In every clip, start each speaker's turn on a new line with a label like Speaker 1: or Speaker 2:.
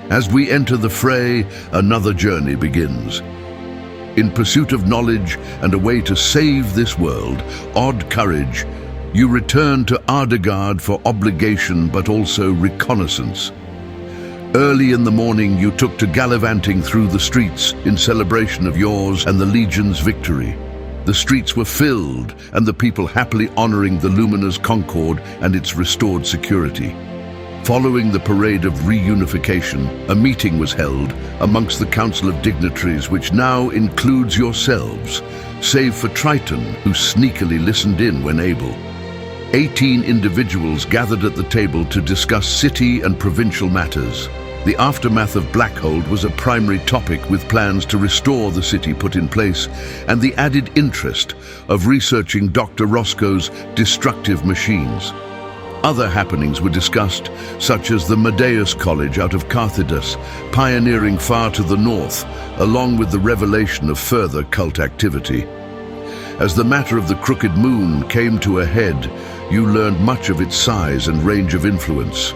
Speaker 1: As we enter the fray, another journey begins. In pursuit of knowledge and a way to save this world, odd courage, you return to Ardegarde for obligation but also reconnaissance. Early in the morning, you took to gallivanting through the streets in celebration of yours and the Legion's victory. The streets were filled, and the people happily honoring the Luminas Concord and its restored security. Following the parade of reunification, a meeting was held amongst the Council of Dignitaries, which now includes yourselves, save for Tritan, who sneakily listened in when able. 18 individuals gathered at the table to discuss city and provincial matters. The aftermath of Blackhold was a primary topic, with plans to restore the city put in place and the added interest of researching Dr. Rosko's destructive machines. Other happenings were discussed, such as the Madeius College out of Carthidas, pioneering far to the north, along with the revelation of further cult activity. As the matter of the Crooked Moon came to a head, you learned much of its size and range of influence.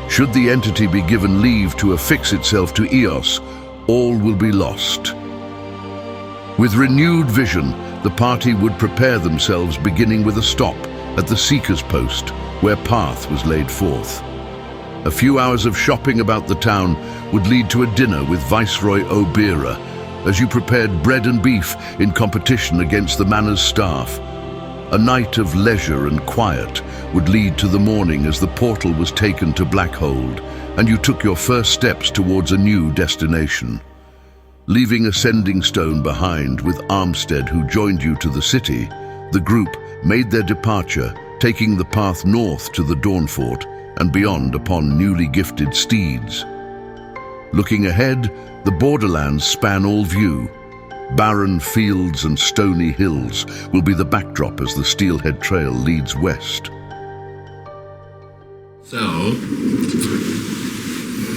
Speaker 1: Should the entity be given leave to affix itself to Eos, all will be lost. With renewed vision, the party would prepare themselves, beginning with a stop at the Seeker's Post, where path was laid forth. A few hours of shopping about the town would lead to a dinner with Viceroy Obira, as you prepared bread and beef in competition against the manor's staff. A night of leisure and quiet would lead to the morning, as the portal was taken to Blackhold, and you took your first steps towards a new destination. Leaving a sending stone behind with Armstead, who joined you to the city, the group made their departure, taking the path north to the Dawnfort and beyond upon newly gifted steeds. Looking ahead, the Borderlands span all view. Barren fields and stony hills will be the backdrop as the Steelhead Trail leads west.
Speaker 2: So,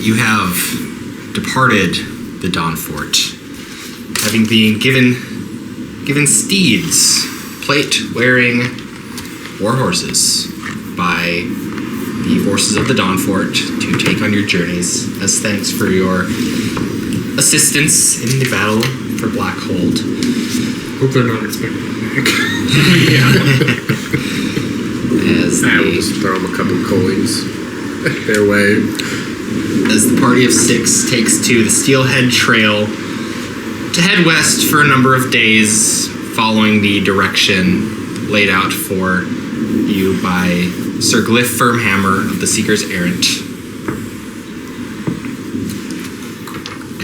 Speaker 2: you have departed the Dawnfort, having been given steeds, plate-wearing war horses by the forces of the Dawnfort to take on your journeys as thanks for your assistance in the battle for Blackhold.
Speaker 3: Hope they're not expecting that.
Speaker 2: I
Speaker 3: will just throw them a couple coins their way.
Speaker 2: As the party of 6 takes to the Steelhead Trail to head west for a number of days, following the direction laid out for you by Sir Glyph Firmhammer of the Seeker's Errant.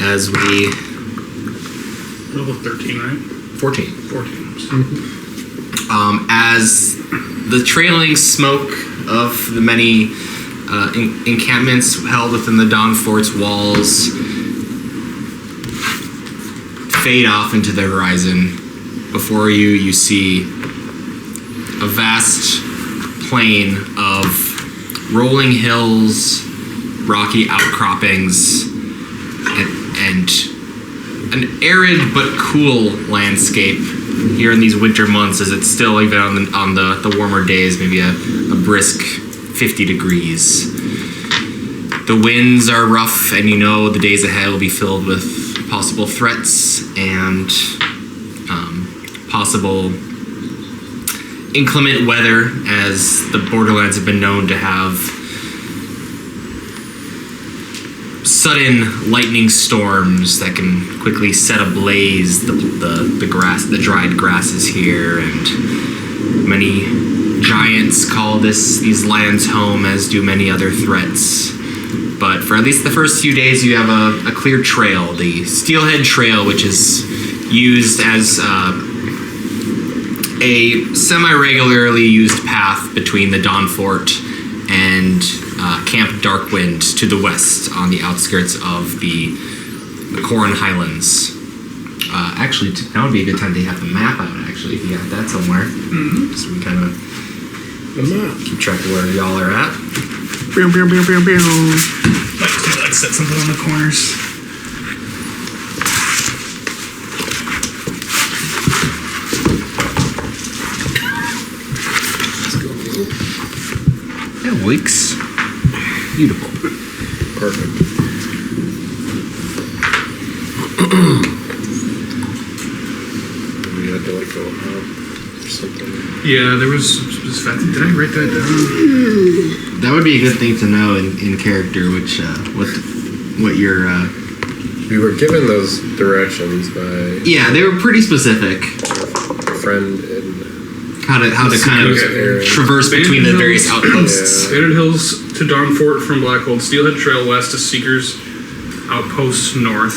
Speaker 2: As we...
Speaker 3: Level 13, right?
Speaker 2: 14.
Speaker 3: 14.
Speaker 2: As the trailing smoke of the many encampments held within the Dawnfort's walls fade off into the horizon, before you, you see a vast plain of rolling hills, rocky outcroppings, and an arid but cool landscape here in these winter months, as it's still, even on the warmer days, maybe a brisk 50 degrees. The winds are rough, and you know the days ahead will be filled with possible threats and possible inclement weather, as the Borderlands have been known to have sudden lightning storms that can quickly set ablaze the grass, the dried grasses here, and many giants call these lands home, as do many other threats. But for at least the first few days, you have a clear trail, the Steelhead Trail, which is used as a semi-regularly used path between the Dawnfort and Camp Darkwind to the west, on the outskirts of the Corran Highlands. Actually, that would be a good time to have the map out, actually, if you got that somewhere. Mm-hmm. So we kind of keep track of where y'all are at.
Speaker 3: Let's set something on the corners.
Speaker 2: Yeah, weeks. Beautiful.
Speaker 3: Perfect. had to like go up or something.
Speaker 4: Yeah, there was. Did I write that down?
Speaker 2: That would be a good thing to know in character, which what your
Speaker 3: We were given those directions by
Speaker 2: yeah, they were pretty specific.
Speaker 3: a friend in
Speaker 2: How to kind of traverse between the various outposts.
Speaker 4: Standard Hills to Dawnfort from Blackhold. Steelhead Trail west to Seeker's Outpost north.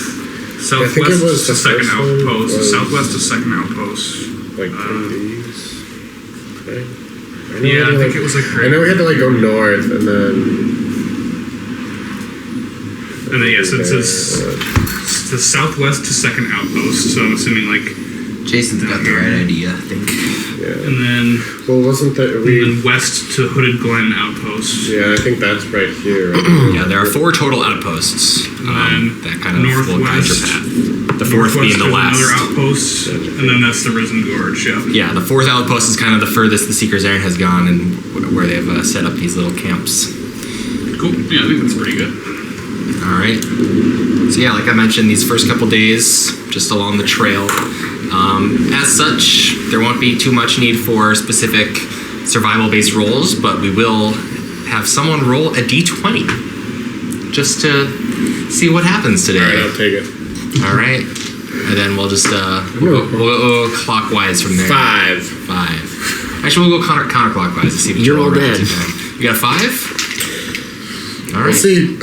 Speaker 4: Southwest to second outpost. Southwest to second outpost.
Speaker 3: like 3 days. Right?
Speaker 4: Yeah, I think it was like.
Speaker 3: I know we had to like go north and then
Speaker 4: yes, it says the southwest to second outpost. So I'm assuming like.
Speaker 2: Jason's got the right idea, I think.
Speaker 3: yeah.
Speaker 4: And then.
Speaker 3: Well, wasn't that
Speaker 4: And then west to Hooded Glen outpost.
Speaker 3: Yeah, I think that's right here. Right?
Speaker 2: Yeah, there are 4 total outposts. That kind of will guide your
Speaker 4: northwest.
Speaker 2: path. The 4th being the last.
Speaker 4: Another outpost, and then that's the Risen Gorge. Yeah.
Speaker 2: Yeah, the 4th outpost is kind of the furthest the Seeker's Errand has gone, and where they've set up these little camps.
Speaker 4: Cool. Yeah, I think that's pretty good.
Speaker 2: All right. So yeah, like I mentioned, these first couple days, just along the trail. As such, there won't be too much need for specific survival-based rolls, but we will have someone roll a d20 just to see what happens today.
Speaker 3: All right, I'll take it.
Speaker 2: All right. And then we'll just we'll go clockwise from there. 5. Actually, we'll go counterclockwise to see if
Speaker 5: You're all dead.
Speaker 2: You got a 5? All right.
Speaker 3: We'll see.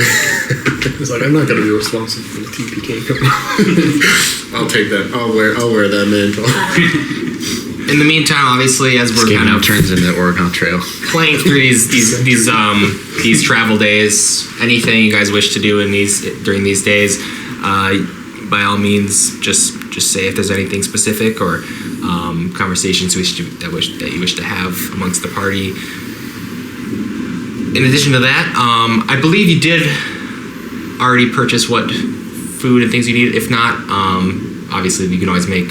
Speaker 5: It's like, I'm not going to be responsible for the TPK.
Speaker 3: I'll take that. I'll wear that mantle.
Speaker 2: In the meantime, obviously, as we're kind of
Speaker 5: turns into the Oregon Trail,
Speaker 2: playing through these travel days, anything you guys wish to do during these days, by all means, just say if there's anything specific or conversations that you wish to have amongst the party. In addition to that, I believe you did already purchase what food and things you need. If not, obviously you can always make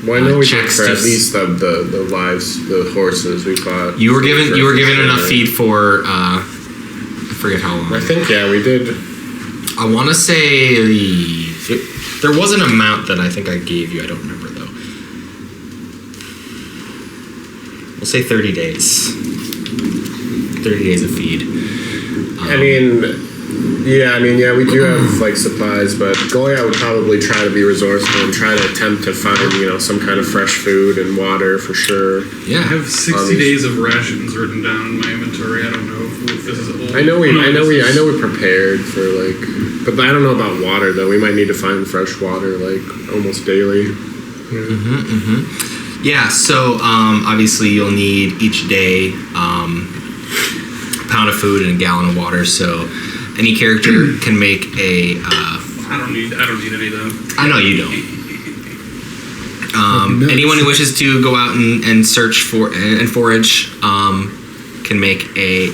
Speaker 3: Well, I know we did
Speaker 2: checks
Speaker 3: for
Speaker 2: to
Speaker 3: at least the lives, the horses we bought.
Speaker 2: You were given enough feed for I forget how long.
Speaker 3: I think we did.
Speaker 2: I want to say there was an amount that I think I gave you. I don't remember though. We'll say 30 days. 30 days of feed.
Speaker 3: We do have like supplies, but Goliath would probably try to be resourceful and try to attempt to find some kind of fresh food and water for sure.
Speaker 2: Yeah,
Speaker 4: I have 60 days of rations written down in my inventory. I don't know if this is old.
Speaker 3: I know we prepared for but I don't know about water though. We might need to find fresh water like almost daily.
Speaker 2: Yeah. So obviously you'll need each day a pound of food and a gallon of water. So any character can make a.
Speaker 4: I don't need any of that.
Speaker 2: I know you don't. Anyone who wishes to go out and search for and forage can make a.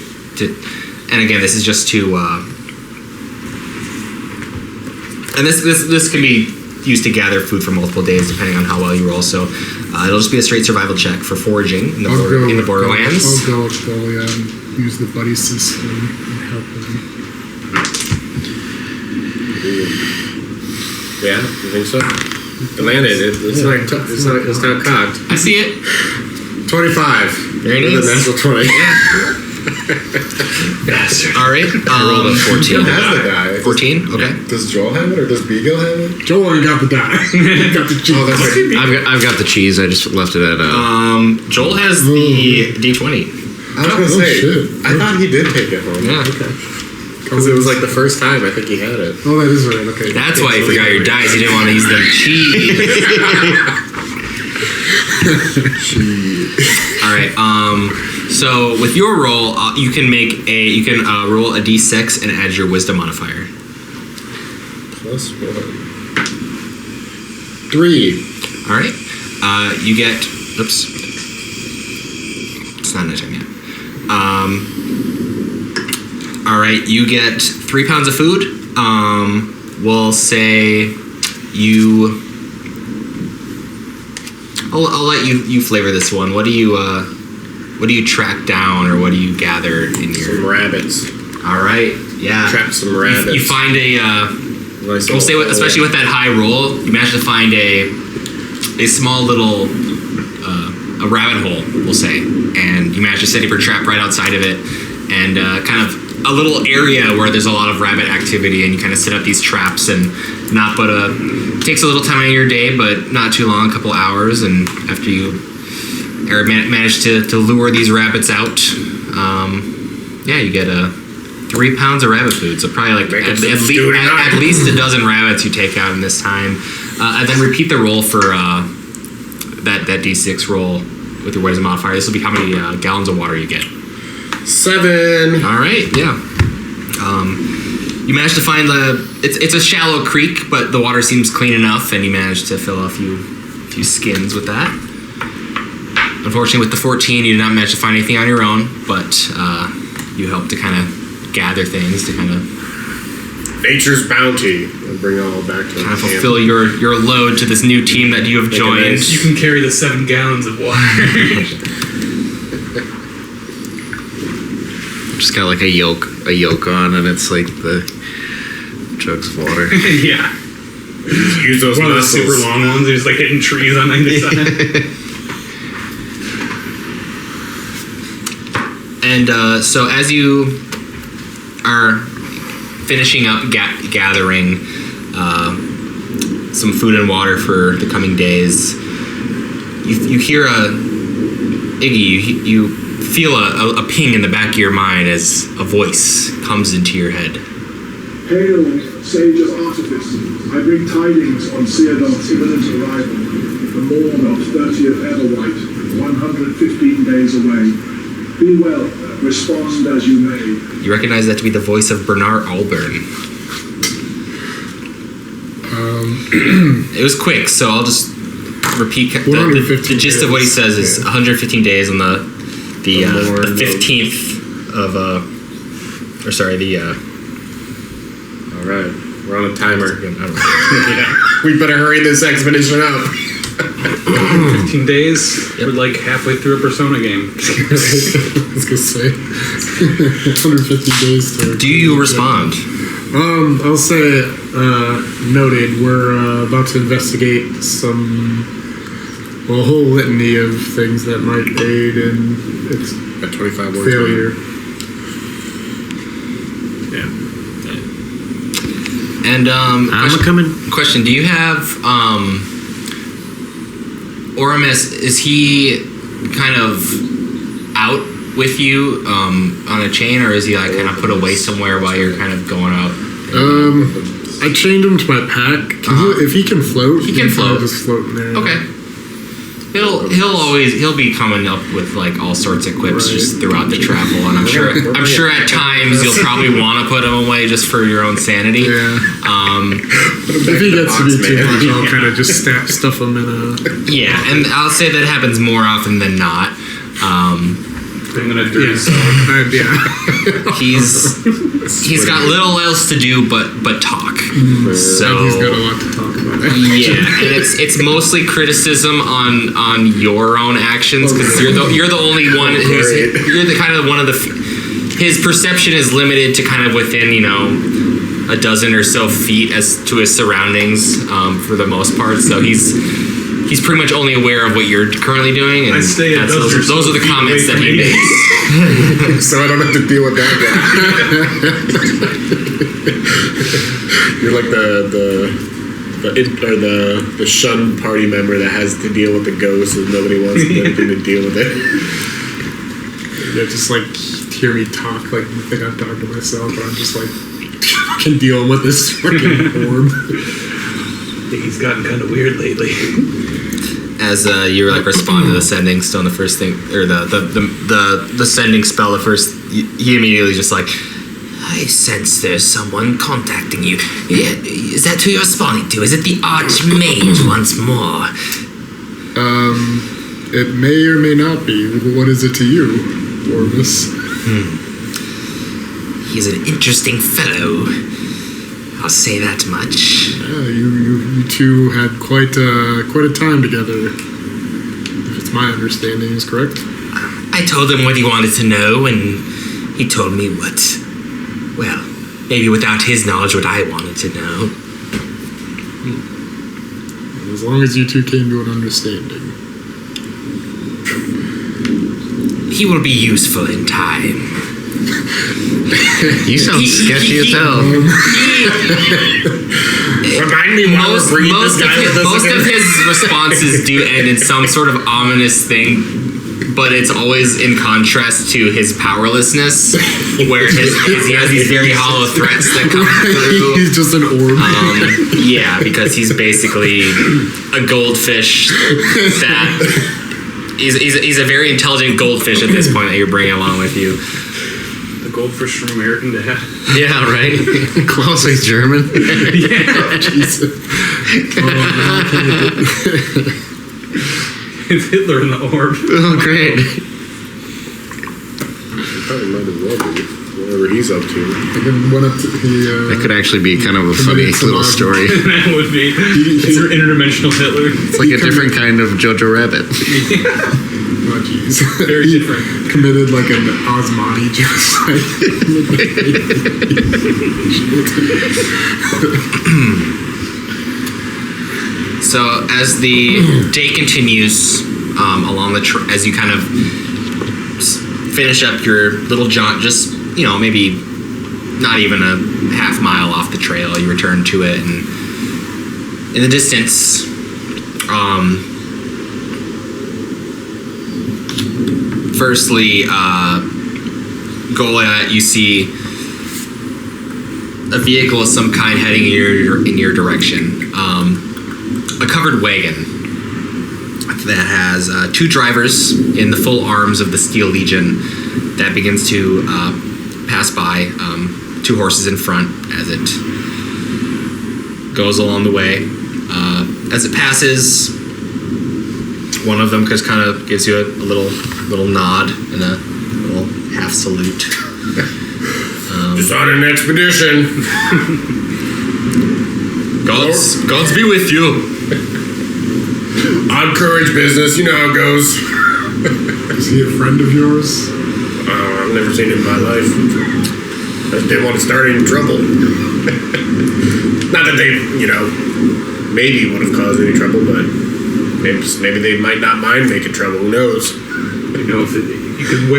Speaker 2: And again, this is just to. And this can be used to gather food for multiple days, depending on how well you roll. So it'll just be a straight survival check for foraging in the Borderlands.
Speaker 6: I'll go and use the buddy system and help them.
Speaker 3: Yeah, you think so? It landed. It's not cocked.
Speaker 2: I see it.
Speaker 3: 25.
Speaker 2: There it is.
Speaker 3: The natural 20.
Speaker 2: Yeah. Bastard. All right.
Speaker 5: I rolled a 14.
Speaker 3: Joel has the die.
Speaker 2: 14. Okay.
Speaker 3: Does Joel have it or does Beagle have it?
Speaker 6: Joel ain't got the die. He got the cheese.
Speaker 3: Oh, that's right.
Speaker 5: I've got the cheese. I just left it at.
Speaker 2: Joel has the D20.
Speaker 3: I was gonna say.
Speaker 6: Shit.
Speaker 3: I thought he did take it home.
Speaker 2: Yeah.
Speaker 6: Okay.
Speaker 3: Because it was like the first time I think he had it.
Speaker 6: Oh, that is right. Okay.
Speaker 2: That's why you forgot your dice. You didn't want to use them cheese. All right. So with your roll, you can roll a d6 and add your wisdom modifier.
Speaker 3: Plus 1. 3.
Speaker 2: All right. You get. Oops. It's not nighttime yet. All right. You get 3 pounds of food. We'll say you. I'll let you flavor this one. What do you track down or what do you gather in your?
Speaker 3: Some rabbits.
Speaker 2: All right. Yeah.
Speaker 3: Trap some rabbits.
Speaker 2: You find
Speaker 3: Nice
Speaker 2: we'll say, especially with that high roll, you managed to find a small little a rabbit hole, we'll say, and you manage to set up your trap right outside of it, and kind of a little area where there's a lot of rabbit activity, and you kind of set up these traps, and it takes a little time in your day, but not too long, a couple hours, and after you manage to lure these rabbits out, you get 3 pounds of rabbit food, so probably like at least a dozen rabbits you take out in this time, and then repeat the roll for that D6 roll with your wisdom modifier. This will be how many gallons of water you get.
Speaker 3: 7.
Speaker 2: All right, yeah. You managed to find it's a shallow creek, but the water seems clean enough, and you managed to fill a few skins with that. Unfortunately, with the 14, you did not manage to find anything on your own, but you helped to kind of gather things to kind of
Speaker 3: nature's bounty and bring it all back to
Speaker 2: kind of fulfill your load to this new team that you have joined.
Speaker 4: You can carry the 7 gallons of water.
Speaker 7: Just got like a yoke on, and it's like the jugs of water.
Speaker 4: Yeah.
Speaker 3: Use those
Speaker 4: one
Speaker 3: muscles.
Speaker 4: of the super long ones. He's like hitting trees on either side.
Speaker 2: And so as you are finishing up gathering some food and water for the coming days, you hear Iggy, you feel a ping in the back of your mind as a voice comes into your head.
Speaker 8: Hail, sage of artifice, I bring tidings on Seodor's imminent arrival, the morn of 30th Everwhite, 115 days away. Be well, respond as you may.
Speaker 2: You recognize that to be the voice of Bernard Alburn. It was quick, so I'll just repeat the gist of what he says is 115 days on the 15th of
Speaker 3: all right, we're on a timer. We better hurry this expedition up.
Speaker 4: 15 days. We're like halfway through a Persona game.
Speaker 6: I was gonna say 150 days to.
Speaker 2: Do you respond?
Speaker 6: I'll say noted. We're about to investigate a whole litany of things that might aid in its
Speaker 3: At 25 words.
Speaker 6: failure.
Speaker 2: And
Speaker 7: coming.
Speaker 2: question, do you have Oramis, is he kind of out with you on a chain, or is he like kind of put away somewhere while you're kind of going out?
Speaker 6: I chained him to my pack. If he can float,
Speaker 2: he can float.
Speaker 6: Just float in there.
Speaker 2: Okay. He'll be coming up with like all sorts of quips just throughout the travel, and I'm sure at times you'll probably want to put him away just for your own sanity.
Speaker 6: Yeah. If he gets to be too much, I'll kind of just stuff him in a.
Speaker 2: Yeah, and I'll say that happens more often than not.
Speaker 4: I'm gonna do so.
Speaker 6: Yeah.
Speaker 2: He's got little else to do but talk. So
Speaker 6: he's got a lot to talk about.
Speaker 2: Yeah, and it's mostly criticism on your own actions, because you're the only one you're the kind of one of the. His perception is limited to kind of within a dozen or so feet as to his surroundings for the most part. So he's pretty much only aware of what you're currently doing, and those are the comments that he makes.
Speaker 3: So I don't have to deal with that guy. You're like the shunned party member that has to deal with the ghost, and nobody wants to deal with it.
Speaker 6: Yeah, just like hear me talk like you think I'm talking to myself, but I'm just like fucking dealing with this freaking orb.
Speaker 4: He's gotten kind of weird lately.
Speaker 2: As you like respond to the sending stone, the first thing, or the sending spell, the first, he immediately just like, I sense there's someone contacting you. Yeah, is that who you're responding to? Is it the Archmage once more?
Speaker 6: It may or may not be. What is it to you, Orvis?
Speaker 2: He's an interesting fellow. I'll say that much.
Speaker 6: Yeah, you two had quite a time together. If it's my understanding is correct.
Speaker 2: I told him what he wanted to know, and he told me what. Well, maybe without his knowledge, what I wanted to know.
Speaker 6: As long as you two came to an understanding.
Speaker 2: He will be useful in time.
Speaker 7: You sound sketchy as hell.
Speaker 3: Remind me why we're bringing this guy with us
Speaker 2: Most
Speaker 3: again.
Speaker 2: of his responses do end in some sort of ominous thing, but it's always in contrast to his powerlessness, where he has these very hollow threats that come through.
Speaker 6: He's just an orb.
Speaker 2: Yeah, because he's basically a goldfish that he's a very intelligent goldfish at this point that you're bringing along with you.
Speaker 4: The goldfish from American Dad.
Speaker 2: Yeah, right.
Speaker 7: Closely German.
Speaker 4: Yeah.
Speaker 6: Jesus.
Speaker 4: It's Hitler in the orb.
Speaker 7: Oh, great.
Speaker 3: Probably might as well be. Whatever he's up to.
Speaker 7: That could actually be kind of a funny little story.
Speaker 4: That would be. It's an interdimensional Hitler.
Speaker 7: It's like a different kind of Jojo Rabbit.
Speaker 6: Oh, jeez.
Speaker 4: Very
Speaker 6: He
Speaker 4: different.
Speaker 6: committed like an Osmani genocide.
Speaker 2: So as the day continues along the as you kind of finish up your little jaunt, just maybe not even a half mile off the trail, you return to it, and in the distance, firstly, Goliath, you see a vehicle of some kind heading in your direction. A covered wagon that has two drivers in the full arms of the Steel Legion that begins to pass by, two horses in front as it goes along the way. As it passes, one of them just kind of gives you a little nod and a little half salute.
Speaker 3: Just on an expedition.
Speaker 2: Gods be with you.
Speaker 3: Odd courage business, you know how it goes.
Speaker 6: Is he a friend of yours?
Speaker 3: I've never seen him in my life. I just didn't want to start any trouble. Not that they, maybe would have caused any trouble, but maybe they might not mind making trouble. Who knows?
Speaker 4: If you could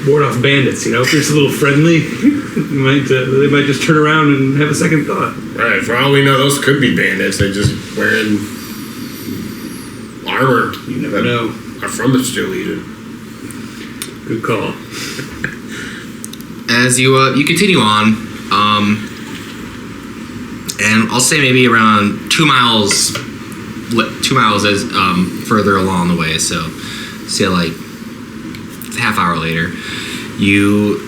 Speaker 4: ward off bandits, if you're just a little friendly, they might just turn around and have a second thought.
Speaker 3: Right, for all we know, those could be bandits. They're just wearing armor.
Speaker 4: You never know.
Speaker 3: Are from the Steel Legion.
Speaker 4: Good call.
Speaker 2: As you continue on, and I'll say maybe around 2 miles as further along the way. So, say like a half hour later, you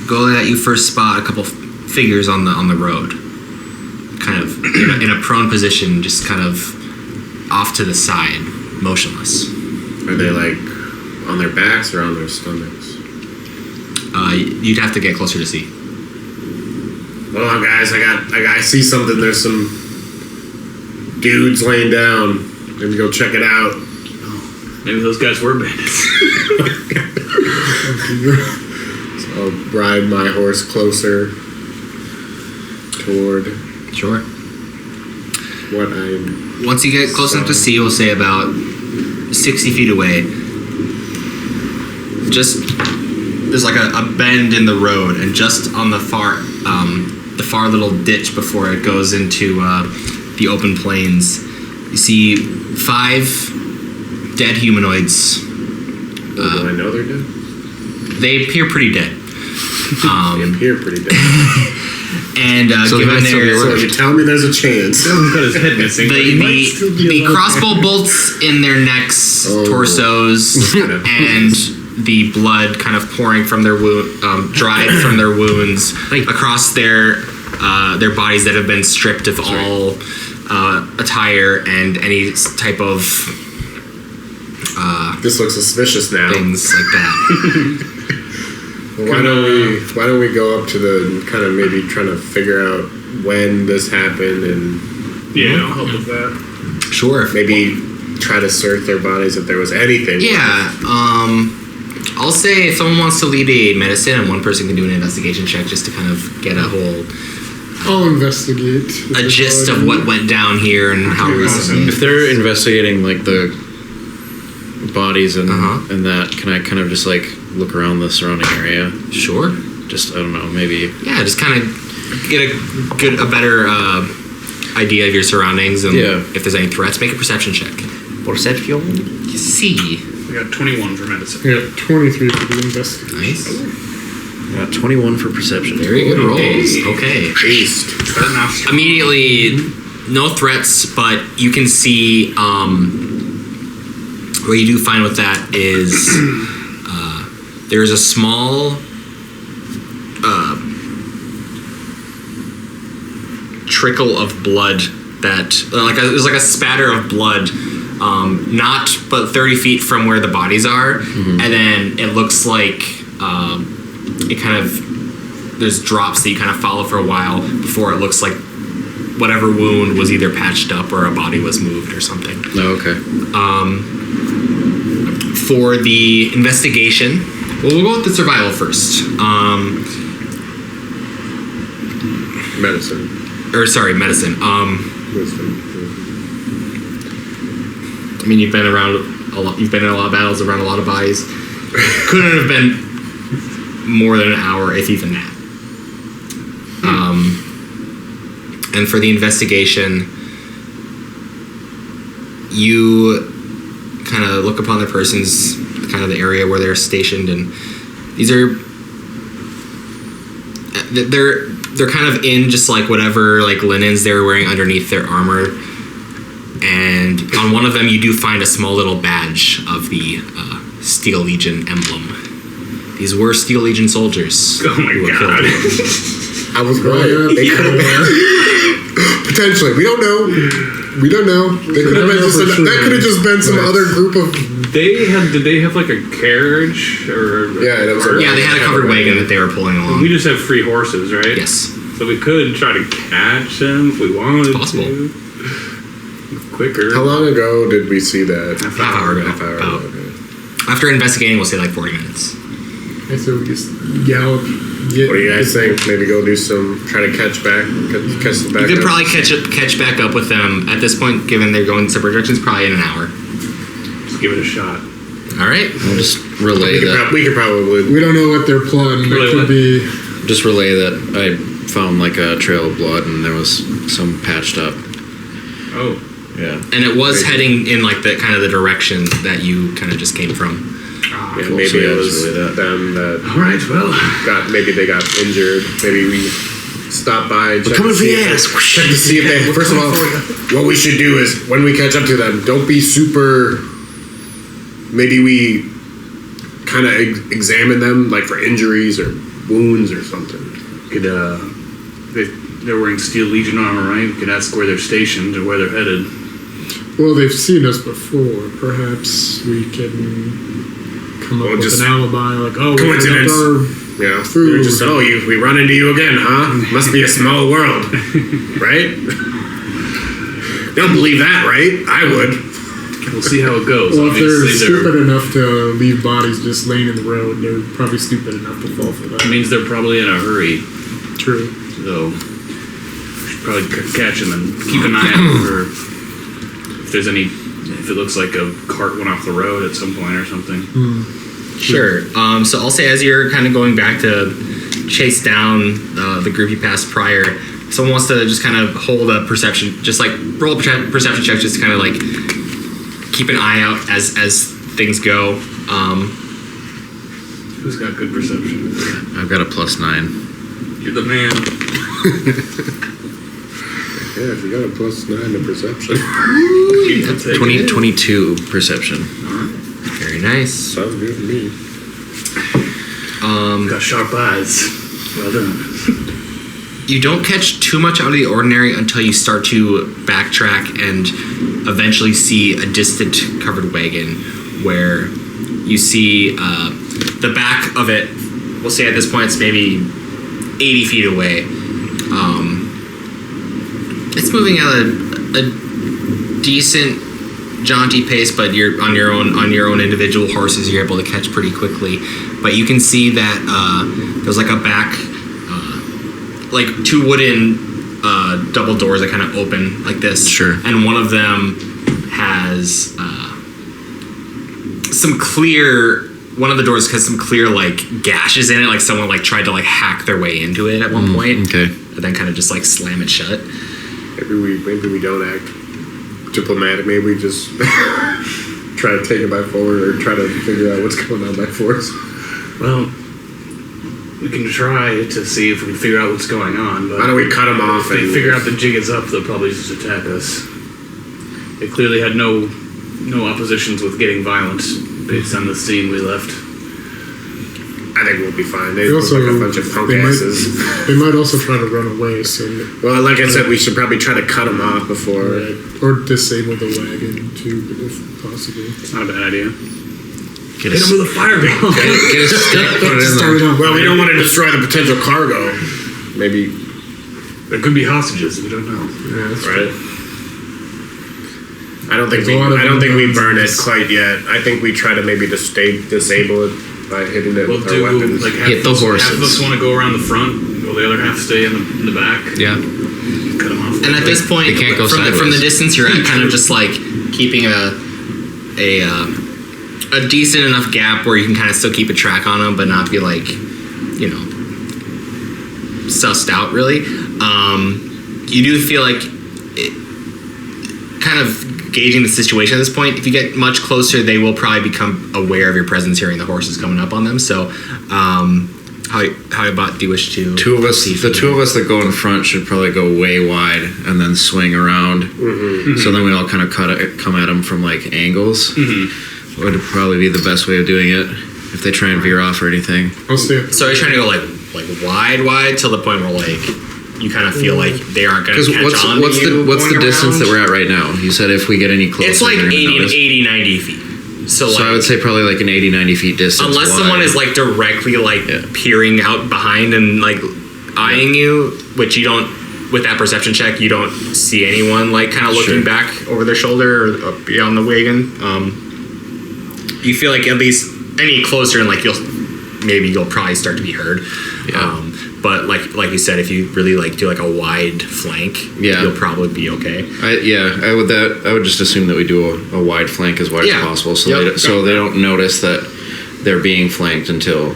Speaker 2: go that you first spot a couple figures on the road, kind of in a prone position, just kind of off to the side, motionless.
Speaker 3: Are they like on their backs or on their stomachs?
Speaker 2: You'd have to get closer to see.
Speaker 3: Hold on, guys. I see something. There's some dudes laying down. Maybe go check it out.
Speaker 4: Maybe those guys were bandits.
Speaker 3: So I'll ride my horse closer toward
Speaker 2: Sure.
Speaker 3: what I'm...
Speaker 2: Once you get close enough to see, we'll say about 60 feet away, there's like a bend in the road, and just on the far little ditch before it goes into the open plains, you see 5 dead humanoids.
Speaker 3: do I know they're dead?
Speaker 2: They appear pretty dead.
Speaker 3: They appear pretty dead.
Speaker 2: And given their...
Speaker 3: So you tell me there's a chance.
Speaker 4: Got his head missing.
Speaker 2: The crossbow bolts in their necks, torsos, and the blood kind of pouring from their dried from their wounds across their bodies that have been stripped of all attire and any type of
Speaker 3: this looks suspicious now.
Speaker 2: things like that.
Speaker 3: Well, why don't we go up to the kind of maybe trying to figure out when this happened and
Speaker 4: Yeah, I'll help with that.
Speaker 2: Sure.
Speaker 3: maybe try to search their bodies if there was anything.
Speaker 2: Yeah. I'll say if someone wants to lead a medicine and one person can do an investigation check just to kind of get a whole
Speaker 6: I'll investigate.
Speaker 2: a gist of what went down here and how recently.
Speaker 7: If they're investigating like the bodies and
Speaker 2: Uh-huh.
Speaker 7: and that, can I kind of just like look around the surrounding area?
Speaker 2: Sure.
Speaker 7: Just, I don't know, maybe.
Speaker 2: Yeah, just kind of get a better idea of your surroundings and
Speaker 7: Yeah.
Speaker 2: if there's any threats. Make a perception check.
Speaker 7: Perception?
Speaker 2: You see.
Speaker 4: I got 21 for medicine.
Speaker 6: Yeah, 23 for the investigation.
Speaker 2: Nice.
Speaker 7: Yeah, 21 for perception.
Speaker 2: Very good rolls. Okay.
Speaker 4: Starting off strong.
Speaker 2: Immediately, no threats, but you can see what you do find with that is there's a small trickle of blood that there's like a spatter of blood not but 30 feet from where the bodies are, and then it looks like it kind of there's drops that you kind of follow for a while before it looks like whatever wound was either patched up or a body was moved or something.
Speaker 7: Oh, okay.
Speaker 2: For the investigation, well, we'll go with the survival first.
Speaker 3: Medicine.
Speaker 2: Medicine.
Speaker 3: Wisdom.
Speaker 2: I mean, you've been around a lot. You've been in a lot of battles around a lot of bodies. Couldn't have been more than an hour, if even that. And for the investigation, you kind of look upon the person's kind of the area where they're stationed, and these are they're kind of in just like whatever like linens they were wearing underneath their armor. And on one of them, you do find a small little badge of the Steel Legion emblem. These were Steel Legion soldiers.
Speaker 4: Oh my god.
Speaker 3: I was right. They could have been. Potentially. We don't know. They could have been that could have just been some other group of.
Speaker 4: Did they have like a carriage or?
Speaker 3: Yeah, that was
Speaker 2: Yeah, they had a covered wagon that they were pulling along.
Speaker 4: We just have free horses, right?
Speaker 2: Yes.
Speaker 4: So we could try to catch them if we wanted
Speaker 2: Possible.
Speaker 4: to. Quicker.
Speaker 3: How long ago did we see that?
Speaker 2: Half hour ago.
Speaker 3: Half hour ago.
Speaker 2: About.
Speaker 3: Okay.
Speaker 2: After investigating, we'll say like 40 minutes.
Speaker 6: Okay, so we just gallop.
Speaker 3: What do you guys think? Maybe go do try to catch them back.
Speaker 2: You could
Speaker 3: up?
Speaker 2: probably catch back up with them at this point, given they're going separate directions, probably in an hour.
Speaker 4: Just give it a shot.
Speaker 2: All right.
Speaker 7: I'll just relay that.
Speaker 3: We could probably.
Speaker 6: We don't know what they're plotting. It could be.
Speaker 7: Just relay that I found like a trail of blood and there was some patched up.
Speaker 4: Oh.
Speaker 7: Yeah.
Speaker 2: And it was heading in like the kind of the direction that you kind of just came from.
Speaker 3: Yeah,
Speaker 7: Cool.
Speaker 3: maybe
Speaker 7: So, yeah,
Speaker 3: it
Speaker 7: just
Speaker 3: was
Speaker 7: relay that.
Speaker 3: them that
Speaker 4: All right. Well.
Speaker 3: maybe they got injured. Maybe we stop by and check to
Speaker 7: coming for
Speaker 3: see
Speaker 7: your ass.
Speaker 3: check to see if they. First of all, what we should do is when we catch up to them, don't be super. Maybe we kind of examine them like for injuries or wounds or something.
Speaker 4: Could they're wearing Steel Legion armor, right? We could ask where they're stationed or where they're headed.
Speaker 6: Well, they've seen us before. Perhaps we can come up with
Speaker 3: just
Speaker 6: an alibi, like, oh, we
Speaker 3: coincidence.
Speaker 6: forgot our
Speaker 3: Yeah,
Speaker 6: food.
Speaker 3: we're just we run into you again, huh? Must be a small world, right? Don't believe that, right? I would.
Speaker 4: We'll see how it goes.
Speaker 6: Well, if they're
Speaker 4: Obviously,
Speaker 6: stupid enough to leave bodies just laying in the road, they're probably stupid enough to fall for that.
Speaker 4: It means they're probably in a hurry.
Speaker 6: True.
Speaker 4: So we should probably catch them and keep an eye out for if there's any. If it looks like a cart went off the road at some point or something.
Speaker 2: Sure. So I'll say as you're kind of going back to chase down the group you passed prior, if someone wants to just kind of hold a perception, just like roll a perception check, just to kind of like keep an eye out as things go.
Speaker 4: Who's got good perception?
Speaker 7: I've got a +9.
Speaker 4: You're the man.
Speaker 3: Yeah, if you got a +9 to perception,
Speaker 7: 22 perception.
Speaker 2: Very nice.
Speaker 3: sounds good to me.
Speaker 4: Got sharp eyes. Well done.
Speaker 2: You don't catch too much out of the ordinary until you start to backtrack and eventually see a distant covered wagon where you see the back of it. We'll say at this point it's maybe 80 feet away. It's moving at a decent jaunty pace, but you're on your own individual horses. You're able to catch pretty quickly. But you can see that there's like a back, like two wooden double doors that kind of open like this.
Speaker 7: Sure.
Speaker 2: And one of them has some clear. One of the doors has some clear like gashes in it, like someone like tried to like hack their way into it at one point.
Speaker 7: Okay.
Speaker 2: And then kind of just like slam it shut.
Speaker 3: Maybe we don't act diplomatic. Maybe we just try to take it by force or try to figure out what's going on by force.
Speaker 4: Well, we can try to see if we can figure out what's going on. But
Speaker 3: why don't we cut them off?
Speaker 4: If they figure out the jig is up, they'll probably just attack us. They clearly had no oppositions with getting violent based on the scene we left.
Speaker 3: I think we'll be fine. They
Speaker 6: They
Speaker 3: look like a bunch of punk asses.
Speaker 6: They might also try to run away, so
Speaker 3: Well, like I said, we should probably try to cut them off before.
Speaker 6: or disable the wagon too, if possible.
Speaker 4: It's not a bad idea.
Speaker 7: Get
Speaker 4: Hit him with a fireball.
Speaker 7: Get a stick, put it in there.
Speaker 3: Well, we don't want to destroy the potential cargo. Maybe.
Speaker 4: There could be hostages. We don't know.
Speaker 6: Yeah, that's
Speaker 3: Right. I don't think we burn it quite yet. I think we try to maybe just disable it by hitting it
Speaker 4: We'll
Speaker 3: with our weapons.
Speaker 4: like
Speaker 7: Hit the horses.
Speaker 4: half of us want to go around the front, while the other half stay in the back.
Speaker 7: Yeah.
Speaker 4: Cut them off.
Speaker 2: And at this point,
Speaker 7: They can't go
Speaker 2: from the
Speaker 7: sideways.
Speaker 2: distance you're at, kind of just like keeping a decent enough gap where you can kind of still keep a track on them, but not be like, you know, sussed out really. You do feel like kind of gauging the situation at this point. If you get much closer, they will probably become aware of your presence, hearing the horses coming up on them. So, how about do you wish to?
Speaker 7: Two of us, the two of us that go in front should probably go way wide and then swing around. So then we all kind of come at them from like angles. Would probably be the best way of doing it if they try and veer off or anything.
Speaker 6: I'll stay.
Speaker 2: So are you trying to go like wide till the point where like you kind of feel like they aren't going to catch on
Speaker 7: what's
Speaker 2: to you
Speaker 7: the
Speaker 2: going
Speaker 7: distance
Speaker 2: around?
Speaker 7: that we're at right now? You said if we get any closer,
Speaker 2: It's like
Speaker 7: they're gonna notice.
Speaker 2: 90 feet. So like,
Speaker 7: I would say probably like an 80-90 feet distance.
Speaker 2: unless
Speaker 7: wide.
Speaker 2: someone is like directly like peering out behind and like eyeing you, which you don't, with that perception check, you don't see anyone like kind of looking back over their shoulder or up beyond the wagon. You feel like at least any closer and like you'll probably start to be heard.
Speaker 7: Yeah.
Speaker 2: But like you said, if you really like do like a wide flank, you'll probably be okay.
Speaker 7: I would just assume that we do a wide flank as wide as possible, so they don't notice that they're being flanked until,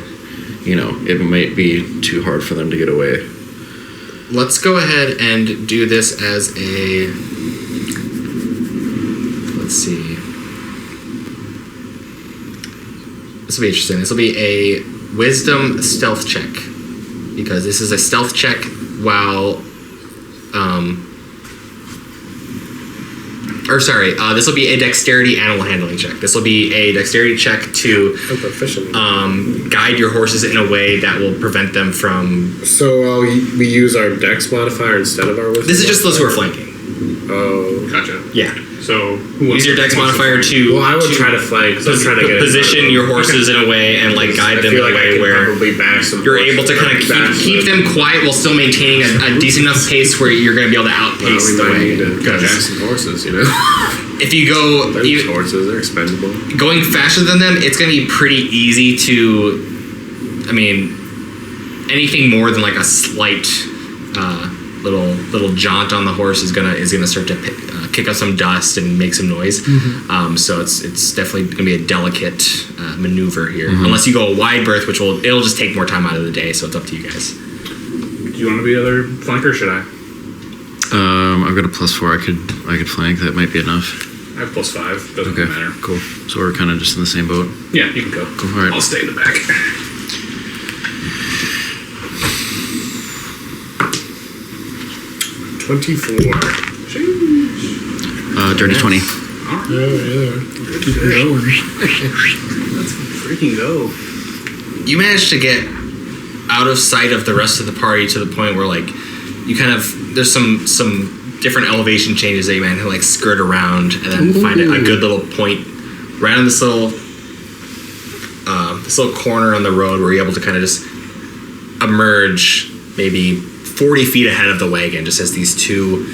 Speaker 7: you know, it might be too hard for them to get away.
Speaker 2: Let's go ahead and do this as a. Let's see. This will be interesting. This will be a wisdom stealth check, because this is a stealth check while, this will be a dexterity animal handling check. This will be a dexterity check to guide your horses in a way that will prevent them from.
Speaker 3: So we use our dex modifier instead of our wisdom.
Speaker 2: This is just those who are flanking.
Speaker 3: Oh,
Speaker 4: Gotcha.
Speaker 2: Yeah.
Speaker 4: So
Speaker 2: Use your dex modifier to.
Speaker 3: well, I would try to flank because I'm trying to get
Speaker 2: position your horses in a way and like guide them in a way where
Speaker 3: probably back some
Speaker 2: you're able to kind of keep them quiet while still maintaining a decent enough pace where you're going to be able to outpace the way.
Speaker 3: Jack some horses, you know.
Speaker 2: If you go,
Speaker 3: Those horses, they're expendable.
Speaker 2: going faster than them, it's going to be pretty easy to. I mean, anything more than like a slight little jaunt on the horse is gonna start to kick up some dust and make some noise. So it's definitely gonna be a delicate maneuver here, unless you go a wide berth, which it'll just take more time out of the day. So it's up to you guys.
Speaker 4: Do you want to be other flanker? Or should I?
Speaker 7: I've got a +4. I could flank. That might be enough.
Speaker 4: I have +5. Doesn't
Speaker 7: Okay,
Speaker 4: matter.
Speaker 7: cool. So we're kind of just in the same boat.
Speaker 4: Yeah, you can go.
Speaker 7: Cool. All right.
Speaker 4: I'll stay in the back.
Speaker 3: 24.
Speaker 7: Dirty 20.
Speaker 6: Yeah. Keep it going.
Speaker 4: Let's freaking go.
Speaker 2: You managed to get out of sight of the rest of the party to the point where like you kind of there's some different elevation changes that you managed to like skirt around and then find a good little point right on this little corner on the road where you're able to kind of just emerge maybe 40 feet ahead of the wagon, just as these two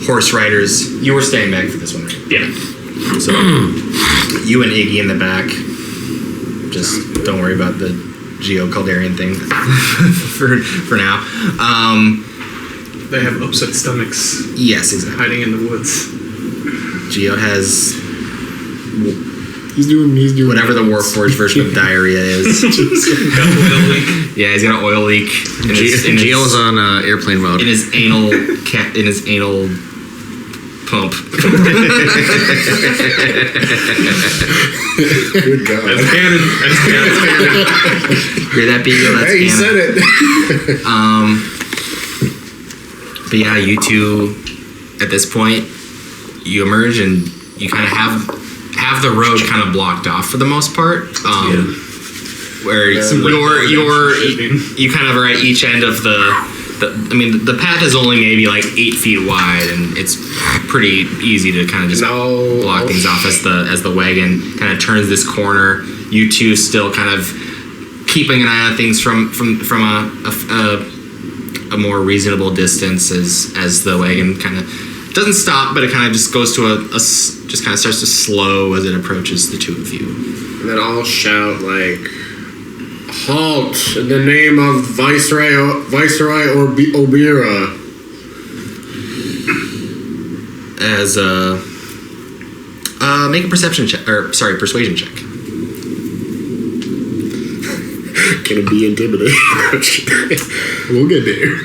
Speaker 2: horse riders. You were staying back for this one, right?
Speaker 4: Yeah.
Speaker 2: So you and Iggy in the back. Just don't worry about the Geo-Caldarian thing for now.
Speaker 4: They have upset stomachs
Speaker 2: Yes, exactly.
Speaker 4: hiding in the woods.
Speaker 2: Geo has
Speaker 6: He's doing
Speaker 2: whatever the Warforged version of diarrhea is. Yeah, he's got an oil leak.
Speaker 7: Gio's on airplane mode.
Speaker 2: In his anal pump.
Speaker 3: Good God.
Speaker 4: That's canon.
Speaker 2: Hear that, Beagle? That's
Speaker 3: Hey, you
Speaker 2: canon.
Speaker 3: said it.
Speaker 2: But yeah, you two, at this point, you emerge and you kind of have the road kind of blocked off for the most part. Where you kind of are at each end of the path is only maybe like 8 feet wide, and it's pretty easy to kind of just block things off as the wagon kind of turns this corner. You two still kind of keeping an eye on things from a more reasonable distance as the wagon kind of doesn't stop, but it kind of just goes to just kind of starts to slow as it approaches the two of you.
Speaker 3: And then I'll shout like, "Halt! In the name of Viceroy Obira."
Speaker 2: As make a perception check, persuasion check.
Speaker 3: Can it be intimidating?
Speaker 6: We'll get there.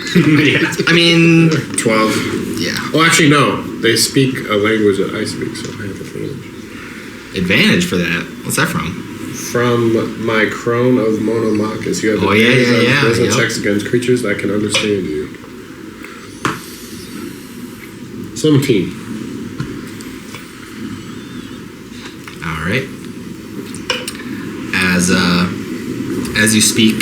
Speaker 2: I mean,
Speaker 3: 12.
Speaker 2: yeah.
Speaker 3: Oh, actually, no. They speak a language that I speak, so I have advantage.
Speaker 2: Advantage for that. What's that from?
Speaker 3: From my crone of Monomachus, you have advantage on charisma checks against creatures that can understand you. 17.
Speaker 2: All right. As you speak,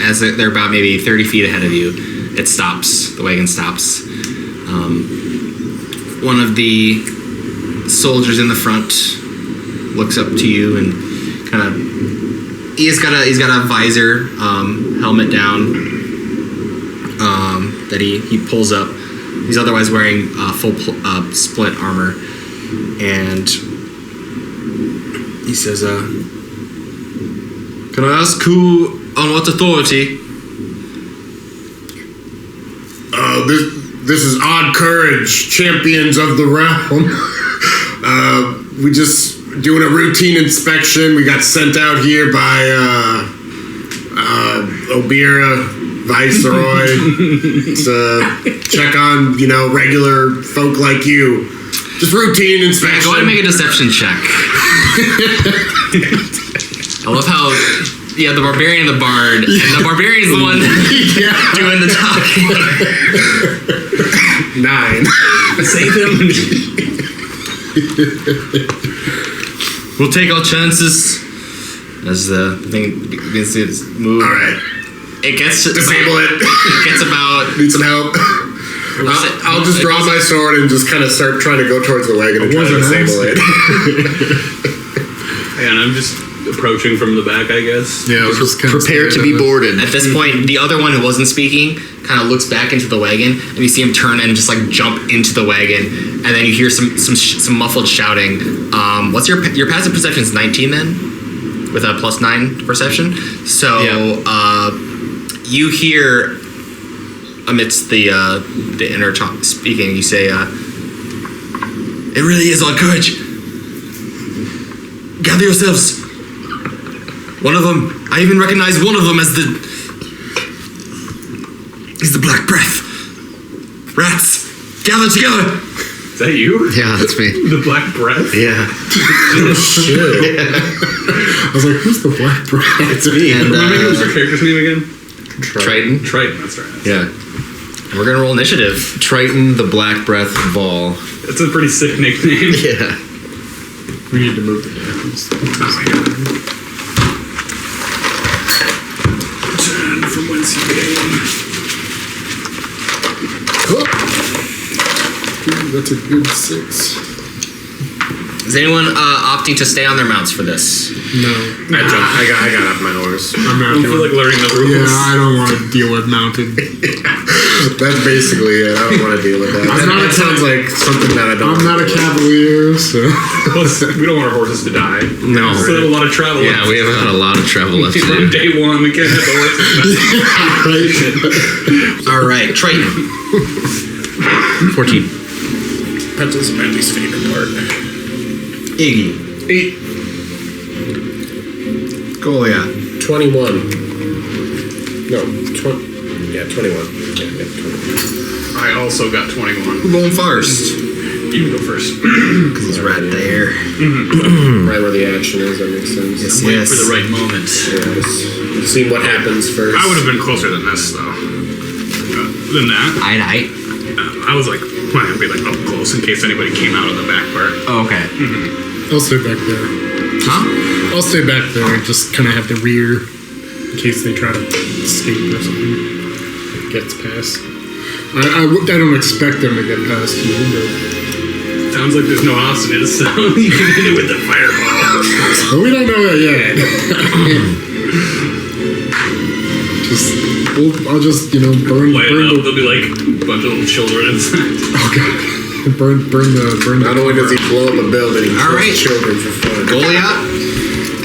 Speaker 2: as they're about maybe 30 feet ahead of you, it stops. The wagon stops. One of the soldiers in the front looks up to you and kind of he's got a visor, helmet down that he pulls up. He's otherwise wearing full splint armor, and he says, "Can I ask who on what authority?"
Speaker 3: This is Odd Courage, champions of the realm. We just doing a routine inspection. We got sent out here by Obira, Viceroy, to check on, regular folk like you. Just routine inspection.
Speaker 2: Go ahead and make a deception check. I love how the barbarian and the bard, and the barbarian's the one doing the talking.
Speaker 3: 9.
Speaker 2: Save him. We'll take our chances as the thing begins to move.
Speaker 3: All right.
Speaker 2: It gets to
Speaker 3: Disable it.
Speaker 2: It gets about.
Speaker 3: Need some help. I'll just draw my sword and just kind of start trying to go towards the wagon and try to disable it.
Speaker 4: And I'm just approaching from the back, I guess.
Speaker 6: Yeah, just
Speaker 7: Prepare to be boarded.
Speaker 2: At this point, the other one who wasn't speaking kind of looks back into the wagon, and you see him turn and just like jump into the wagon, and then you hear some muffled shouting. What's your passive perception is 19 then, with a +9 perception. So you hear amidst the inner talk speaking, you say, "It really is Odd Courage. Gather yourselves. One of them, I even recognize one of them as he's the Black Breath. Rats, gather together."
Speaker 4: Is that you?
Speaker 7: Yeah, that's me.
Speaker 4: The Black Breath?
Speaker 7: Yeah.
Speaker 3: Shit.
Speaker 6: I was like, who's the Black Breath?
Speaker 7: It's me. And
Speaker 4: What was your character's name again?
Speaker 7: Tritan.
Speaker 4: Triton, that's right.
Speaker 7: Yeah.
Speaker 2: And we're gonna roll initiative.
Speaker 7: Tritan the Black Breath Ball.
Speaker 4: That's a pretty sick nickname.
Speaker 7: Yeah.
Speaker 6: We need to move the damage.
Speaker 4: Return from whence you came.
Speaker 6: That's a good 6.
Speaker 2: Is anyone opting to stay on their mounts for this?
Speaker 6: No.
Speaker 3: I got off my horse.
Speaker 6: I'm not
Speaker 4: I feel like learning the rules.
Speaker 6: Yeah, I don't want to deal with mounted.
Speaker 3: That's basically it. I don't want to deal with that. That sounds like something that I don't.
Speaker 6: I'm not a cavalier, so.
Speaker 4: Plus, we don't want our horses to die.
Speaker 7: No.
Speaker 4: Still have a lot of travel
Speaker 7: Yeah,
Speaker 4: left.
Speaker 7: we have had a lot of travel left to
Speaker 4: From
Speaker 7: do.
Speaker 4: day one, we can't have the horses.
Speaker 2: All right, Triton.
Speaker 7: 14.
Speaker 3: Pencil's my least favorite part.
Speaker 2: Iggy.
Speaker 3: 8.
Speaker 7: Goliath.
Speaker 3: 21. No, 20. Yeah, 21. Yeah, 21.
Speaker 4: I also got 21.
Speaker 7: Who's going first?
Speaker 4: You go first.
Speaker 7: Because he's right there.
Speaker 3: Right where the action is, that makes sense.
Speaker 7: Yes,
Speaker 4: Wait
Speaker 7: yes.
Speaker 4: for the right moment.
Speaker 3: Yeah, just see what happens first.
Speaker 4: I would have been closer than this, though. Than that.
Speaker 2: Aye.
Speaker 4: I was like planning to be like up close in case anybody came out of the back part.
Speaker 2: Oh, okay.
Speaker 6: I'll stay back there.
Speaker 2: Huh?
Speaker 6: I'll stay back there and just kind of have the rear in case they try to escape or something. Gets past. I don't expect them to get past you, but...
Speaker 4: Sounds like there's no hostages, so you can hit it with the fireball.
Speaker 6: Well, we don't know that yet. I'll just, burn
Speaker 4: Light it up,
Speaker 6: the...
Speaker 4: there'll be like a bunch of little children inside.
Speaker 6: Oh, God. Burn the...
Speaker 3: Not only does he blow up a building, he
Speaker 2: All
Speaker 3: kills
Speaker 2: right.
Speaker 3: children for fun.
Speaker 2: Goliath,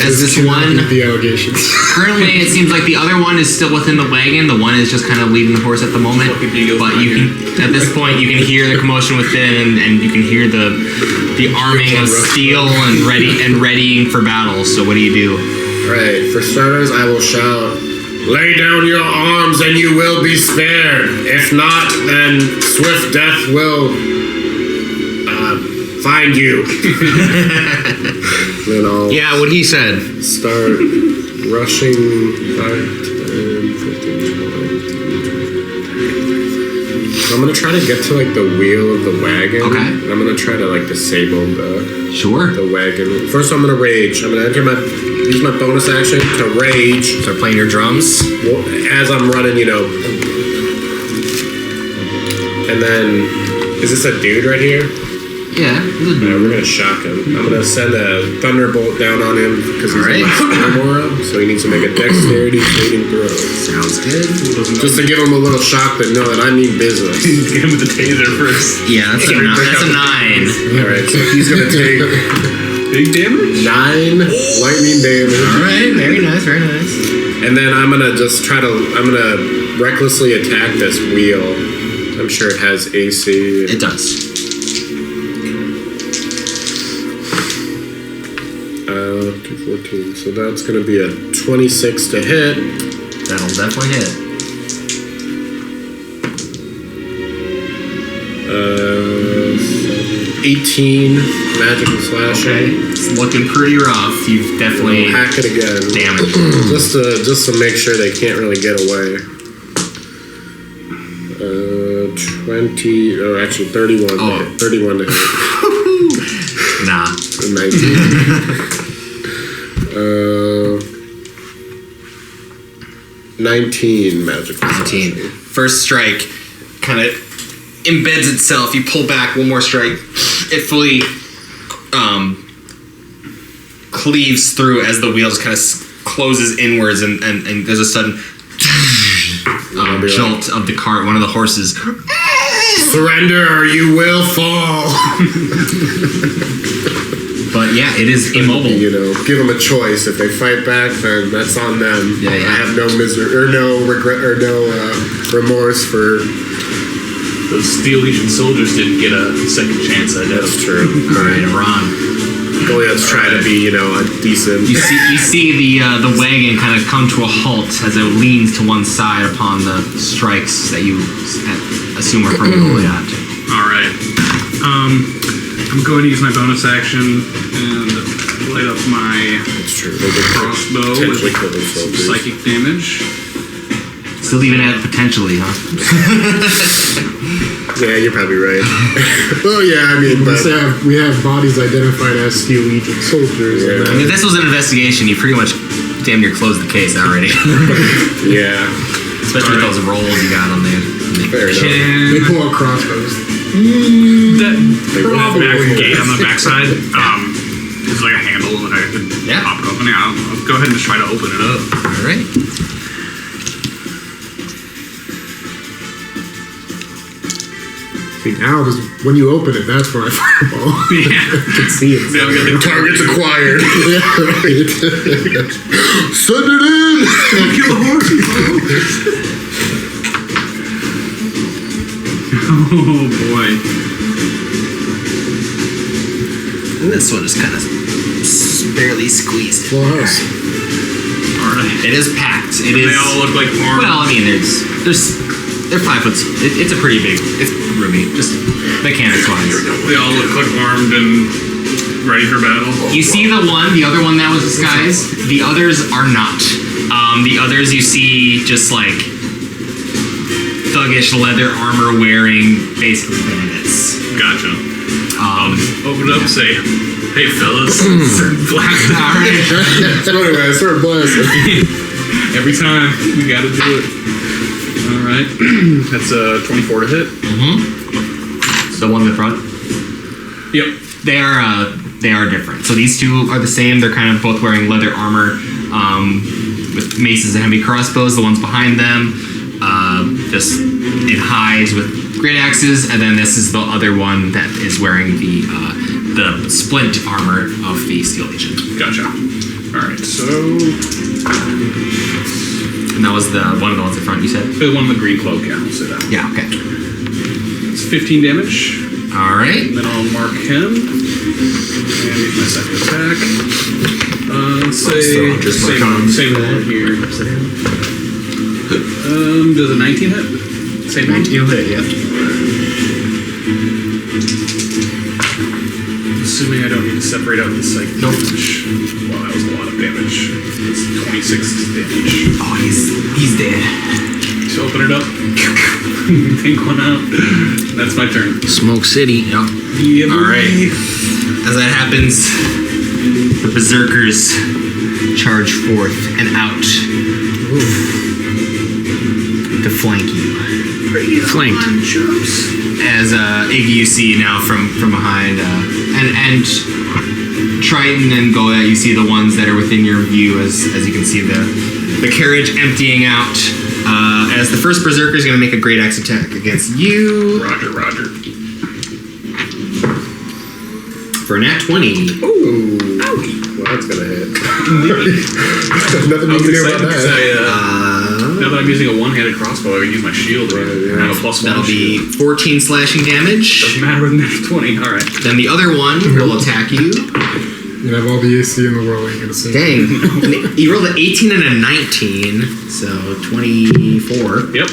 Speaker 2: as this one,
Speaker 6: The allegations.
Speaker 2: currently it seems like the other one is still within the wagon. The one is just kind of leading the horse at the moment.
Speaker 4: Fucking deal.
Speaker 2: But you can, at this point, you can hear the commotion within, and you can hear the arming of steel and readying for battle. So what do you do?
Speaker 3: Alright, for starters, I will shout, "Lay down your arms and you will be spared. If not, then swift death will find you." Then I'll
Speaker 7: Yeah, what he said.
Speaker 3: start rushing 5, 10, 15, 20. So I'm gonna try to get to like the wheel of the wagon.
Speaker 2: Okay.
Speaker 3: And I'm gonna try to like disable the
Speaker 2: Sure.
Speaker 3: wagon. First, I'm gonna rage. I'm gonna use my bonus action to rage.
Speaker 2: Start playing your drums.
Speaker 3: Well, as I'm running, and then, is this a dude right here?
Speaker 2: Yeah.
Speaker 3: We're gonna shock him. I'm gonna send a thunderbolt down on him because he's
Speaker 2: Alright.
Speaker 3: a Mora, so he needs to make a dexterity saving throw.
Speaker 2: Sounds good.
Speaker 3: Just to give him a little shock that know that I mean business.
Speaker 4: Get him with the taser first.
Speaker 2: Yeah, that's a 9.
Speaker 3: Alright, so he's gonna take
Speaker 4: Big damage?
Speaker 3: 9 lightning damage.
Speaker 2: All right. Very nice. Very nice.
Speaker 3: And then I'm gonna recklessly attack this wheel. I'm sure it has AC.
Speaker 2: It does.
Speaker 3: 214. So that's gonna be a 26 to hit.
Speaker 2: That'll definitely hit.
Speaker 3: 18 magical slashing.
Speaker 2: It's looking pretty rough. You've definitely
Speaker 3: Hack it again.
Speaker 2: damaged.
Speaker 3: just to make sure they can't really get away. 20, or actually 31.
Speaker 2: Oh.
Speaker 3: To hit. 31 to hit.
Speaker 2: Nah.
Speaker 3: 19. 19 magical
Speaker 2: 19.
Speaker 3: slashing.
Speaker 2: First strike kind of embeds itself. You pull back one more strike. It fully cleaves through as the wheel just kind of closes inwards, and there's a sudden jolt of the cart. One of the horses.
Speaker 3: Surrender or you will fall.
Speaker 2: But yeah, it is immobile.
Speaker 3: Give them a choice. If they fight back, then that's on them.
Speaker 2: Yeah.
Speaker 3: I have no misery or no regret or no remorse for.
Speaker 4: Those Steel Legion soldiers didn't get a second chance at it.
Speaker 3: That's true.
Speaker 2: All right, Ron.
Speaker 3: Goliath's trying to be, a decent.
Speaker 2: You see the wagon kind of come to a halt as it leans to one side upon the strikes that you assume are from Goliath.
Speaker 4: All right. I'm going to use my bonus action and light up my
Speaker 3: That's true.
Speaker 4: crossbow with
Speaker 3: Potentially kill those
Speaker 4: some
Speaker 3: soldiers.
Speaker 4: psychic damage.
Speaker 2: Still even at potentially, huh?
Speaker 3: Yeah, you're probably right. Well, yeah, I mean, but
Speaker 6: We have bodies identified as Steel Legion soldiers.
Speaker 3: Yeah.
Speaker 2: I mean, if this was an investigation, you pretty much damn near closed the case already.
Speaker 3: yeah,
Speaker 2: Especially with those rolls you got on there.
Speaker 3: fair enough.
Speaker 6: They pull out crossbows.
Speaker 4: That
Speaker 6: Probably.
Speaker 4: back gate on the backside is like a handle that I could
Speaker 2: Yeah.
Speaker 4: pop it open. Yeah, I'll go ahead and just try to open it up.
Speaker 2: All right.
Speaker 6: See, now, when you open it, that's when I fireball.
Speaker 4: Yeah.
Speaker 6: You can see it.
Speaker 4: Now we got the
Speaker 3: Target's acquired.
Speaker 6: Yeah, right. Send it in!
Speaker 4: kill the horse. Oh boy.
Speaker 2: And this one is kind of barely squeezed.
Speaker 6: Full house.
Speaker 2: It is packed.
Speaker 4: They all look like armed.
Speaker 2: Well, I mean, they're 5 foot. It's a pretty big. It's roomy, just mechanics wise.
Speaker 4: They all look like armed and ready for battle.
Speaker 2: You see the other one that was disguised. The others are not. The others you see just like thuggish leather armor wearing, basically bandits.
Speaker 4: Gotcha. Open it up, say, "Hey fellas, black."
Speaker 2: All right.
Speaker 6: Start blasting.
Speaker 4: Every time we got to do it. All right, that's a 24 to hit.
Speaker 2: The one in the front.
Speaker 4: Yep.
Speaker 2: They are different. So these two are the same. They're kind of both wearing leather armor with maces and heavy crossbows. The ones behind them, just in highs with great axes, and then this is the other one that is wearing the splint armor of the Steel Legion.
Speaker 4: Gotcha. All right, so
Speaker 2: And that was one of the ones in front. You said
Speaker 4: the one in the green cloak. Yeah, we'll say that.
Speaker 2: yeah. Okay.
Speaker 4: It's 15 damage.
Speaker 2: All right.
Speaker 4: And then I'll mark him. And use my second attack. Let's say same one here. Does a 19 hit? Same
Speaker 2: 19 hit. Yeah.
Speaker 4: Assuming I don't need to separate out the psych damage. Wow, that was a lot of damage. It's 26 damage.
Speaker 2: Oh, he's dead.
Speaker 4: So open it up. Take one out. That's my turn.
Speaker 7: Smoke City.
Speaker 2: Yep.
Speaker 4: Yeah,
Speaker 2: All right. As that happens, the berserkers charge forth and out to flank you.
Speaker 7: Flanked.
Speaker 2: As Iggy, you see now from behind, and Tritan and Goya, you see the ones that are within your view as you can see the carriage emptying out. As the first berserker is going to make a great axe attack against you.
Speaker 4: Roger.
Speaker 2: For a nat 20.
Speaker 3: Ooh. Well, that's gonna hit. Nothing
Speaker 4: I
Speaker 3: you
Speaker 4: was
Speaker 3: can do
Speaker 4: excited
Speaker 3: about
Speaker 4: because
Speaker 3: that.
Speaker 4: now that I'm using a one-handed crossbow, I can use my shield and have a +1
Speaker 2: That'll be
Speaker 4: shield.
Speaker 2: 14 slashing damage.
Speaker 4: Doesn't matter with net 20. All right.
Speaker 2: Then the other one will attack you.
Speaker 6: You have all the AC in the world, ain't gonna say.
Speaker 2: Dang. You rolled an 18 and a 19, so 24.
Speaker 4: Yep.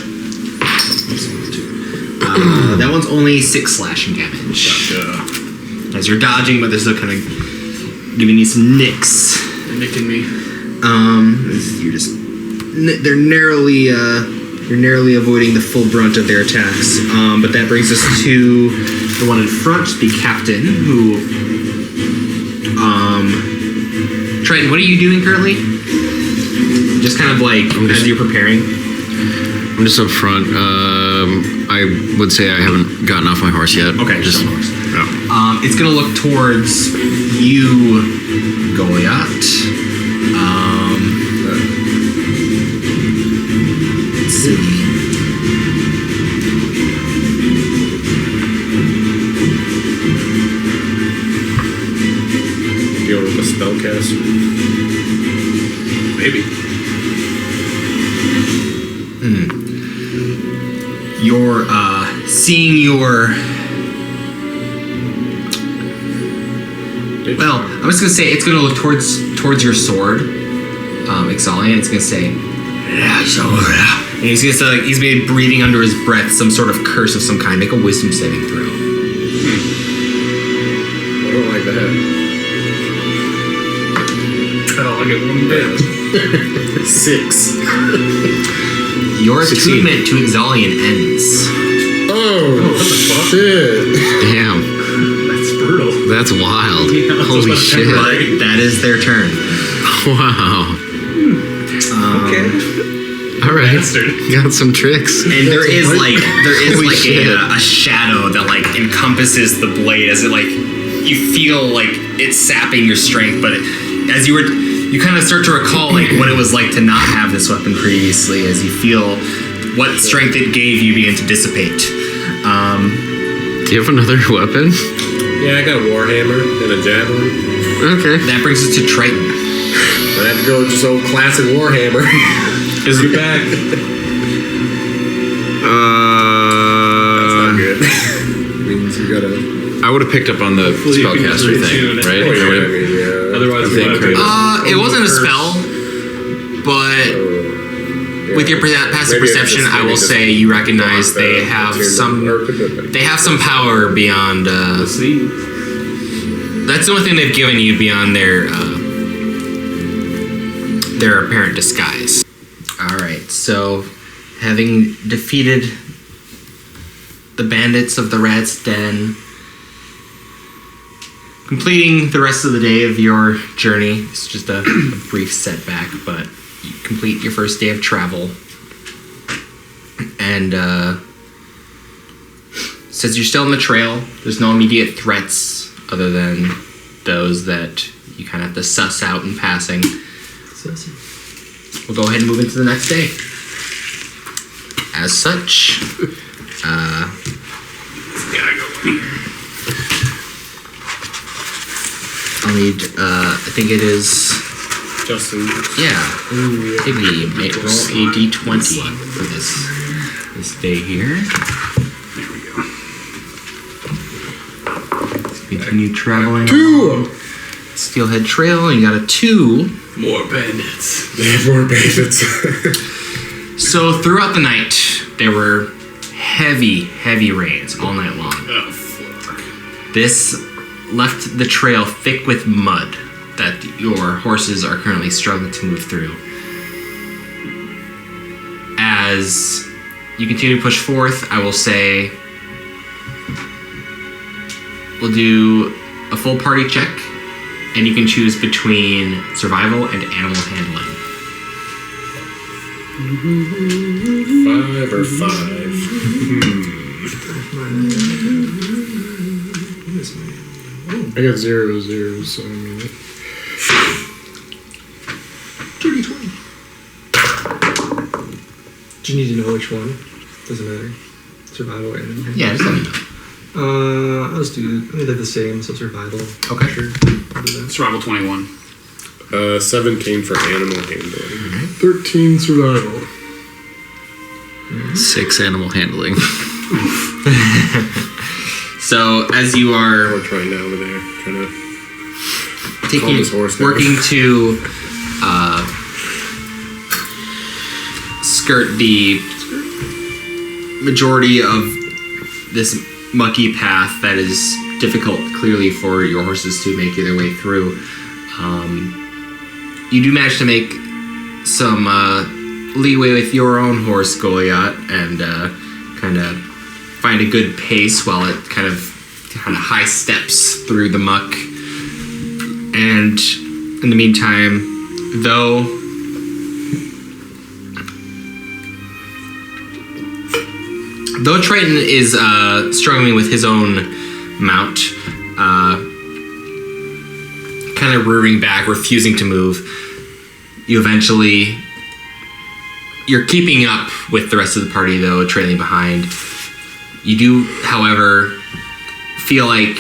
Speaker 2: That one's only 6 slashing damage.
Speaker 4: Gotcha.
Speaker 2: As you're dodging, but they're still kind of giving you some nicks.
Speaker 4: They're nicking me.
Speaker 2: They're narrowly avoiding the full brunt of their attacks. But that brings us to the one in front, the captain, who. Tritan, what are you doing currently? Just kind of like as you're preparing.
Speaker 7: I'm just up front. I would say I haven't gotten off my horse yet.
Speaker 2: Okay,
Speaker 7: just
Speaker 2: no horse.
Speaker 7: yeah.
Speaker 2: It's gonna look towards you, Goliath. Let's see.
Speaker 3: Deal with the spellcaster.
Speaker 4: Maybe.
Speaker 2: You're seeing your. Well, I'm just gonna say it's gonna look towards your sword, Exalian. It's gonna say, and he's gonna say, like, he's maybe breathing under his breath some sort of curse of some kind. Make a wisdom saving throw.
Speaker 3: I don't like that.
Speaker 4: Oh, I get one bit.
Speaker 3: 6.
Speaker 2: Your attunement to Exalian ends.
Speaker 3: Oh, shit.
Speaker 7: Damn.
Speaker 4: That's brutal.
Speaker 7: That's wild.
Speaker 4: Yeah,
Speaker 7: Holy
Speaker 4: that's
Speaker 7: shit.
Speaker 4: right.
Speaker 2: That is their turn.
Speaker 7: Wow.
Speaker 4: Okay.
Speaker 7: All right.
Speaker 4: Bastard.
Speaker 7: Got some tricks.
Speaker 2: And there is like
Speaker 7: Holy shit.
Speaker 2: a shadow that like encompasses the blade as it like you feel like it's sapping your strength, but as you kind of start to recall like what it was like to not have this weapon previously, as you feel what strength it gave you begin to dissipate.
Speaker 7: Do you have another weapon?
Speaker 3: Yeah, I got a warhammer and a javelin.
Speaker 7: Okay.
Speaker 2: That brings us to Tritan.
Speaker 3: I have to go with just old classic warhammer.
Speaker 2: Is
Speaker 3: it back? That's not good. Means you gotta.
Speaker 7: I would have picked up on the
Speaker 4: Hopefully you can
Speaker 7: spellcaster
Speaker 4: just
Speaker 7: thing,
Speaker 4: retune it.
Speaker 7: right?
Speaker 3: Oh, yeah, I mean, yeah.
Speaker 4: Otherwise,
Speaker 7: I think
Speaker 4: we
Speaker 2: It wasn't a spell, but with your passive perception, I will say you recognize they have some power beyond. That's the only thing they've given you beyond their apparent disguise. All right, so having defeated the bandits of the Rat's Den, completing the rest of the day of your journey. It's just a brief setback, but you complete your first day of travel. And since you're still on the trail, there's no immediate threats other than those that you kind of have to suss out in passing. We'll go ahead and move into the next day. As such, I'll need, I think it is...
Speaker 3: Justin.
Speaker 2: Yeah. Maybe roll a d20 for this day here.
Speaker 4: There we go.
Speaker 2: Let's continue traveling.
Speaker 6: 2!
Speaker 2: Steelhead Trail, and you got a 2.
Speaker 5: More bandits.
Speaker 3: They have more bandits.
Speaker 2: So throughout the night, there were heavy rains all night long.
Speaker 5: Oh, fuck.
Speaker 2: This left the trail thick with mud that your horses are currently struggling to move through. As you continue to push forth, I will say we'll do a full party check, and you can choose between survival and animal handling.
Speaker 3: 5 or 5.
Speaker 6: I got 0, 0, so I mean...
Speaker 5: Dirty 20. Do you need to know which one? Doesn't matter. Survival and...
Speaker 2: Yeah, just let me know.
Speaker 5: I'll just do... I mean, they're the same, so survival.
Speaker 2: Okay.
Speaker 5: Sure. I'll do that.
Speaker 4: Survival 21.
Speaker 3: 17 for animal handling.
Speaker 6: 13 survival.
Speaker 7: 6 animal handling.
Speaker 2: So as you are
Speaker 3: We're trying now over there. Trying to calm
Speaker 2: taking,
Speaker 3: this horse down.
Speaker 2: working to skirt the majority of this mucky path that is difficult, clearly, for your horses to make their way through. You do manage to make some leeway with your own horse, Goliath, and kind of find a good pace while it kind of high steps through the muck. And in the meantime, though Tritan is struggling with his own mount, kind of rearing back, refusing to move, you're keeping up with the rest of the party, though, trailing behind. You do, however, feel like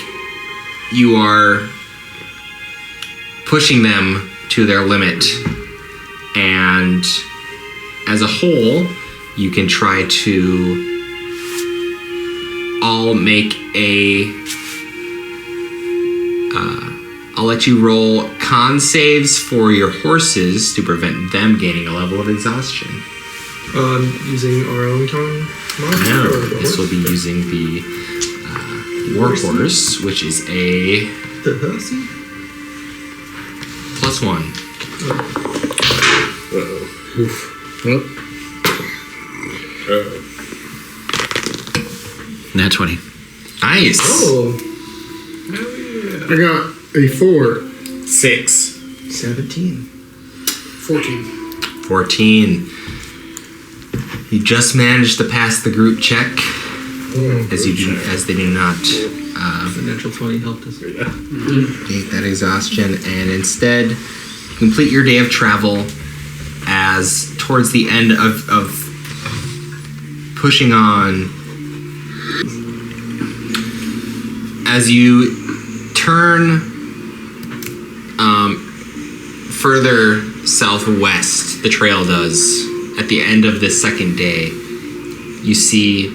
Speaker 2: you are pushing them to their limit, and as a whole, you can try to all make I'll let you roll con saves for your horses to prevent them gaining a level of exhaustion.
Speaker 5: Using our own con mod?
Speaker 2: No,
Speaker 5: Or the
Speaker 2: this
Speaker 5: horse?
Speaker 2: will be using the war horse, which is a
Speaker 5: The hussy?
Speaker 2: +1.
Speaker 6: Yep.
Speaker 7: Nat 20.
Speaker 2: Nice.
Speaker 5: Oh,
Speaker 6: I got a 4.
Speaker 3: 6.
Speaker 5: 17.
Speaker 6: 14.
Speaker 2: 14. You just managed to pass the group check, as they do not
Speaker 5: The natural 20 helped us.
Speaker 2: take that exhaustion, and instead complete your day of travel. As towards the end of pushing on, as you turn further southwest, the trail does. At the end of this second day, you see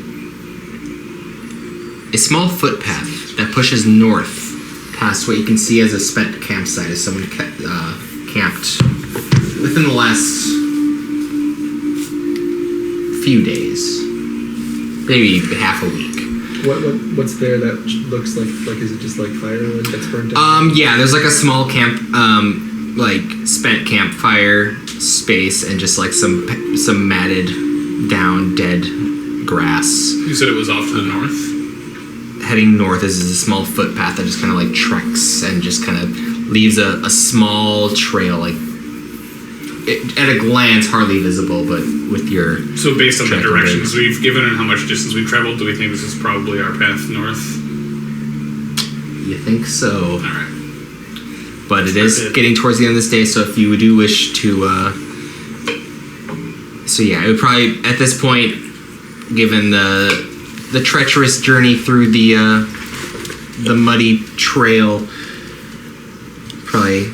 Speaker 2: a small footpath that pushes north past what you can see as a spent campsite, as someone camped within the last few days, maybe half a week.
Speaker 5: What's there that looks like is it just like firewood that's burnt out?
Speaker 2: Yeah, there's like a small camp, like spent campfire space, and just like some matted down dead grass.
Speaker 4: You said it was off to the north?
Speaker 2: Heading north is a small footpath that just kind of like treks and just kind of leaves a small trail, like at a glance hardly visible, but with your...
Speaker 4: So based on the
Speaker 2: tracking
Speaker 4: directions
Speaker 2: rate.
Speaker 4: we've given and how much distance we've traveled, do we think this is probably our path north?
Speaker 2: You think so?
Speaker 4: Alright.
Speaker 2: But it is getting towards the end of this day, so if you do wish to... So yeah, it would probably, at this point, given the treacherous journey through the muddy trail, probably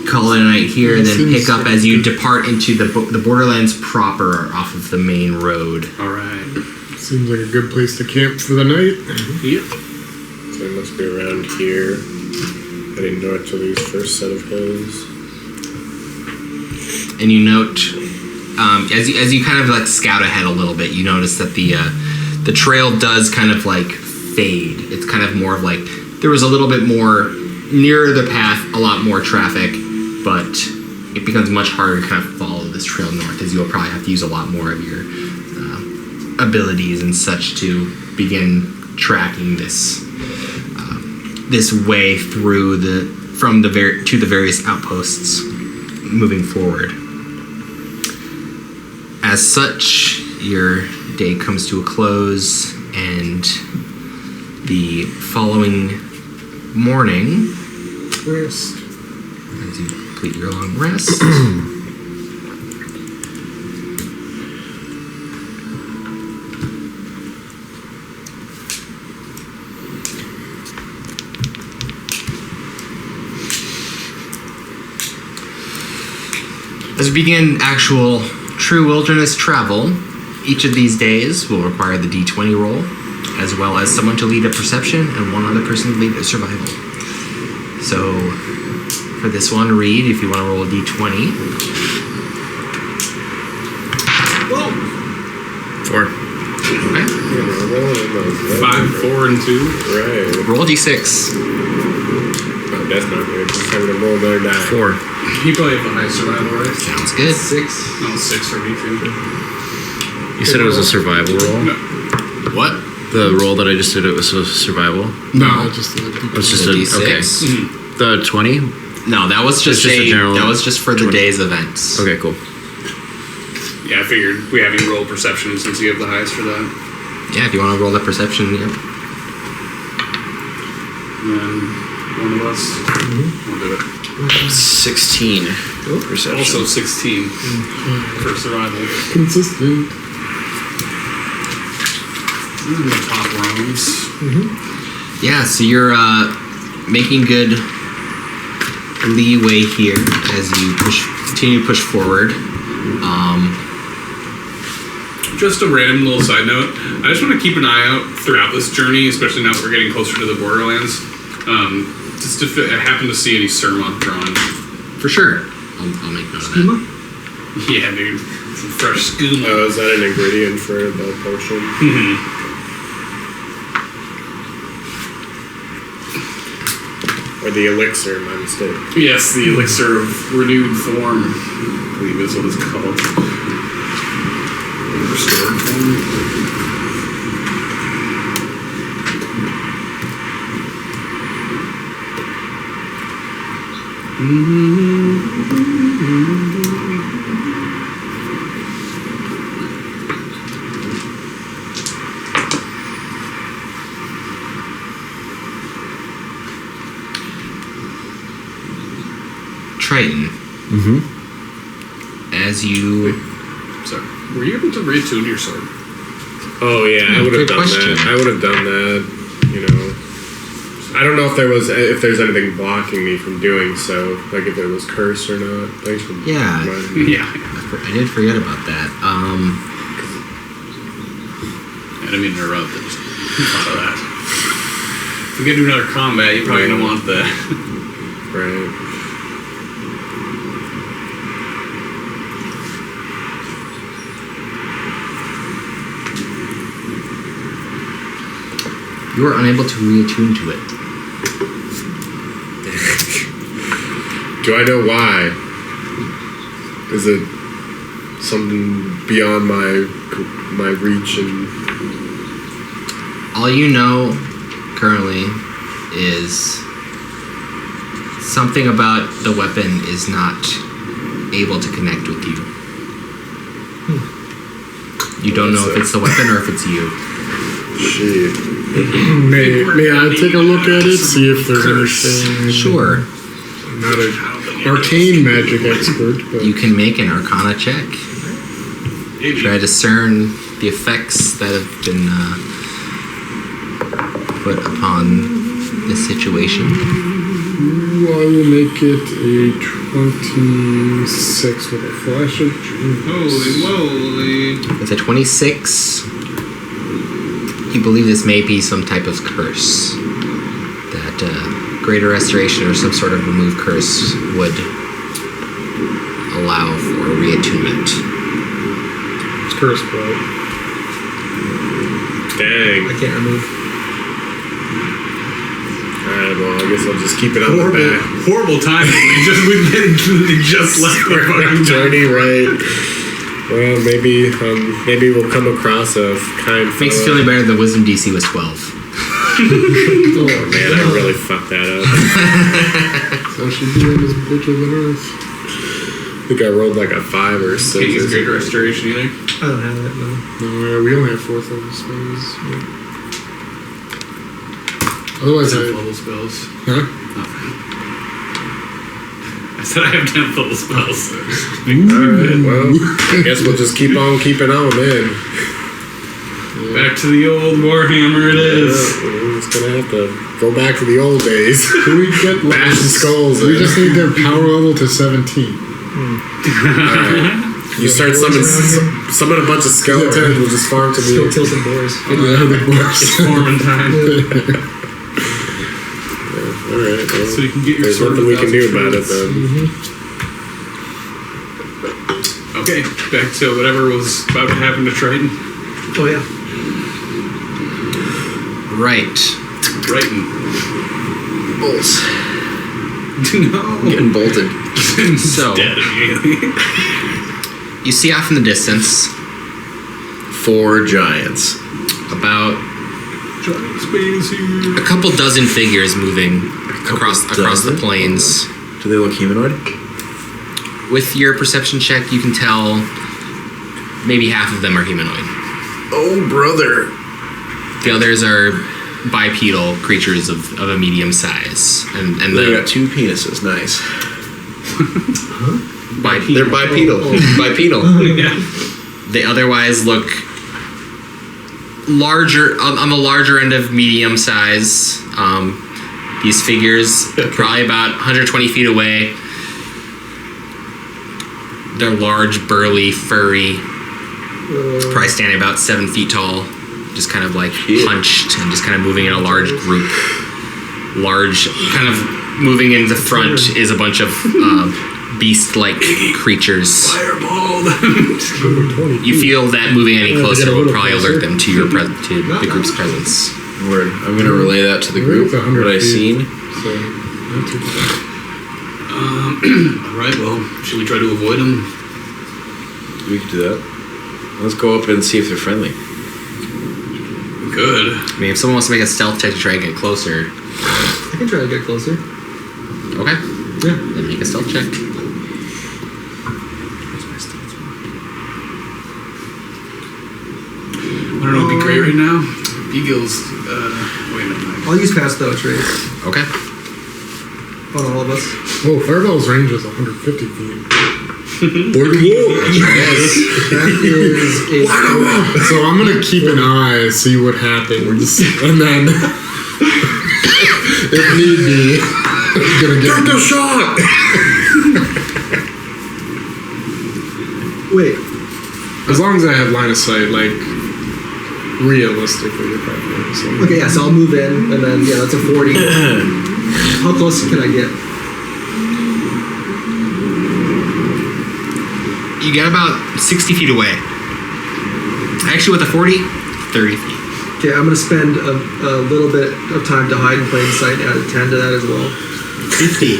Speaker 2: call it a night here, and then pick up as you depart into the Borderlands proper off of the main road.
Speaker 4: Alright.
Speaker 6: Seems like a good place to camp for the night.
Speaker 4: Yep.
Speaker 3: So it must be around here, heading north to these first set of hills.
Speaker 2: And you note, as you kind of like scout ahead a little bit, you notice that the trail does kind of like fade. It's kind of more of like there was a little bit more nearer the path, a lot more traffic, but it becomes much harder to kind of follow this trail north, as you'll probably have to use a lot more of your abilities and such to begin tracking this way through to the various outposts moving forward. As such, your day comes to a close, and the following morning,
Speaker 6: Rest.
Speaker 2: as you complete your long rest, as we begin actual true wilderness travel, each of these days will require the D20 roll, as well as someone to lead a perception and one other person to lead a survival. So, for this one, Reed, if you want to roll a D20.
Speaker 4: Whoa!
Speaker 7: 4.
Speaker 2: Okay.
Speaker 4: 5, 4, and 2.
Speaker 3: Right.
Speaker 2: Roll a D6.
Speaker 3: Oh, that's not good. Just having to roll another die.
Speaker 7: 4.
Speaker 4: You probably have the high survival, right?
Speaker 2: Sounds good.
Speaker 4: 6. No, 6 for me too.
Speaker 7: You said it was a survival roll?
Speaker 4: No.
Speaker 2: What?
Speaker 7: The roll that I just did, it was a survival?
Speaker 6: No, just
Speaker 7: It was just
Speaker 2: A
Speaker 7: a...
Speaker 2: D6?
Speaker 7: Okay. The 20?
Speaker 2: No, that was just,
Speaker 7: It's just a general
Speaker 2: that was just for the
Speaker 7: 20.
Speaker 2: day's events.
Speaker 7: Okay, cool.
Speaker 4: Yeah, I figured we have you roll perception since you have the highest for that.
Speaker 2: Yeah, if you want to roll that perception, yeah.
Speaker 4: And then one of us will do it.
Speaker 7: 16. Perception.
Speaker 4: Also 16 for survival.
Speaker 6: consistent.
Speaker 4: In the top rows.
Speaker 2: Yeah, so you're making good leeway here as you continue to push forward.
Speaker 4: Just a random little side note. I just want to keep an eye out throughout this journey, especially now that we're getting closer to the Borderlands. Just if I happen to see any Surma drawn.
Speaker 2: For sure. I'll make note of that.
Speaker 4: Yeah, dude. Some fresh skooma.
Speaker 3: Oh, is that an ingredient for the potion? Or the elixir, my mistake.
Speaker 4: Yes, the elixir of renewed form, I believe is what it's called. Restored form.
Speaker 2: Tritan. As you...
Speaker 4: Sorry. Were you able to reattune your sword?
Speaker 3: Oh yeah, I would have
Speaker 2: good
Speaker 3: done
Speaker 2: question.
Speaker 3: that. I would have done that. You know, I don't know if there's anything blocking me from doing so. Like if it was cursed or not. Thanks for
Speaker 2: Yeah.
Speaker 3: reminding me.
Speaker 4: Yeah.
Speaker 2: I did forget about that.
Speaker 4: I didn't mean to interrupt. I just thought of that. If we get to another combat, you're probably going to want that.
Speaker 3: Right.
Speaker 2: You are unable to reattune to it.
Speaker 3: Do I know why? Is it something beyond my reach? And
Speaker 2: all you know currently is something about the weapon is not able to connect with you. You don't know if it's the weapon or if it's you.
Speaker 3: Shit.
Speaker 6: May I take a look at it, see if there's anything?
Speaker 2: Sure.
Speaker 6: I'm not an arcane magic expert, but
Speaker 2: You can make an Arcana check. Try to discern the effects that have been put upon this situation.
Speaker 6: I will make it a 26 with a flash of
Speaker 4: Holy moly.
Speaker 2: With a 26, you believe this may be some type of curse. That greater restoration or some sort of remove curse would allow for reattunement.
Speaker 6: It's cursed, bro.
Speaker 3: Dang.
Speaker 5: I can't remove.
Speaker 3: Alright, well, I guess I'll just keep it on the back.
Speaker 4: Horrible timing. We just left the fucking
Speaker 3: Journey, right? Well, maybe we'll come across a kind
Speaker 2: Makes you
Speaker 3: fellow.
Speaker 2: feel better. The wisdom DC was 12.
Speaker 3: Oh man, I really fucked that up.
Speaker 6: So she'd be in this bitch of the earth.
Speaker 3: I think I rolled like a 5 or 6.
Speaker 4: Can't use greater restoration either.
Speaker 5: I don't have it, no.
Speaker 6: No, we only have 4th level spells. Otherwise,
Speaker 4: Tenth level spells.
Speaker 6: Huh?
Speaker 4: Nothing. I said I have 10th level spells.
Speaker 3: Alright, well, I guess we'll just keep on keeping on then.
Speaker 4: Back to the old Warhammer it is.
Speaker 3: We're just gonna have to go back to the old days.
Speaker 6: can we get
Speaker 3: Bashing skulls.
Speaker 6: We just need their power level to 17.
Speaker 3: Alright. You start summon a bunch of skeletons, we'll just farm to
Speaker 5: Still
Speaker 3: the...
Speaker 5: kill some boars.
Speaker 4: It's forming time.
Speaker 3: Alright, well,
Speaker 4: So you can get your
Speaker 3: there's
Speaker 4: sword
Speaker 3: nothing we can
Speaker 4: without
Speaker 3: do about it
Speaker 4: shards.
Speaker 3: then.
Speaker 4: Okay, back to whatever was about to happen to Tritan.
Speaker 5: Oh, yeah.
Speaker 2: Right.
Speaker 4: Tritan.
Speaker 7: Bolts.
Speaker 4: No.
Speaker 7: Getting bolted.
Speaker 2: So,
Speaker 4: Dead immediately.
Speaker 2: you see off in the distance
Speaker 7: 4 giants.
Speaker 2: about
Speaker 4: Giant space here.
Speaker 2: a couple dozen figures moving across the
Speaker 7: dozen?
Speaker 2: plains.
Speaker 7: Do they look humanoid?
Speaker 2: With your perception check, you can tell maybe half of them are humanoid.
Speaker 7: Oh, brother.
Speaker 2: The others are bipedal creatures of a medium size, and
Speaker 7: They
Speaker 2: the
Speaker 7: got 2 penises. Nice.
Speaker 2: bipedal.
Speaker 7: They're bipedal. Bipedal.
Speaker 4: Yeah.
Speaker 2: They otherwise look larger, on the larger end of medium size. These figures, probably about 120 feet away. They're large, burly, furry, probably standing about 7 feet tall, just kind of like hunched and just kind of moving in a large group. Large, kind of moving in the front is a bunch of beast-like creatures.
Speaker 4: Fireball.
Speaker 2: You feel that moving any closer will probably alert them to your to the group's presence.
Speaker 7: Word. I'm gonna relay that to the group.
Speaker 6: It's 100
Speaker 7: What I
Speaker 6: feet.
Speaker 7: seen.
Speaker 6: So, not too bad.
Speaker 4: Alright, well, should we try to avoid them?
Speaker 7: We could do that. Let's go up and see if they're friendly.
Speaker 4: We could.
Speaker 2: I mean, if someone wants to make a stealth check to try and get closer,
Speaker 5: I can try to get closer.
Speaker 2: okay,
Speaker 5: Yeah.
Speaker 2: then make a stealth check.
Speaker 4: I don't know, it'd be great right now. Eagles, wait a minute.
Speaker 5: I'll use pass spell trace
Speaker 2: Okay.
Speaker 5: on all of us.
Speaker 6: Oh, Fireball's range is 150 feet.
Speaker 5: That is a
Speaker 6: So I'm gonna keep an eye, see what happens, and then if need be, I'm gonna get the shot.
Speaker 5: Wait.
Speaker 6: As long as I have line of sight, like realistically, you're probably so.
Speaker 5: Okay, yeah, so I'll move in, and then, yeah, that's a 40. How close can I get?
Speaker 2: You get about 60 feet away. Actually, with a 40, 30 feet.
Speaker 5: Okay, I'm gonna spend a little bit of time to hide in plain sight. Add a 10 to that as well.
Speaker 2: 50.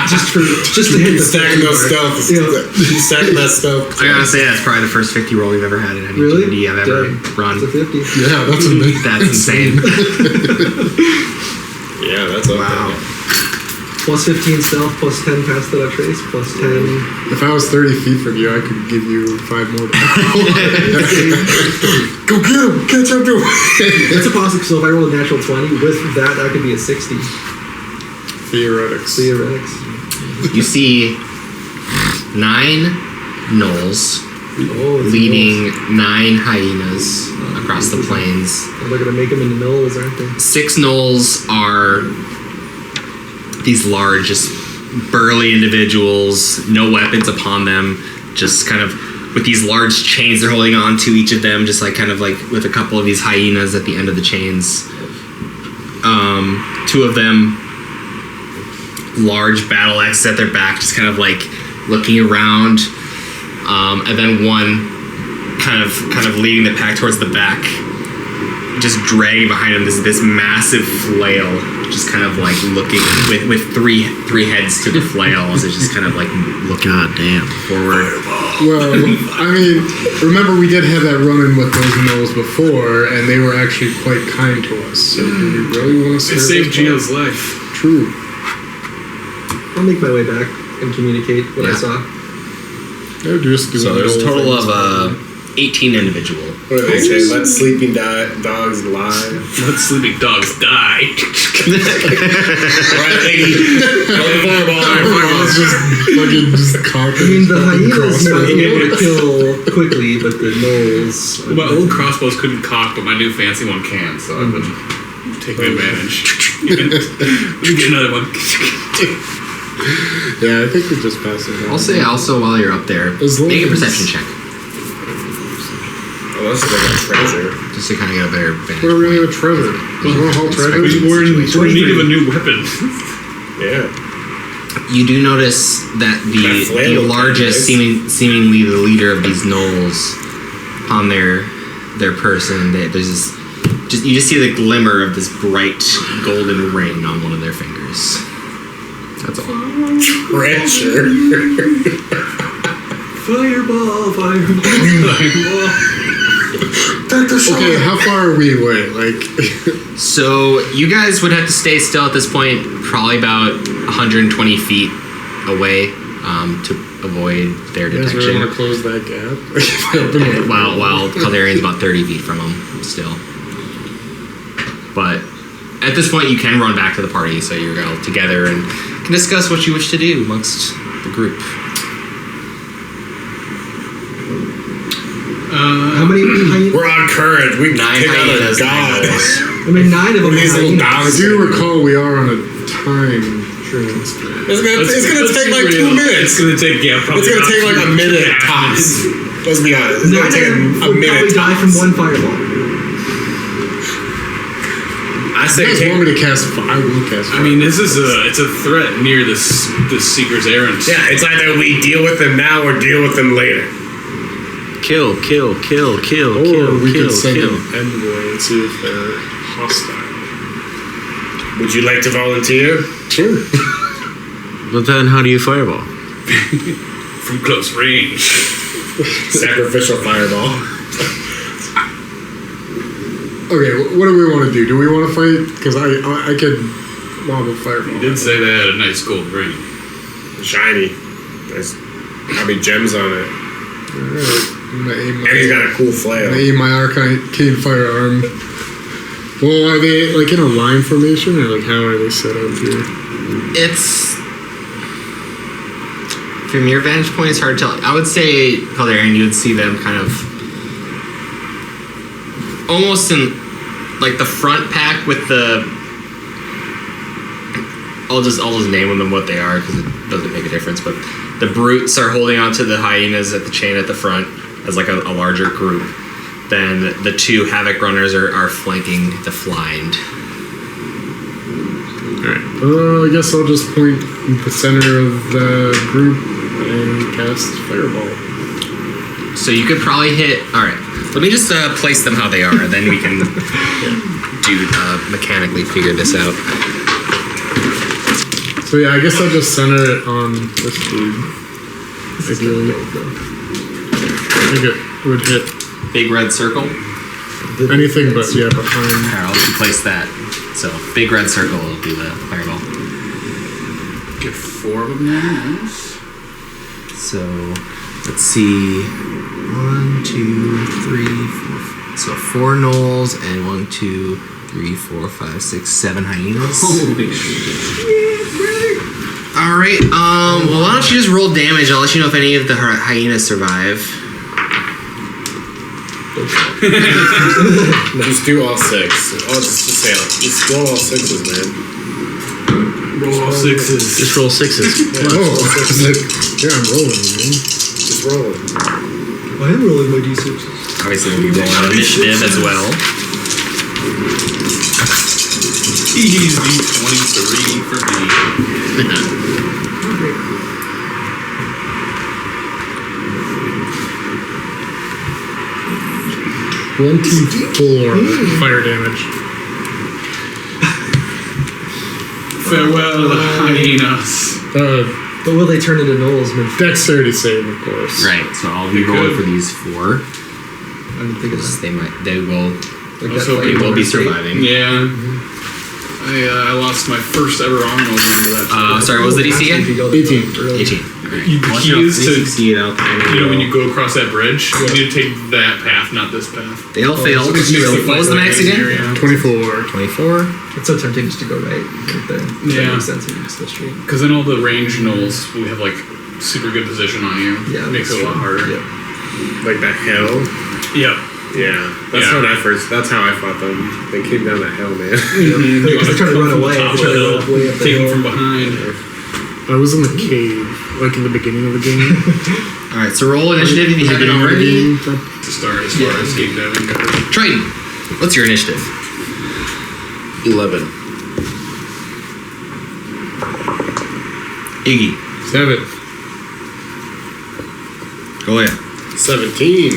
Speaker 5: just to hit the
Speaker 3: stacking those stealth. Stacking that stealth.
Speaker 2: I gotta say, that's probably the first 50 roll we've ever had in any
Speaker 5: Really?
Speaker 2: D&D I've ever run.
Speaker 5: It's a 50.
Speaker 6: Yeah, that's amazing.
Speaker 2: That's insane.
Speaker 3: Yeah, that's
Speaker 2: Wow.
Speaker 5: Plus 15 stealth, plus 10 pass without trace, plus 10.
Speaker 6: If I was 30 feet from you, I could give you 5 more. Go get him! Catch up to him!
Speaker 5: That's a possible. So if I roll a natural 20, with that could be a 60.
Speaker 6: Theoretics.
Speaker 2: You see 9 gnolls leading 9 hyenas across the plains.
Speaker 5: Oh, they're gonna make them into gnolls, aren't they?
Speaker 2: 6 gnolls are these large, just burly individuals, no weapons upon them, just kind of with these large chains they're holding on to, each of them just like kind of like with a couple of these hyenas at the end of the chains. 2 of them, large battle axes at their back, just kind of like looking around, and then one kind of leading the pack towards the back, just dragging behind him this massive flail, just kind of like looking with three heads to the flail as it's just kind of like looking forward.
Speaker 6: Well, I mean, remember we did have that run-in with those gnolls before, and they were actually quite kind to us. So do you really want to serve
Speaker 4: It saved
Speaker 6: us?
Speaker 4: Gio's life.
Speaker 6: True.
Speaker 5: I'll make my way back and communicate what I saw.
Speaker 6: They're just doing
Speaker 2: So there's a
Speaker 6: gnoll
Speaker 2: total
Speaker 6: things.
Speaker 2: of 18 individual.
Speaker 3: What do they say? Let sleeping dogs lie.
Speaker 4: Let sleeping dogs die.
Speaker 3: Right, lady. Fireball.
Speaker 6: It's just fucking just cock.
Speaker 5: I mean, the hyenas might be able to kill quickly, but the gnolls.
Speaker 4: My old crossbows couldn't cock, but my new fancy one can, so I've been taking advantage. Let me get another one.
Speaker 6: Yeah, I think we just passed it.
Speaker 2: I'll say also while you're up there,
Speaker 6: As long
Speaker 2: make a
Speaker 6: as-
Speaker 2: perception check
Speaker 3: Oh, this is like a treasure.
Speaker 2: just to kind of get a better vantage
Speaker 6: We're really
Speaker 2: point.
Speaker 6: a treasure. You want to haul treasure?
Speaker 4: We're in need of a new weapon.
Speaker 3: Yeah.
Speaker 2: You do notice that
Speaker 3: That
Speaker 2: the
Speaker 3: flail
Speaker 2: largest,
Speaker 3: kind of
Speaker 2: seemingly the leader of these gnolls, on their person, there's this, you just see the glimmer of this bright golden ring on one of their fingers. That's all.
Speaker 3: Treasure.
Speaker 5: Fireball.
Speaker 6: Okay, how far are we away? Like,
Speaker 2: So you guys would have to stay still at this point, probably about 120 feet away, to avoid their
Speaker 6: you guys really
Speaker 2: detection.
Speaker 6: want to close that gap?
Speaker 2: While Caldarian's about 30 feet from them still. But at this point, you can run back to the party, so you're all together and can discuss what you wish to do amongst the group.
Speaker 5: How many hyenas?
Speaker 3: We're on courage. We
Speaker 2: 9
Speaker 3: take out a
Speaker 2: hyenas, 9
Speaker 3: god.
Speaker 2: gnolls.
Speaker 5: I mean, 9 of them.
Speaker 3: These
Speaker 5: are
Speaker 3: little
Speaker 5: hyenas.
Speaker 3: dogs.
Speaker 6: I do recall we are on a time transfer.
Speaker 3: It's gonna take like 2 minutes.
Speaker 4: It's gonna take, probably.
Speaker 3: It's gonna
Speaker 4: about
Speaker 3: take like a
Speaker 4: 2
Speaker 3: minute
Speaker 4: and a half
Speaker 3: tops.
Speaker 4: minutes.
Speaker 3: Let's be honest. It's
Speaker 5: 9
Speaker 3: gonna
Speaker 5: of
Speaker 3: take
Speaker 5: them
Speaker 3: a
Speaker 5: would probably
Speaker 3: minute
Speaker 5: die from
Speaker 3: tops.
Speaker 5: one fireball.
Speaker 3: I
Speaker 6: You
Speaker 3: say
Speaker 6: guys
Speaker 3: take.
Speaker 6: want me to cast fire? I will cast fire.
Speaker 4: I mean, it's a threat near this seeker's errand.
Speaker 3: Yeah, it's either we deal with them now or deal with them later.
Speaker 7: Kill.
Speaker 6: or we could send an envoy and see if they're hostile.
Speaker 3: Would you like to volunteer?
Speaker 6: Sure.
Speaker 7: But then how do you fireball?
Speaker 4: From close range.
Speaker 3: Sacrificial fireball.
Speaker 6: Okay, what do we want to do? Do we want to fight? Because I could lob a fireball.
Speaker 4: You did say they had a nice gold ring.
Speaker 3: Shiny. There's probably gems on it.
Speaker 6: Alright. I'm gonna aim
Speaker 3: And he's
Speaker 6: my,
Speaker 3: got a cool flail.
Speaker 6: my arcane firearm. Well, are they like in a line formation, or like how are they set up here?
Speaker 2: It's from your vantage point, it's hard to tell. I would say, Caldarian, you would see them kind of almost in like the front pack with the. I'll just name them what they are because it doesn't make a difference. But the brutes are holding onto the hyenas at the chain at the front as like a larger group. Then the 2 havoc runners are flanking the flying.
Speaker 6: I guess I'll just point at the center of the group and cast fireball.
Speaker 2: So you could probably hit. All right. Let me just place them how they are, then we can mechanically figure this out.
Speaker 6: So yeah, I guess I'll just center it on this dude. Ideally. I think it would hit
Speaker 2: Big red circle.
Speaker 6: anything but, yeah, behind.
Speaker 2: Alright, I'll let you place that. So, big red circle will be the fireball.
Speaker 4: Get 4 of them there. Nice.
Speaker 2: So, let's see. 1, 2, 3, 4. So, 4 gnolls and 1, 2, 3, 4, 5, 6, 7 hyenas.
Speaker 4: Holy shit.
Speaker 2: Alright, well, why don't you just roll damage? I'll let you know if any of the hyenas survive.
Speaker 3: Just do all 6. Oh, just say it. Just roll all 6s, man.
Speaker 4: Roll all 6s.
Speaker 7: Just roll 6s.
Speaker 6: Yeah, I'm rolling, man.
Speaker 3: Just roll.
Speaker 5: I am rolling my d6s.
Speaker 2: Obviously, we'll be rolling initiative as well.
Speaker 4: Easy 23 for me.
Speaker 6: 24 fire damage.
Speaker 4: Farewell, hyenas.
Speaker 5: But will they turn into gnolls?
Speaker 6: Dexterity save, of course.
Speaker 2: Right, so I'll be rolling for these 4.
Speaker 5: I didn't think of that.
Speaker 2: They will
Speaker 5: Like
Speaker 4: was
Speaker 5: that
Speaker 4: hoping
Speaker 5: fight
Speaker 2: will be
Speaker 5: state.
Speaker 2: surviving.
Speaker 4: Yeah. I lost my first ever arm over that.
Speaker 2: Sorry, what was the DC
Speaker 5: If you
Speaker 2: again?
Speaker 5: go
Speaker 6: 18.
Speaker 5: early.
Speaker 2: 18.
Speaker 4: The
Speaker 2: Once
Speaker 4: key
Speaker 2: you're
Speaker 4: is to,
Speaker 2: succeed out
Speaker 4: when you go across that bridge, you need to take that path, not this path.
Speaker 2: They all failed.
Speaker 4: It makes the
Speaker 2: What was the
Speaker 4: fight
Speaker 2: max
Speaker 4: easier,
Speaker 2: again?
Speaker 4: yeah.
Speaker 6: 24.
Speaker 2: 24.
Speaker 5: It's so tempting just to go right there.
Speaker 4: Yeah.
Speaker 5: That makes sense if you just go straight.
Speaker 4: Because then all the ranged gnolls will have like super good position on you.
Speaker 5: Yeah.
Speaker 4: It makes it a lot harder.
Speaker 5: Yeah.
Speaker 3: Like that hill.
Speaker 4: Yep.
Speaker 3: Yeah. That's
Speaker 4: Yeah.
Speaker 3: that's how I fought them. They came down that hill, man.
Speaker 4: You
Speaker 5: They're trying to run away.
Speaker 4: Top
Speaker 5: They're trying to
Speaker 4: of
Speaker 5: run way up the
Speaker 4: take them
Speaker 5: hill.
Speaker 4: from behind.
Speaker 6: I was in the cave, like in the beginning of the game.
Speaker 2: Alright, so roll initiative if you have it already.
Speaker 4: To start as far as escape diving goes.
Speaker 2: Tritan, what's your initiative?
Speaker 7: 11.
Speaker 2: Iggy.
Speaker 6: 7.
Speaker 2: Go ahead.
Speaker 3: 17.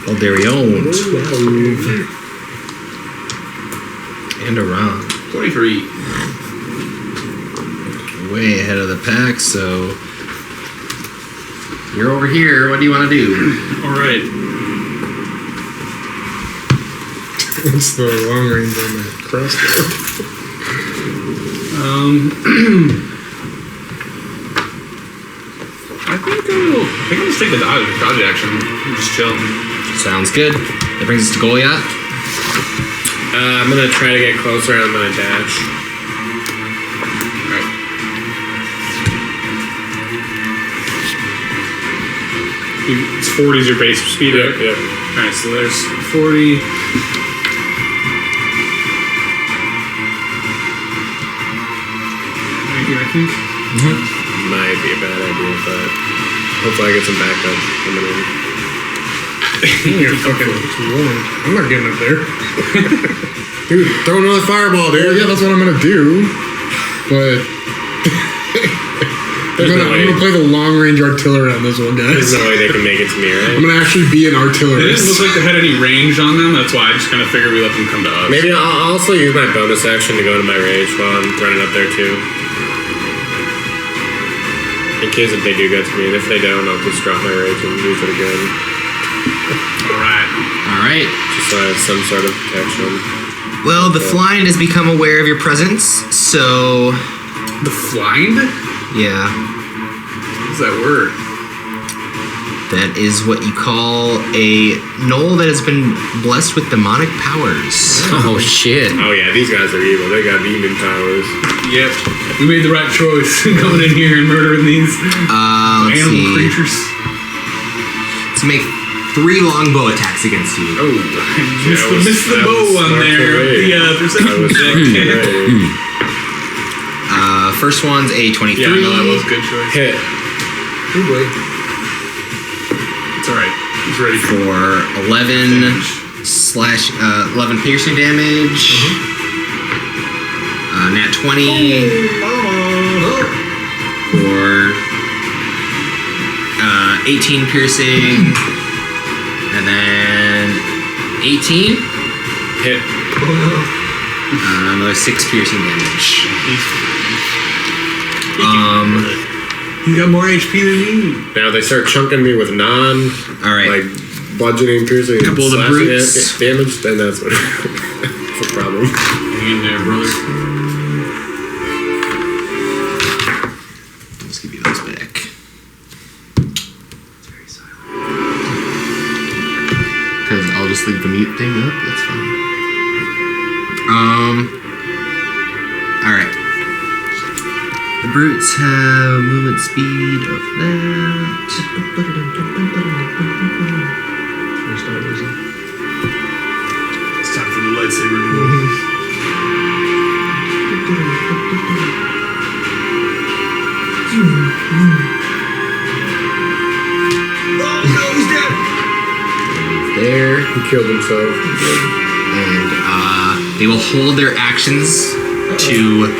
Speaker 2: Aldarion. And Aran.
Speaker 4: 23.
Speaker 2: Way ahead of the pack, so you're over here. What do you want to do?
Speaker 4: Alright.
Speaker 6: What's the long range on that crossbow?
Speaker 4: I think I'll just take the dodge action. Just chill.
Speaker 2: Sounds good. That brings us to Goliath.
Speaker 3: I'm gonna try to get closer and I'm gonna dash.
Speaker 4: Alright. It's 40 is your base speed, right?
Speaker 3: Yep.
Speaker 4: Alright, so there's 40. I think.
Speaker 3: Might be a bad idea, but hopefully I get some backup coming in.
Speaker 6: You're fucking warm. I'm not getting up there. Dude, throw another fireball, dude. Yeah, that's what I'm gonna do. But I'm gonna play the long range artillery on this one, guys.
Speaker 3: There's no way they can make it to me, right?
Speaker 6: I'm gonna actually be an
Speaker 4: It
Speaker 6: artillerist.
Speaker 4: didn't look like they had any range on them, that's why I just kind of figured we let them come to us.
Speaker 3: Maybe I'll also use my bonus action to go into my rage while I'm running up there too. In case if they do get to me, and if they don't, I'll just drop my rage and use it again.
Speaker 2: Alright.
Speaker 3: Just so I have some sort of protection.
Speaker 2: Well, the Flynd has become aware of your presence, so
Speaker 4: The Flynd?
Speaker 2: yeah.
Speaker 4: What's that word?
Speaker 2: That is what you call a gnoll that has been blessed with demonic powers.
Speaker 7: Oh, shit.
Speaker 3: Oh yeah, these guys are evil. They got demon powers.
Speaker 4: Yep. We made the right choice coming in here and murdering these
Speaker 2: Let's
Speaker 4: animal
Speaker 2: see.
Speaker 4: creatures.
Speaker 2: To make 3 longbow attacks against you.
Speaker 4: Oh, I missed the bow on there. The perception check.
Speaker 2: First one's a 23.
Speaker 4: Yeah, no, that was a good choice.
Speaker 3: Hit.
Speaker 5: Oh boy.
Speaker 4: It's alright. He's ready
Speaker 2: For 11 slash 11 piercing damage. Nat 20 for 18 piercing, and then 18.
Speaker 3: Hit.
Speaker 2: Another 6 piercing damage.
Speaker 4: You got more HP than me.
Speaker 3: Now they start chunking me with
Speaker 2: All right.
Speaker 3: like bludgeoning, piercing, and
Speaker 2: Couple of the
Speaker 3: slashing
Speaker 2: brutes.
Speaker 3: damage. Then that's what that's a problem.
Speaker 4: Hang in there, brother.
Speaker 2: Let's give you those back. It's very silent. Because I'll just leave the mute thing up. That's fine. Alright. The brutes have movement speed of that.
Speaker 4: It's time for the lightsaber duel.
Speaker 2: There.
Speaker 3: He killed himself.
Speaker 2: And they will hold their actions to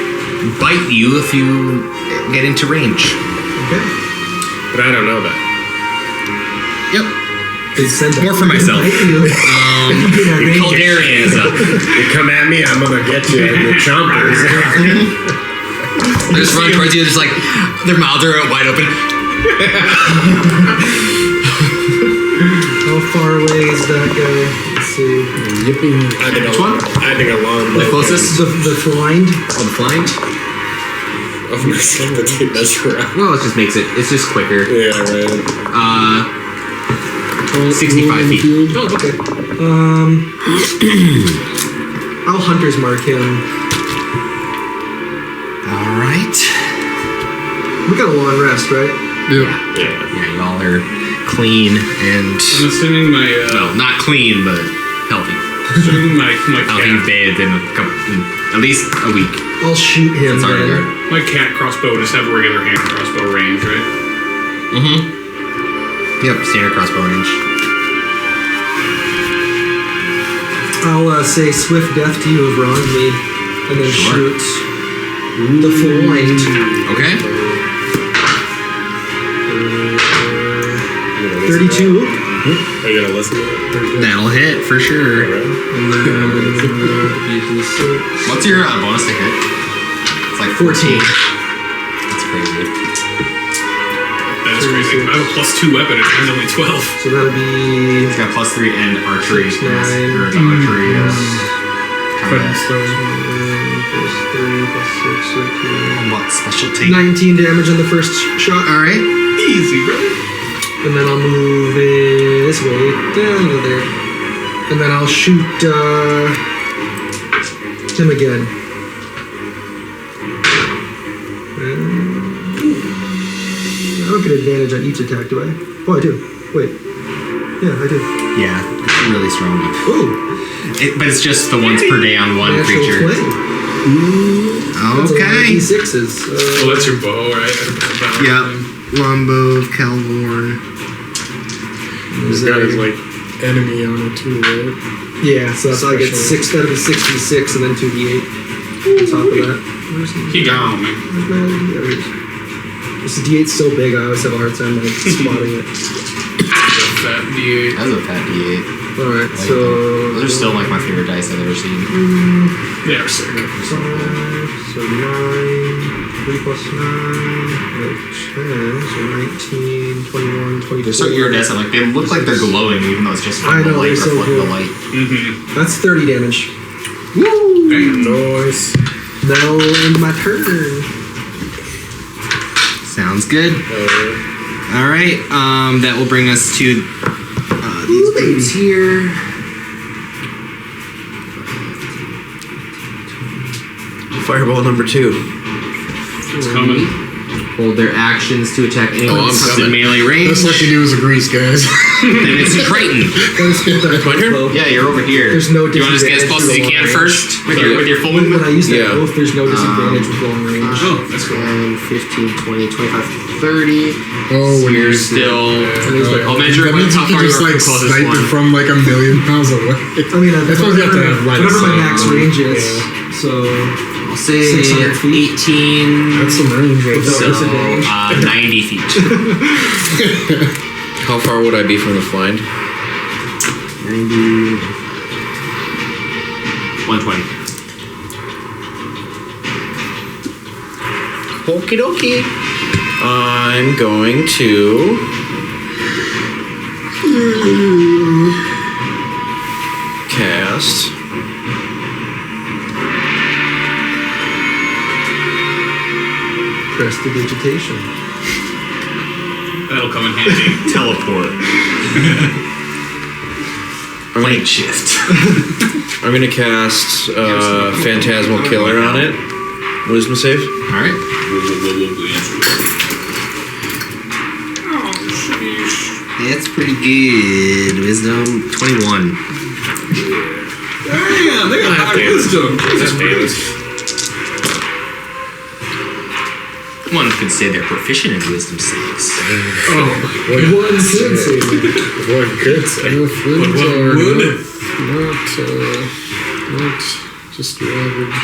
Speaker 2: bite you if you get into range.
Speaker 5: Okay.
Speaker 3: But I don't know that.
Speaker 2: Yep.
Speaker 5: They send
Speaker 2: More for myself. Caldarian is up.
Speaker 3: You come at me, I'm gonna get you in the chompers.
Speaker 2: They just run towards you, just like their mouths are wide open.
Speaker 5: How far away is that guy? Let's see.
Speaker 6: Yipping.
Speaker 3: I think
Speaker 2: Which one?
Speaker 3: I think a long.
Speaker 2: The closest?
Speaker 5: The blind.
Speaker 2: Oh, the blind?
Speaker 3: Oh my god, that's right.
Speaker 2: Well, it just makes it. It's just quicker.
Speaker 3: Yeah, right.
Speaker 2: 65 feet.
Speaker 5: Oh, okay. I'll hunter's mark him.
Speaker 2: All right.
Speaker 5: We got a long rest, right?
Speaker 6: Yeah.
Speaker 2: Yeah, y'all are clean and
Speaker 4: I'm assuming my
Speaker 2: well, not clean, but healthy.
Speaker 4: assuming my
Speaker 2: I don't think you've
Speaker 4: cat,
Speaker 2: bathed in at least a week.
Speaker 5: I'll shoot him.
Speaker 2: That's
Speaker 5: then.
Speaker 2: Ardegarde.
Speaker 4: my cat crossbow just have regular hand crossbow range, right?
Speaker 2: Yep, standard crossbow range.
Speaker 5: I'll say swift death to you have wronged me, and then
Speaker 2: Sure.
Speaker 5: shoot the blind.
Speaker 2: Okay.
Speaker 5: 32.
Speaker 3: Are you gonna listen to it?
Speaker 2: That'll hit for sure.
Speaker 5: And then
Speaker 2: What's your bonus to hit? It's like
Speaker 5: 14.
Speaker 2: That's crazy.
Speaker 4: That is crazy. I have a +2 weapon and I'm only 12.
Speaker 5: So that'll be
Speaker 2: He's got +3 and archery.
Speaker 5: 6, 9,
Speaker 2: Or the archery. Combat.
Speaker 5: plus 3, plus 6, 13.
Speaker 2: What specialty?
Speaker 5: 19 damage on the first shot.
Speaker 2: All right.
Speaker 4: Easy, brother.
Speaker 5: And then I'll move it this way, down to there. And then I'll shoot him again. I don't get advantage on each attack, do I? Oh, I do. Wait. Yeah, I do.
Speaker 2: Yeah, it's really strong.
Speaker 5: Ooh,
Speaker 2: But it's just the once per day on one
Speaker 5: natural
Speaker 2: creature.
Speaker 5: 20. That's a lot of
Speaker 2: Okay.
Speaker 5: D6s.
Speaker 4: Oh, that's your bow, right?
Speaker 2: Yep. Longbow of Calvorn.
Speaker 6: This guy is like enemy on it too, right?
Speaker 5: Yeah, so that's I get
Speaker 6: Special.
Speaker 5: 6, that'll be 66 and then 2d8 on top of that. Where's the
Speaker 4: Keep going, man.
Speaker 5: There it is. This D8's so big, I always have a hard time like spotting it.
Speaker 4: Fat D8.
Speaker 2: That was a fat D8.
Speaker 5: Alright,
Speaker 2: Like,
Speaker 5: so
Speaker 2: those are still like my favorite dice I've ever seen.
Speaker 4: They are sick.
Speaker 5: 5, so 9, 3 plus 9, 10, so 19, 21, 22.
Speaker 2: They're so iridescent, like they look like they're glowing even though it's just
Speaker 5: I
Speaker 2: from the
Speaker 5: know,
Speaker 2: light
Speaker 5: they're so
Speaker 2: reflecting the
Speaker 5: cool.
Speaker 2: light.
Speaker 4: Mm-hmm.
Speaker 5: That's 30 damage.
Speaker 3: Noise.
Speaker 5: That'll end my turn.
Speaker 2: Sounds good. Alright, that will bring us to these dudes here.
Speaker 9: Fireball number 2.
Speaker 4: It's coming.
Speaker 2: Hold their actions to attack anyone
Speaker 3: I'm
Speaker 2: who comes in
Speaker 3: coming.
Speaker 2: melee range.
Speaker 6: That's what you do as a grease, guys.
Speaker 2: Then it's Tritan.
Speaker 5: My turn?
Speaker 2: Yeah, you're over here.
Speaker 5: There's no
Speaker 2: Do you want to just get as close as you can first with your full movement?
Speaker 5: When I use that
Speaker 9: Yeah.
Speaker 5: oath, there's no disadvantage with long range.
Speaker 4: Oh, that's cool.
Speaker 2: 10, 15, 20, 25, 30.
Speaker 6: Oh, when
Speaker 2: You're
Speaker 6: you're
Speaker 2: still. I'll measure
Speaker 6: that
Speaker 2: it with
Speaker 6: means you
Speaker 2: how
Speaker 6: can
Speaker 2: far you
Speaker 6: just
Speaker 2: are
Speaker 6: like
Speaker 2: from the closest
Speaker 6: snipe it
Speaker 2: one.
Speaker 6: from like a million miles away.
Speaker 5: I mean,
Speaker 6: I suppose you have to have line of
Speaker 5: whatever my
Speaker 6: sight.
Speaker 5: max range is. So
Speaker 2: I'll say
Speaker 5: 600 feet.
Speaker 2: 18.
Speaker 6: That's some range right
Speaker 5: Without
Speaker 6: there.
Speaker 2: So
Speaker 5: disadvantage.
Speaker 2: 90 feet.
Speaker 7: How far would I be from the flying?
Speaker 2: 90. 120.
Speaker 7: Okie dokie. I'm going to cast
Speaker 5: Prestidigitation.
Speaker 4: That'll come in handy.
Speaker 2: Teleport. Plane shift.
Speaker 7: I'm gonna cast Phantasmal Killer on it. Wisdom save.
Speaker 2: Alright. That's pretty good. Wisdom 21.
Speaker 4: Damn, they got high wisdom.
Speaker 2: One could say they're proficient in wisdom saves.
Speaker 6: One could say. Flynn's are not just your average.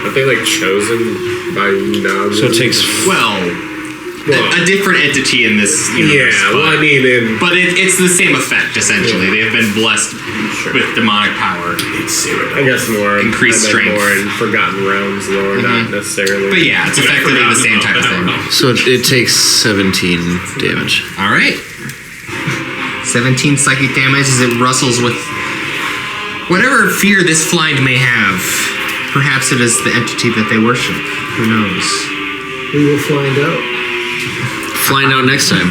Speaker 3: Are they like chosen by nobs?
Speaker 7: So it takes.
Speaker 2: A different entity in this universe.
Speaker 3: Yeah, well, I mean,
Speaker 2: but it's the same effect, essentially. They have been blessed with demonic power.
Speaker 3: I guess more
Speaker 2: Increased strength.
Speaker 3: more in Forgotten Realms lore, not necessarily.
Speaker 2: But yeah, it's effectively the same type of thing.
Speaker 7: So it takes 17 damage.
Speaker 2: Alright. 17 psychic damage as it rustles with whatever fear this flying may have. Perhaps it is the entity that they worship. Who knows?
Speaker 5: We will find out.
Speaker 7: Find out next time.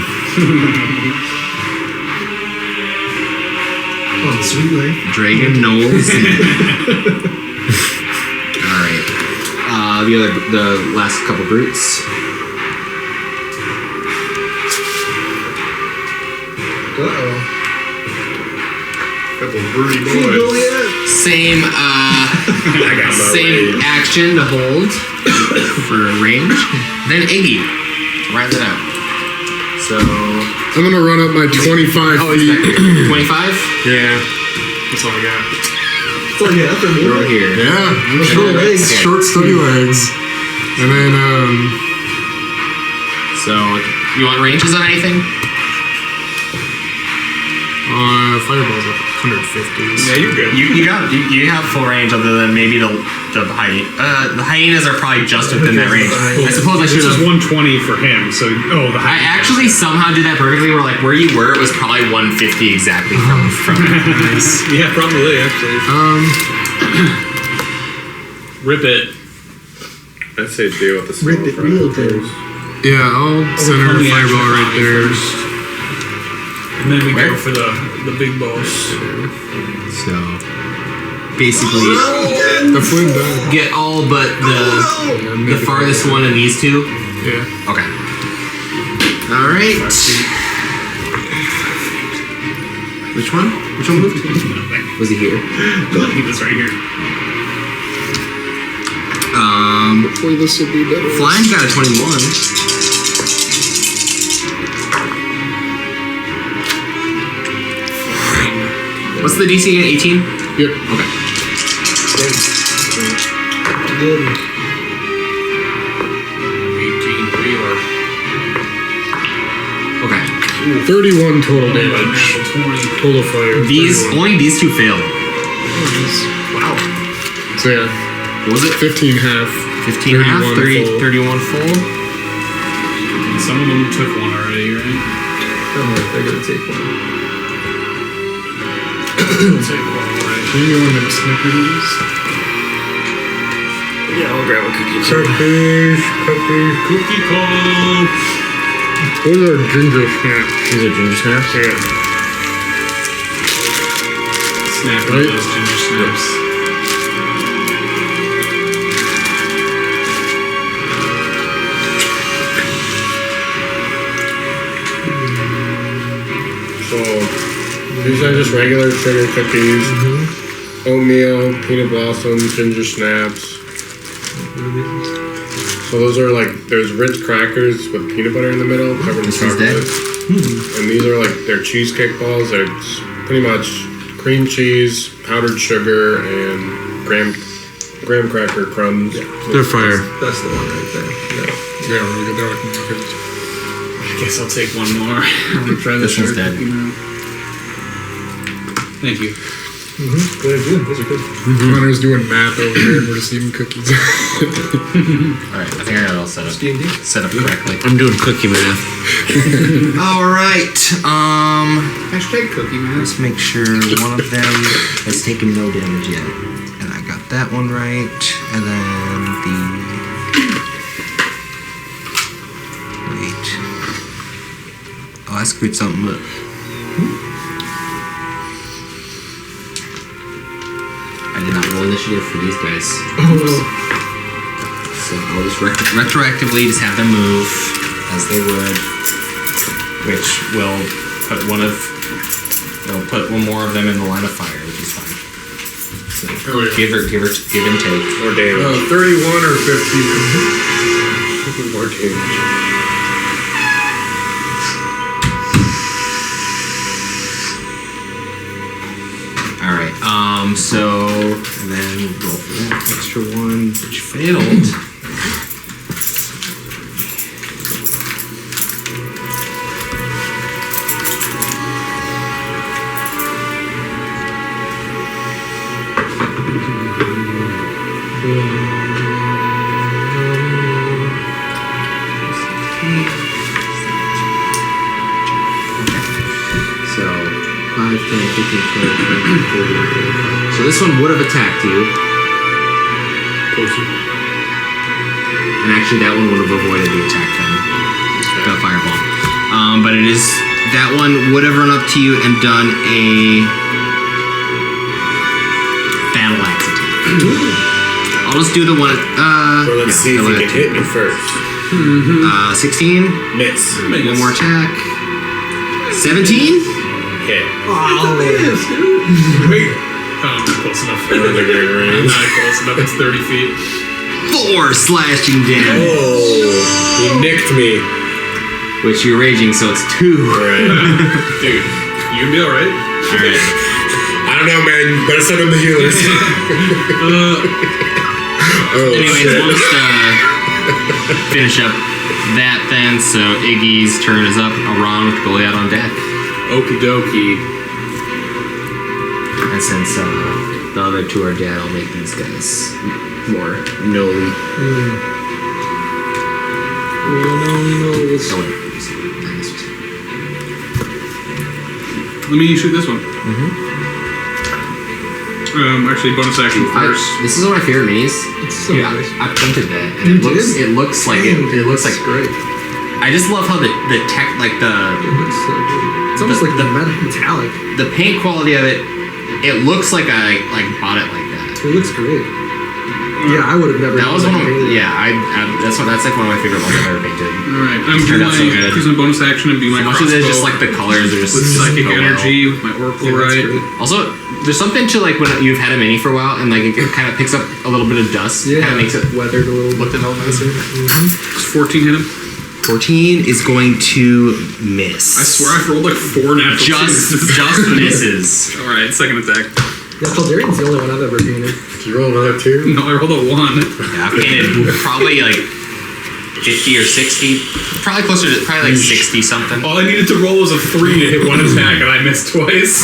Speaker 5: Oh, sweet life.
Speaker 2: Dragon Knowles. Alright. The last couple brutes.
Speaker 3: Couple broody boys.
Speaker 2: Same same action to hold for range. Then 80. Round it out. So
Speaker 6: I'm gonna run up my 25 feet.
Speaker 2: 25?
Speaker 6: Yeah, that's all I got.
Speaker 5: That's all you have for me.
Speaker 2: We're here.
Speaker 6: Yeah, I'm
Speaker 5: Short legs.
Speaker 6: short, stubby legs. And then,
Speaker 2: So you want ranges on anything?
Speaker 6: Fireball's like 150.
Speaker 4: Yeah, you're good.
Speaker 2: You have full range other than maybe the hyena. The hyenas are probably just within that range. I suppose I should
Speaker 4: This is
Speaker 2: have.
Speaker 4: 120 for him, so the
Speaker 2: I actually somehow did that perfectly. Where like where you were, it was probably 150 exactly from.
Speaker 4: yeah, probably actually. Rip it.
Speaker 3: I'd say deal with the
Speaker 5: Rip it real good.
Speaker 6: Yeah, I'll center a fireball right there.
Speaker 4: And then we go for the big boss.
Speaker 2: So basically,
Speaker 6: The Flynn died.
Speaker 2: get all but the farthest one of these two.
Speaker 6: Yeah.
Speaker 2: Okay. All right. Which one? Which one moved? Was he here?
Speaker 4: He was right here.
Speaker 6: Hopefully this will be better.
Speaker 2: Flying's got a 21. What's the DC again? 18?
Speaker 6: Yep.
Speaker 2: Okay.
Speaker 5: Good.
Speaker 4: 18 wheeler.
Speaker 2: Okay.
Speaker 6: 31 total damage.
Speaker 4: 20.
Speaker 6: Total fire.
Speaker 2: These
Speaker 6: 31.
Speaker 2: only these two failed.
Speaker 6: Wow. So yeah,
Speaker 2: What was it?
Speaker 6: 15 half.
Speaker 2: 15 half,
Speaker 6: 31
Speaker 2: 31
Speaker 6: full.
Speaker 2: full.
Speaker 4: And some of them took one already, right?
Speaker 5: Oh, they're gonna take one.
Speaker 4: Take one already.
Speaker 6: Can you want them Snickers?
Speaker 7: Yeah, I'll grab a cookie.
Speaker 6: Cookies.
Speaker 4: Cookie call.
Speaker 6: Those are ginger snaps.
Speaker 7: These are ginger snaps?
Speaker 6: Yeah.
Speaker 4: Snap
Speaker 6: Right?
Speaker 4: those ginger snaps.
Speaker 3: So these are just regular sugar cookies, oatmeal, peanut blossom, ginger snaps. So those are like there's Ritz crackers with peanut butter in the middle, covered in
Speaker 2: This one's
Speaker 3: chocolate. And these are like they're cheesecake balls. They're pretty much cream cheese, powdered sugar, and graham cracker crumbs.
Speaker 6: They're fire.
Speaker 5: That's the one right there. Yeah.
Speaker 6: Yeah, really good. They're like muffins.
Speaker 4: I guess I'll take one more. I'm gonna try this
Speaker 2: This one's dead.
Speaker 4: Thank you.
Speaker 5: Good. Those are good.
Speaker 6: Connor's doing math over here, and we're just eating cookies.
Speaker 2: All right, I think I got it all set up.
Speaker 5: D&D.
Speaker 2: Set up correctly.
Speaker 7: I'm doing cookie math.
Speaker 2: All right.
Speaker 4: Hashtag cookie man.
Speaker 2: Let's make sure one of them has taken no damage yet. And I got that one right. And then the... Wait. Oh, I screwed something up. I did not roll initiative for these guys. So I'll just retroactively just have them move as they would. Which will put it'll put one more of them in the line of fire, which is fine. So give and take.
Speaker 3: More damage.
Speaker 6: 31 or 50.
Speaker 3: More damage.
Speaker 2: Alright, so and then roll for that extra one, which failed. So 5, 10, 15, 20, 30, 40. So this one would have attacked you. And actually that one would have avoided the attack then. The fireball. But it is, that one would have run up to you and done a battle axe attack. I'll just do the one,
Speaker 3: Well, let's see if he can hit me first.
Speaker 2: 16.
Speaker 3: Miss.
Speaker 2: One more attack. 17.
Speaker 3: Hit.
Speaker 4: Wait. Oh, I'm not close enough. I'm not close enough. It's 30 feet.
Speaker 2: 4 slashing damage.
Speaker 3: Oh, he nicked me.
Speaker 2: Which you're raging, so it's 2.
Speaker 3: Right.
Speaker 4: Dude, you gonna be alright?
Speaker 2: Alright.
Speaker 3: I don't know, man. You better send him the healers.
Speaker 2: Anyways, we'll just finish up that then. So Iggy's turn is up. Aran with Goliath on deck.
Speaker 4: Okie dokie.
Speaker 2: And since the other two are dead, I'll make these guys more no-ly.
Speaker 4: Let me shoot this one. Actually, bonus action first.
Speaker 2: This is one of my favorite minis.
Speaker 5: It's so nice.
Speaker 2: I painted that. And it looks like
Speaker 5: great.
Speaker 2: I just love how the tech, like
Speaker 5: It looks so good. It's almost like the metallic.
Speaker 2: the paint quality of it. It looks like I bought it like that.
Speaker 5: It looks great. Yeah, I would have never.
Speaker 2: That was one of that's like one of my favorite ones I've ever painted.
Speaker 4: Alright, I'm
Speaker 2: Turned out so good.
Speaker 4: using my bonus action and be my
Speaker 2: Much of it is just like the colors are just
Speaker 4: with psychic
Speaker 2: so well.
Speaker 4: energy, with my oracle right.
Speaker 2: Also, there's something to like when you've had a mini for a while and like it kind of picks up a little bit of dust.
Speaker 5: Yeah,
Speaker 2: Kind of makes it
Speaker 5: weathered a little
Speaker 2: look a little nicer.
Speaker 4: Does 14 hit him?
Speaker 2: 14 is going to miss.
Speaker 4: I swear I've rolled like 4 natural
Speaker 2: Just misses.
Speaker 4: Alright, second attack.
Speaker 5: Yeah, Caldarian's the only one I've ever painted.
Speaker 3: Did you roll another 2?
Speaker 4: No, I rolled a 1.
Speaker 2: Yeah, I've painted probably like 50 or 60. Probably closer to like 60 something.
Speaker 4: All I needed to roll was a 3 to hit 1 attack, and I missed twice.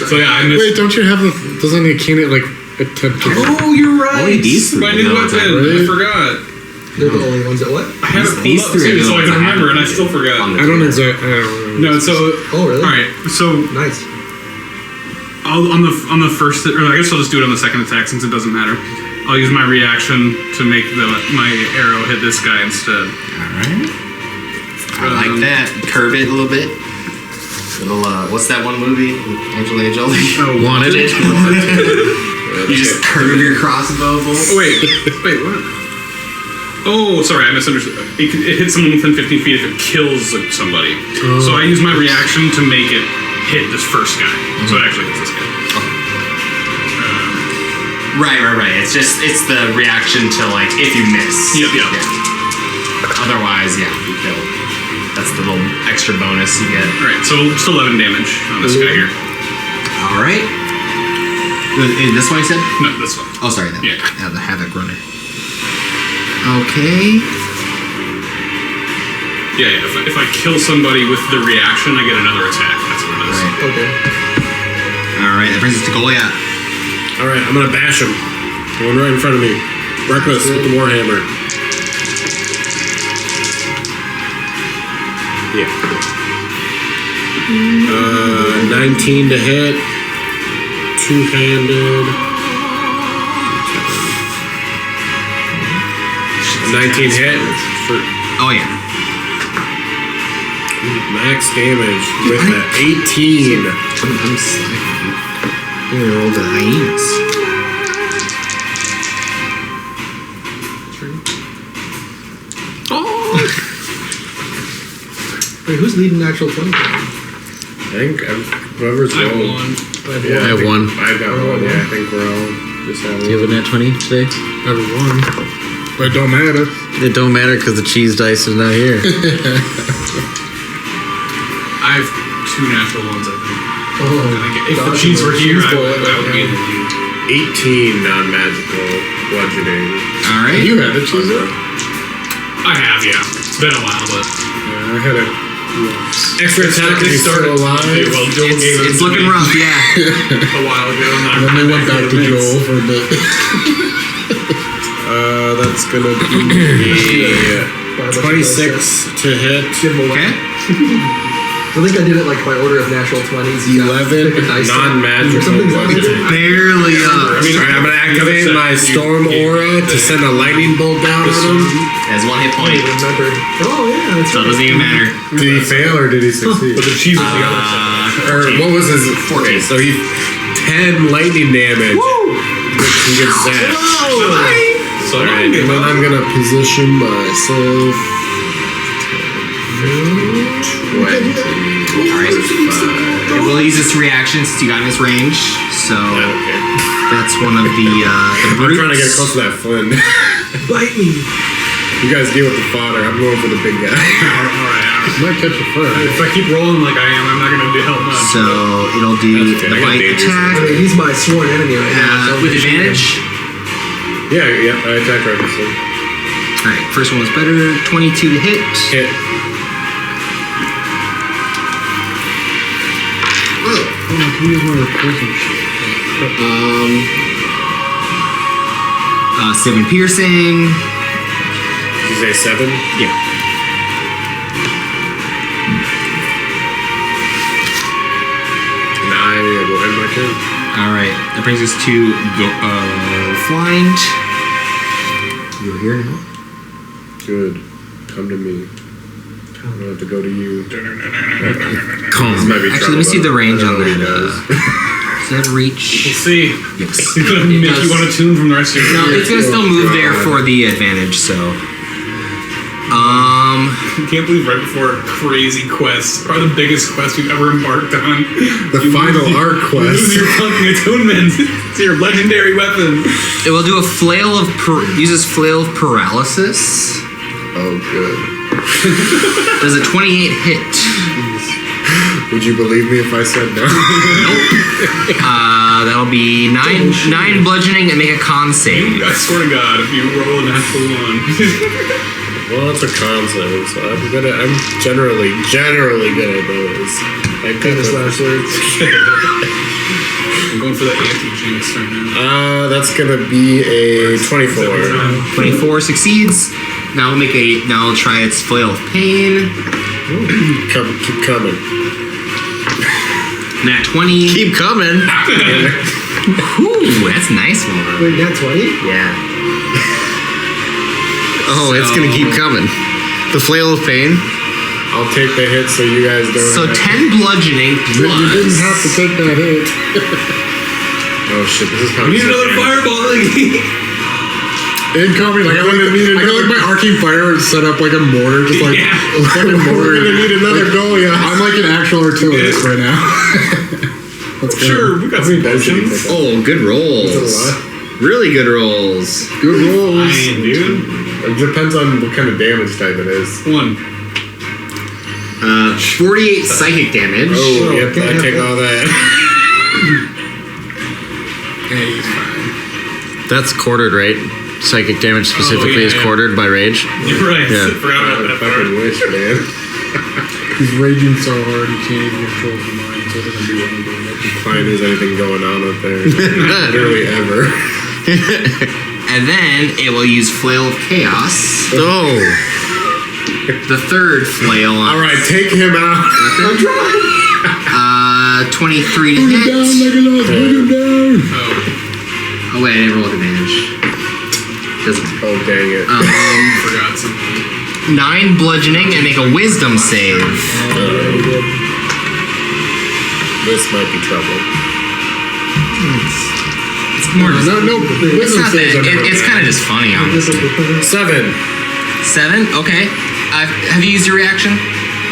Speaker 4: So yeah, I missed.
Speaker 6: Wait, don't you have the? Doesn't it can't it like attempt to?
Speaker 4: Oh, you're right.
Speaker 2: Only these three
Speaker 4: My new
Speaker 2: know
Speaker 4: weapon.
Speaker 2: that,
Speaker 4: I forgot.
Speaker 5: They're the only ones that what?
Speaker 4: I had it
Speaker 2: These
Speaker 4: pulled up
Speaker 2: three are
Speaker 4: too,
Speaker 2: the
Speaker 4: so I
Speaker 2: ones
Speaker 4: can
Speaker 2: I have
Speaker 4: remember, and I
Speaker 2: to
Speaker 4: still forgot.
Speaker 2: on the-
Speaker 6: I don't exactly. I don't know.
Speaker 4: No, so
Speaker 5: Oh, really?
Speaker 4: all right. So
Speaker 5: Nice.
Speaker 4: on the first, or I guess I'll just do it on the second attack since it doesn't matter. I'll use my reaction to make my arrow hit this guy instead.
Speaker 2: Alright. I like that. Curve it a little bit. Little, what's that one movie? With Angelina Jolie?
Speaker 4: Oh,
Speaker 2: Wanted it. You just curve your crossbow bolt.
Speaker 4: Oh, wait, what? Oh, sorry, I misunderstood. It hits someone within 15 feet if it kills somebody. So I use my reaction to make it hit this first guy. So it actually hits this guy.
Speaker 2: Right. It's the reaction to like if you miss.
Speaker 4: Yeah.
Speaker 2: Otherwise, yeah, you kill. That's the little extra bonus you get.
Speaker 4: Alright, so just 11 damage on this guy here.
Speaker 2: Alright. This one you said?
Speaker 4: No, this one.
Speaker 2: Oh, sorry. That
Speaker 4: Yeah.
Speaker 2: the Havoc Runner. Okay.
Speaker 4: Yeah. If I kill somebody with the reaction, I get another attack. That's what it is.
Speaker 2: Right.
Speaker 5: Okay.
Speaker 2: All right, that brings us to Goliath.
Speaker 3: All right, I'm gonna bash him. Going right in front of me. Reckless with the warhammer. Yeah. 19 to hit. Two-handed. 19 hit.
Speaker 2: Oh yeah.
Speaker 3: Max damage with an 18.
Speaker 2: I'm sliding. Here are all the hyenas.
Speaker 3: Oh!
Speaker 5: Wait, who's leading natural 20?
Speaker 3: I think whoever's
Speaker 4: I
Speaker 3: rolled.
Speaker 4: won.
Speaker 3: Yeah,
Speaker 7: I have one.
Speaker 3: I've got one. Yeah, I think we're all just have
Speaker 7: Do you have a nat 20 today?
Speaker 6: I have one. But it don't matter.
Speaker 7: It don't matter because the cheese dice is not here.
Speaker 4: I have 2 natural ones, I think.
Speaker 5: Oh,
Speaker 4: If the cheese were here, I would be in the lead.
Speaker 3: 18 non-magical bludgeoning.
Speaker 2: All right.
Speaker 6: You had it, cheese.
Speaker 4: I have, yeah. It's been a while, but
Speaker 3: Yeah, I had a extra attack if
Speaker 4: they
Speaker 3: he's still
Speaker 4: started.
Speaker 3: alive.
Speaker 4: Okay, well, Joel gave it
Speaker 2: It's
Speaker 4: to
Speaker 2: looking
Speaker 4: me
Speaker 2: rough, yeah.
Speaker 4: a while ago.
Speaker 6: And then they went back to Joel for a bit.
Speaker 3: That's gonna be 26 to hit.
Speaker 5: Give him a
Speaker 2: Okay.
Speaker 5: I think I did it like by order of natural 20s.
Speaker 3: 11 non-magical bludgeoning.
Speaker 2: Barely up.
Speaker 3: Alright, I'm gonna activate my storm aura to send a lightning bolt down on him.
Speaker 2: Has 1 hit
Speaker 5: I
Speaker 2: point.
Speaker 5: remember. Oh yeah, that's
Speaker 2: So it
Speaker 5: right.
Speaker 2: doesn't even matter.
Speaker 3: Did he fail or did he succeed?
Speaker 4: But the cheese was the other side.
Speaker 3: Or what was his
Speaker 2: 14.
Speaker 3: So he 10 lightning damage. He gets zapped.
Speaker 4: So
Speaker 3: Alright, and then I'm gonna position myself 20.
Speaker 2: It will use its reaction since you got in its range. So
Speaker 3: Okay.
Speaker 2: that's one of the
Speaker 3: I'm
Speaker 2: brutes.
Speaker 3: trying to get close to that Flynn.
Speaker 5: Bite me.
Speaker 3: You guys deal with the fodder. I'm going for the big guy.
Speaker 4: Alright.
Speaker 6: Might catch a fire.
Speaker 4: If I keep rolling like I am, I'm not gonna do help much.
Speaker 2: So it'll do
Speaker 3: That's okay.
Speaker 2: the
Speaker 3: I got
Speaker 2: bite
Speaker 3: dangerous.
Speaker 2: attack
Speaker 5: I mean, he's my sworn enemy right now. so
Speaker 2: with
Speaker 5: I'm shooting him.
Speaker 2: advantage.
Speaker 3: Yeah, I attack recklessly.
Speaker 2: All right, first one was better. 22 to hit.
Speaker 3: Hit.
Speaker 2: Oh. 7 piercing.
Speaker 3: Did you say 7?
Speaker 2: Yeah.
Speaker 3: And I will end my turn.
Speaker 2: All right, that brings us to Flind. You're here now.
Speaker 3: Good. Come to me. I don't have to go to you. This
Speaker 2: Calm.
Speaker 3: might be
Speaker 2: Actually, let me see the range on that.
Speaker 3: Does.
Speaker 2: Does that reach?
Speaker 4: We'll see.
Speaker 2: Yes.
Speaker 4: It's gonna make you want to tune from the rest of your
Speaker 2: No, it's gonna still move there for the advantage. So,
Speaker 4: I can't believe right before a crazy quest, probably the biggest quest we've ever embarked on.
Speaker 3: The final arc
Speaker 4: You
Speaker 3: quest.
Speaker 4: lose your fucking attunement to your legendary weapon.
Speaker 2: it will do a flail of uses flail of paralysis.
Speaker 3: Oh, good.
Speaker 2: Does a 28 hit?
Speaker 3: Would you believe me if I said no?
Speaker 2: That'll be nine bludgeoning and make a con save.
Speaker 4: I swear to God, if you roll a natural 1.
Speaker 3: Well, it's a con save, so I'm generally good at those. I
Speaker 5: Famous last words.
Speaker 4: I'm going for the anti-jinx right now.
Speaker 3: That's gonna be a 24.
Speaker 2: 24 succeeds. Now I'll try its flail of pain.
Speaker 3: Keep coming.
Speaker 2: Nat 20.
Speaker 7: Keep coming.
Speaker 2: Ooh, that's a nice one.
Speaker 5: Wait, nat 20?
Speaker 2: Yeah.
Speaker 7: Oh, it's gonna keep coming. The flail of pain.
Speaker 3: I'll take the hit so you guys don't.
Speaker 2: So 10 bludgeoning
Speaker 6: You didn't
Speaker 2: plus.
Speaker 6: have to take that hit.
Speaker 3: Oh shit! This is
Speaker 4: We
Speaker 3: probably.
Speaker 4: need another fireball.
Speaker 6: Incoming. Like I got my arcing fire set up like a mortar, just like
Speaker 4: Yeah.
Speaker 6: a fucking mortar.
Speaker 3: We're gonna need another goal, yeah.
Speaker 6: I'm like an actual artillerist right now. Let's go.
Speaker 4: Sure, we got some potions.
Speaker 7: Oh, good rolls. Really good rolls.
Speaker 6: Good rolls.
Speaker 4: Fine, dude.
Speaker 3: It depends on what kind of damage type it is.
Speaker 4: 1.
Speaker 2: 48 psychic damage.
Speaker 3: Oh, yep, I take all that.
Speaker 6: Hey, he's fine.
Speaker 7: That's quartered, right? psychic damage specifically is quartered by rage.
Speaker 4: You're right.
Speaker 7: Yeah.
Speaker 4: Forgot about that part.
Speaker 3: Fucking wish, man.
Speaker 6: He's raging so hard he can't even control his mind, so it doesn't do anything.
Speaker 3: Fine, there's anything going on up there. Literally ever.
Speaker 2: And then it will use Flail of Chaos.
Speaker 7: Oh.
Speaker 2: The third flail on
Speaker 3: All right, take him out.
Speaker 5: I'm trying.
Speaker 2: 23 to
Speaker 6: Bring him
Speaker 2: hit.
Speaker 6: down, Legolas, bring him down!
Speaker 2: Oh wait, I didn't roll with advantage. Doesn't matter.
Speaker 3: Oh, dang it.
Speaker 4: Forgot something.
Speaker 2: 9 bludgeoning and make a wisdom save.
Speaker 3: This might be trouble.
Speaker 2: It's more just,
Speaker 6: No,
Speaker 2: it's not that. It's kind of just funny, honestly.
Speaker 3: 7.
Speaker 2: 7? Okay. Have you used your reaction?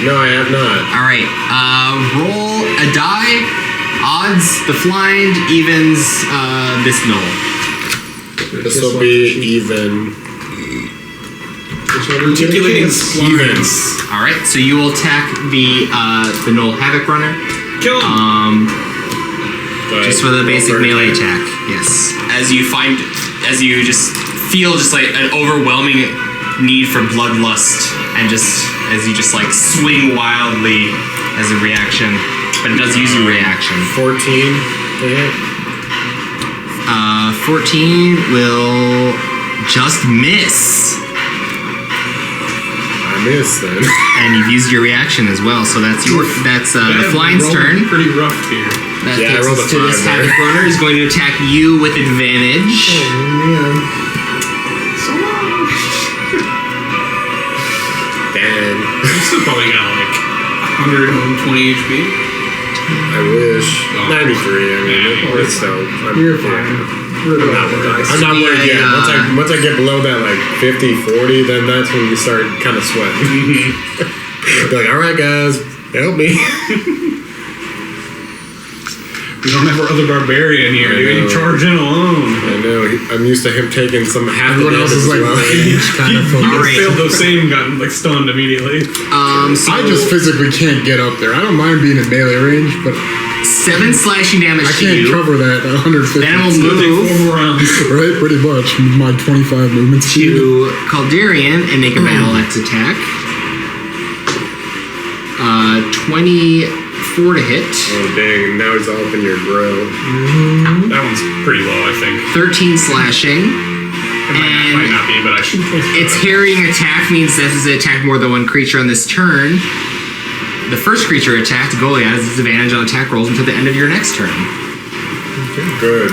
Speaker 3: No, I have not.
Speaker 2: Alright. Roll a die. Odds, the flying, evens, this null.
Speaker 3: This will be even.
Speaker 4: Articulating
Speaker 3: Evens.
Speaker 2: Alright, so you will attack the null Havoc Runner.
Speaker 4: Kill him.
Speaker 2: Just with a basic melee attack, yes. As you just feel just like an overwhelming need for bloodlust, and just as you just like swing wildly as a reaction, but it does use your reaction.
Speaker 3: 14 to hit.
Speaker 2: 14 will just miss,
Speaker 3: I missed then.
Speaker 2: and you've used your reaction as well. So that's the flying's turn.
Speaker 4: Pretty rough here.
Speaker 2: That
Speaker 3: Yeah, I
Speaker 2: takes
Speaker 3: rolled
Speaker 2: us
Speaker 3: a
Speaker 2: to this
Speaker 3: 5 there.
Speaker 2: Havoc Runner is going to attack you with advantage.
Speaker 3: Damn.
Speaker 4: You still probably got like 120 HP.
Speaker 3: I wish. 93. I mean, it's still.
Speaker 6: You're fine.
Speaker 3: I'm not worried yet. Once I get below that like 50, 40, then that's when we start kind of sweating. Be like, all right, guys, help me.
Speaker 4: We don't have our other barbarian here.
Speaker 3: I
Speaker 4: You
Speaker 3: know.
Speaker 4: charge in alone.
Speaker 3: I know. I'm used to him taking some half
Speaker 6: Everyone
Speaker 3: the
Speaker 6: else
Speaker 3: damage
Speaker 6: is like
Speaker 3: as well.
Speaker 6: rage kind of focused.
Speaker 2: Alright.
Speaker 4: Failed those same, got like stunned immediately.
Speaker 2: So
Speaker 6: I just physically can't get up there. I don't mind being in melee range, but
Speaker 2: 7 slashing damage
Speaker 6: I
Speaker 2: to
Speaker 6: can't
Speaker 2: you.
Speaker 6: cover that 150.
Speaker 2: Then we'll
Speaker 4: It'll take
Speaker 2: move
Speaker 4: 4 rounds.
Speaker 6: Right, pretty much. My 25 movement speed.
Speaker 2: to Calderian and make a battle axe attack. 24 to hit.
Speaker 3: Oh dang! Now he's all up in your grill.
Speaker 4: That one's pretty low, I think.
Speaker 2: 13 slashing.
Speaker 4: It might not be, but I should.
Speaker 2: Its harrying attack means that it's attack more than one creature on this turn. The first creature attacked, Goliath, has disadvantage on attack rolls until the end of your next turn.
Speaker 3: Good.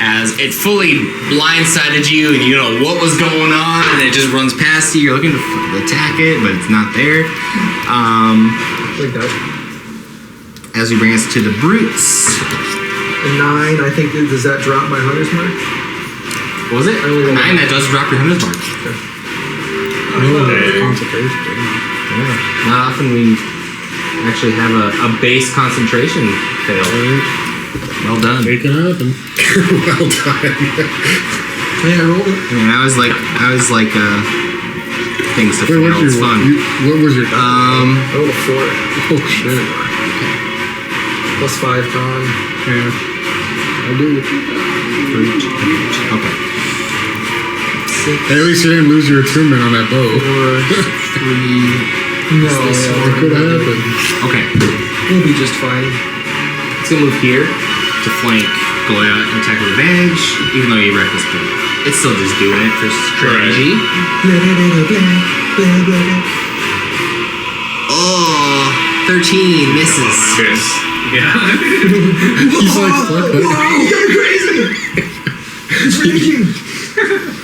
Speaker 2: As it fully blindsided you and you don't know what was going on, and it just runs past you. You're looking to attack it, but it's not there.
Speaker 5: Like that.
Speaker 2: As we bring us to the brutes.
Speaker 5: A 9, I think, does that drop my hunter's mark?
Speaker 2: What was it?
Speaker 5: I only
Speaker 2: 9,
Speaker 5: rolled
Speaker 2: that does drop your hunter's mark.
Speaker 6: Concentration.
Speaker 2: Yeah. Not often we actually have a base concentration fail. Well done.
Speaker 6: It can happen.
Speaker 3: Well done.
Speaker 5: Hey, I rolled it.
Speaker 2: I mean, I was like, things to
Speaker 6: Wait,
Speaker 2: fail.
Speaker 6: what's
Speaker 2: It's
Speaker 6: your,
Speaker 2: fun.
Speaker 6: what was your
Speaker 5: I rolled a 4.
Speaker 6: Oh shit.
Speaker 5: Plus 5 con.
Speaker 6: Yeah. I'll do it.
Speaker 2: Okay.
Speaker 5: 6,
Speaker 6: Hey, at least you didn't lose your attunement on that bow.
Speaker 5: 4, 3. No,
Speaker 6: It could happen.
Speaker 2: Okay.
Speaker 5: we'll be just fine.
Speaker 2: It's gonna move here to flank Goliath and attack with advantage, even though you wrecked this point. It's still just doing it for strategy. Oh, 13 misses.
Speaker 4: Yeah.
Speaker 6: He's like, fuck that.
Speaker 5: You got crazy! It's raging!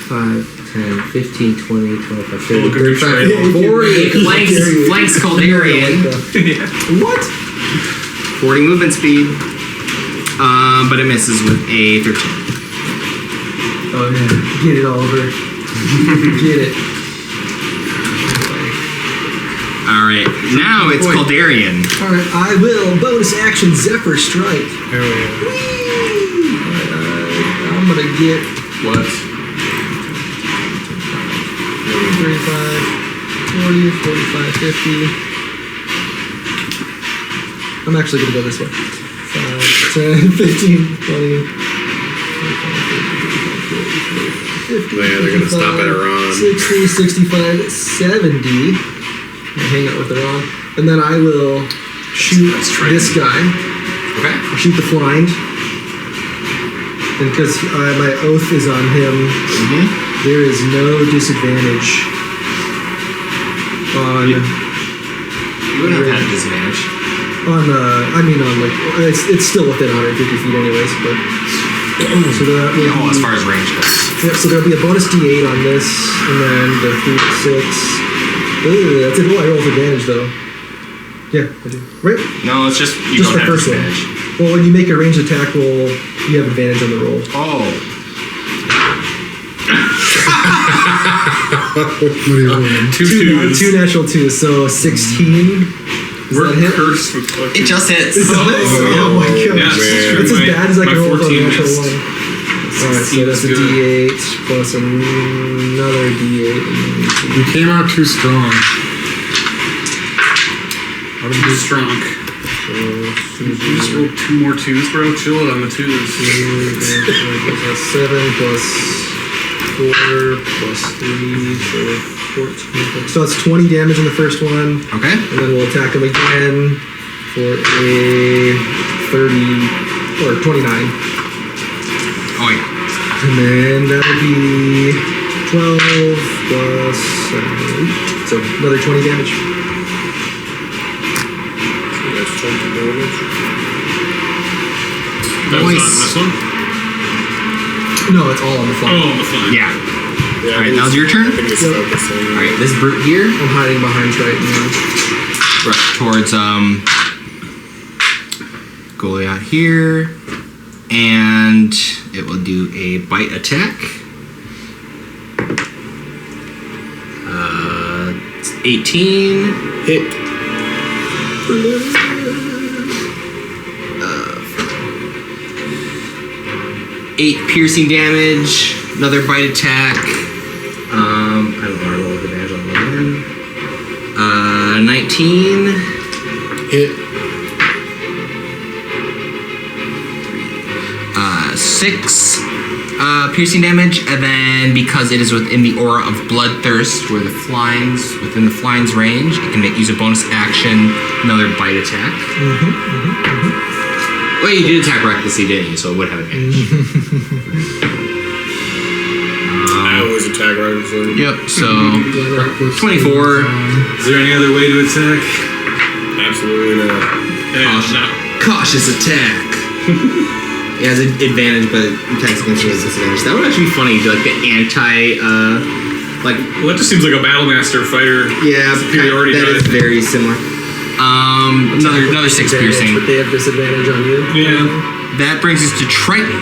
Speaker 2: 5, 10, 15, 20, 25, 30,
Speaker 4: Look at your
Speaker 2: 35, 40. Flanks Calderian.
Speaker 5: What?
Speaker 2: 40 movement speed. But it misses with a 13.
Speaker 5: Oh yeah, get it, Oliver. Get it.
Speaker 2: Alright, now it's
Speaker 5: Boy.
Speaker 2: Calderian.
Speaker 5: Alright, I will bonus action Zephyr Strike.
Speaker 6: Hell yeah.
Speaker 5: Alright, I'm gonna get
Speaker 2: What?
Speaker 5: 35, 40, 45, 50. I'm actually gonna go this way. 5, 10, 15, 20, 25, 30, 35, 40, 45, 50,
Speaker 3: Yeah, they're gonna stop at around
Speaker 5: 60, 65, 70. I'll hang out with the wrong. And then I will shoot this guy.
Speaker 2: Okay.
Speaker 5: I'll shoot the flying. And because my oath is on him, there is no disadvantage on.
Speaker 2: You wouldn't have had a disadvantage.
Speaker 5: On it's still within 150 feet anyways, but so that will
Speaker 2: as far as range goes.
Speaker 5: Yep, so there'll be a bonus D8 on this, and then the 3 to 6. Ooh, that's it. Oh, I roll for advantage though. Yeah, I do. Right?
Speaker 2: No, it's just you
Speaker 5: Just
Speaker 2: don't
Speaker 5: the
Speaker 2: have
Speaker 5: first one.
Speaker 2: disadvantage.
Speaker 5: Well, when you make a ranged attack roll, you have advantage on the roll.
Speaker 2: Oh.
Speaker 5: Two natural 2s, so 16.
Speaker 4: We're
Speaker 5: that hit?
Speaker 4: cursed with fucking.
Speaker 2: It just hits.
Speaker 5: Oh my gosh.
Speaker 4: Yeah,
Speaker 5: It's as bad as I can roll for a
Speaker 4: 14
Speaker 5: natural
Speaker 4: missed.
Speaker 5: 1. Alright, so that's a D8 plus another D8.
Speaker 6: You came out too strong.
Speaker 4: Too strong. You just rolled 2 more 2s, bro. Chill it on the 2s.
Speaker 5: 7 plus 4 plus 3, so 14. So it's 20 damage in the first one.
Speaker 2: Okay.
Speaker 5: And then we'll attack him again for a 30 or 29.
Speaker 2: Oh yeah.
Speaker 5: And then that'll be 12 plus 8. So another 20 damage.
Speaker 3: That's 20 damage.
Speaker 4: That was
Speaker 2: Nice.
Speaker 4: on this one?
Speaker 5: No, it's all on the fly.
Speaker 4: Oh, on the fly.
Speaker 2: Yeah.
Speaker 3: Yeah,
Speaker 2: All right, now's your turn.
Speaker 3: I think it's about the same.
Speaker 2: All right, this brute here.
Speaker 5: I'm hiding behind Tritan now.
Speaker 2: Rush towards Goliath here, and it will do a bite attack. It's 18.
Speaker 3: Hit.
Speaker 2: 8 piercing damage. Another bite attack. I don't want to roll the damage on the one. 19.
Speaker 3: Hit.
Speaker 2: 6 piercing damage, and then because it is within the aura of bloodthirst, where within the flying's range, it can use a bonus action, another bite attack. Well, you did attack recklessly, didn't you? So it would have advantage.
Speaker 3: I always attack right so.
Speaker 2: Yep. So 24.
Speaker 4: Is there any other way to attack?
Speaker 3: Absolutely not.
Speaker 4: No.
Speaker 2: Cautious attack. It has an advantage, but attacks against you has disadvantage. That would actually be funny, like the anti,
Speaker 4: Well, that just seems like a Battlemaster fighter. Superiority
Speaker 2: that is
Speaker 4: die.
Speaker 2: very similar. Another 6 piercing.
Speaker 5: But they have disadvantage on you.
Speaker 4: Yeah.
Speaker 2: That brings us to Tritan.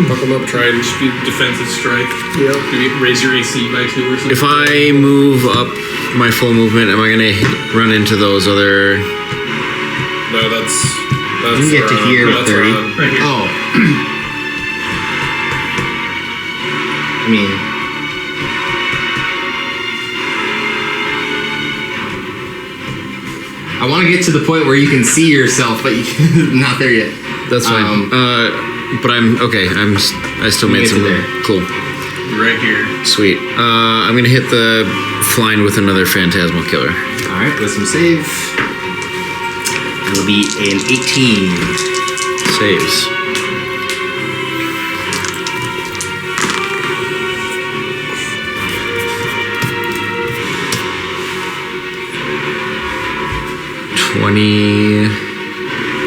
Speaker 3: Fuck them up, try and
Speaker 4: Just be defensive strike.
Speaker 5: Yep.
Speaker 4: Maybe raise your AC by 2 or something.
Speaker 7: If I move up my full movement, am I gonna run into those other?
Speaker 3: No, that's
Speaker 2: You can get to here with 30.
Speaker 4: Right here.
Speaker 2: Oh. I mean, I want to get to the point where you can see yourself, but you not there yet.
Speaker 7: That's fine. But I'm okay. I still
Speaker 2: You
Speaker 7: made
Speaker 2: get to
Speaker 7: some
Speaker 2: there.
Speaker 7: cool.
Speaker 4: Right here.
Speaker 7: Sweet. I'm gonna hit the flying with another phantasmal killer.
Speaker 2: All right, wisdom save. It'll be an 18.
Speaker 7: Saves.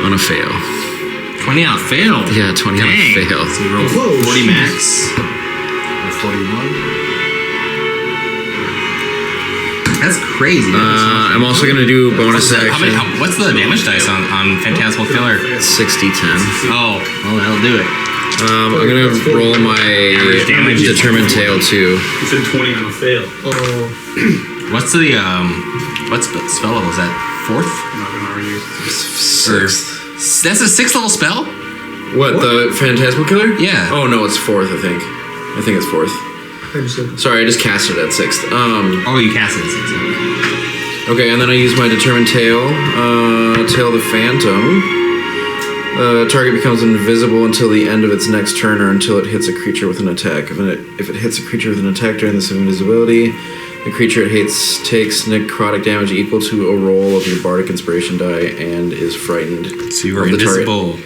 Speaker 7: On a fail.
Speaker 2: 20 on a fail.
Speaker 7: Yeah, 20 on a
Speaker 2: Dang.
Speaker 7: fail.
Speaker 2: So you roll
Speaker 5: Whoa,
Speaker 2: 40
Speaker 5: jeez.
Speaker 2: max. Or 41. That's crazy.
Speaker 7: I'm also gonna do bonus action.
Speaker 2: What's the damage dice on Phantasmal Killer?
Speaker 7: 60-10.
Speaker 2: Oh, well, that'll do it.
Speaker 7: I'm gonna roll my
Speaker 2: damage is
Speaker 7: determined tail too.
Speaker 4: You said 20 on a fail.
Speaker 5: Oh.
Speaker 2: What's the, what's the spell level? Is that 4th?
Speaker 4: I'm not gonna argue.
Speaker 2: That's a 6th level spell?
Speaker 7: What, the phantasmal killer?
Speaker 2: Yeah.
Speaker 7: Oh no, it's 4th. I think it's 4th. Sorry, I just cast it at 6th.
Speaker 2: Oh, you cast it at 6th.
Speaker 7: Okay, and then I use my determined tail. Tail the phantom. Target becomes invisible until the end of its next turn or until it hits a creature with an attack. If it hits a creature with an attack during this invisibility, the creature it hates takes necrotic damage equal to a roll of your bardic inspiration die and is frightened.
Speaker 2: So you are
Speaker 7: of the target.
Speaker 2: invisible.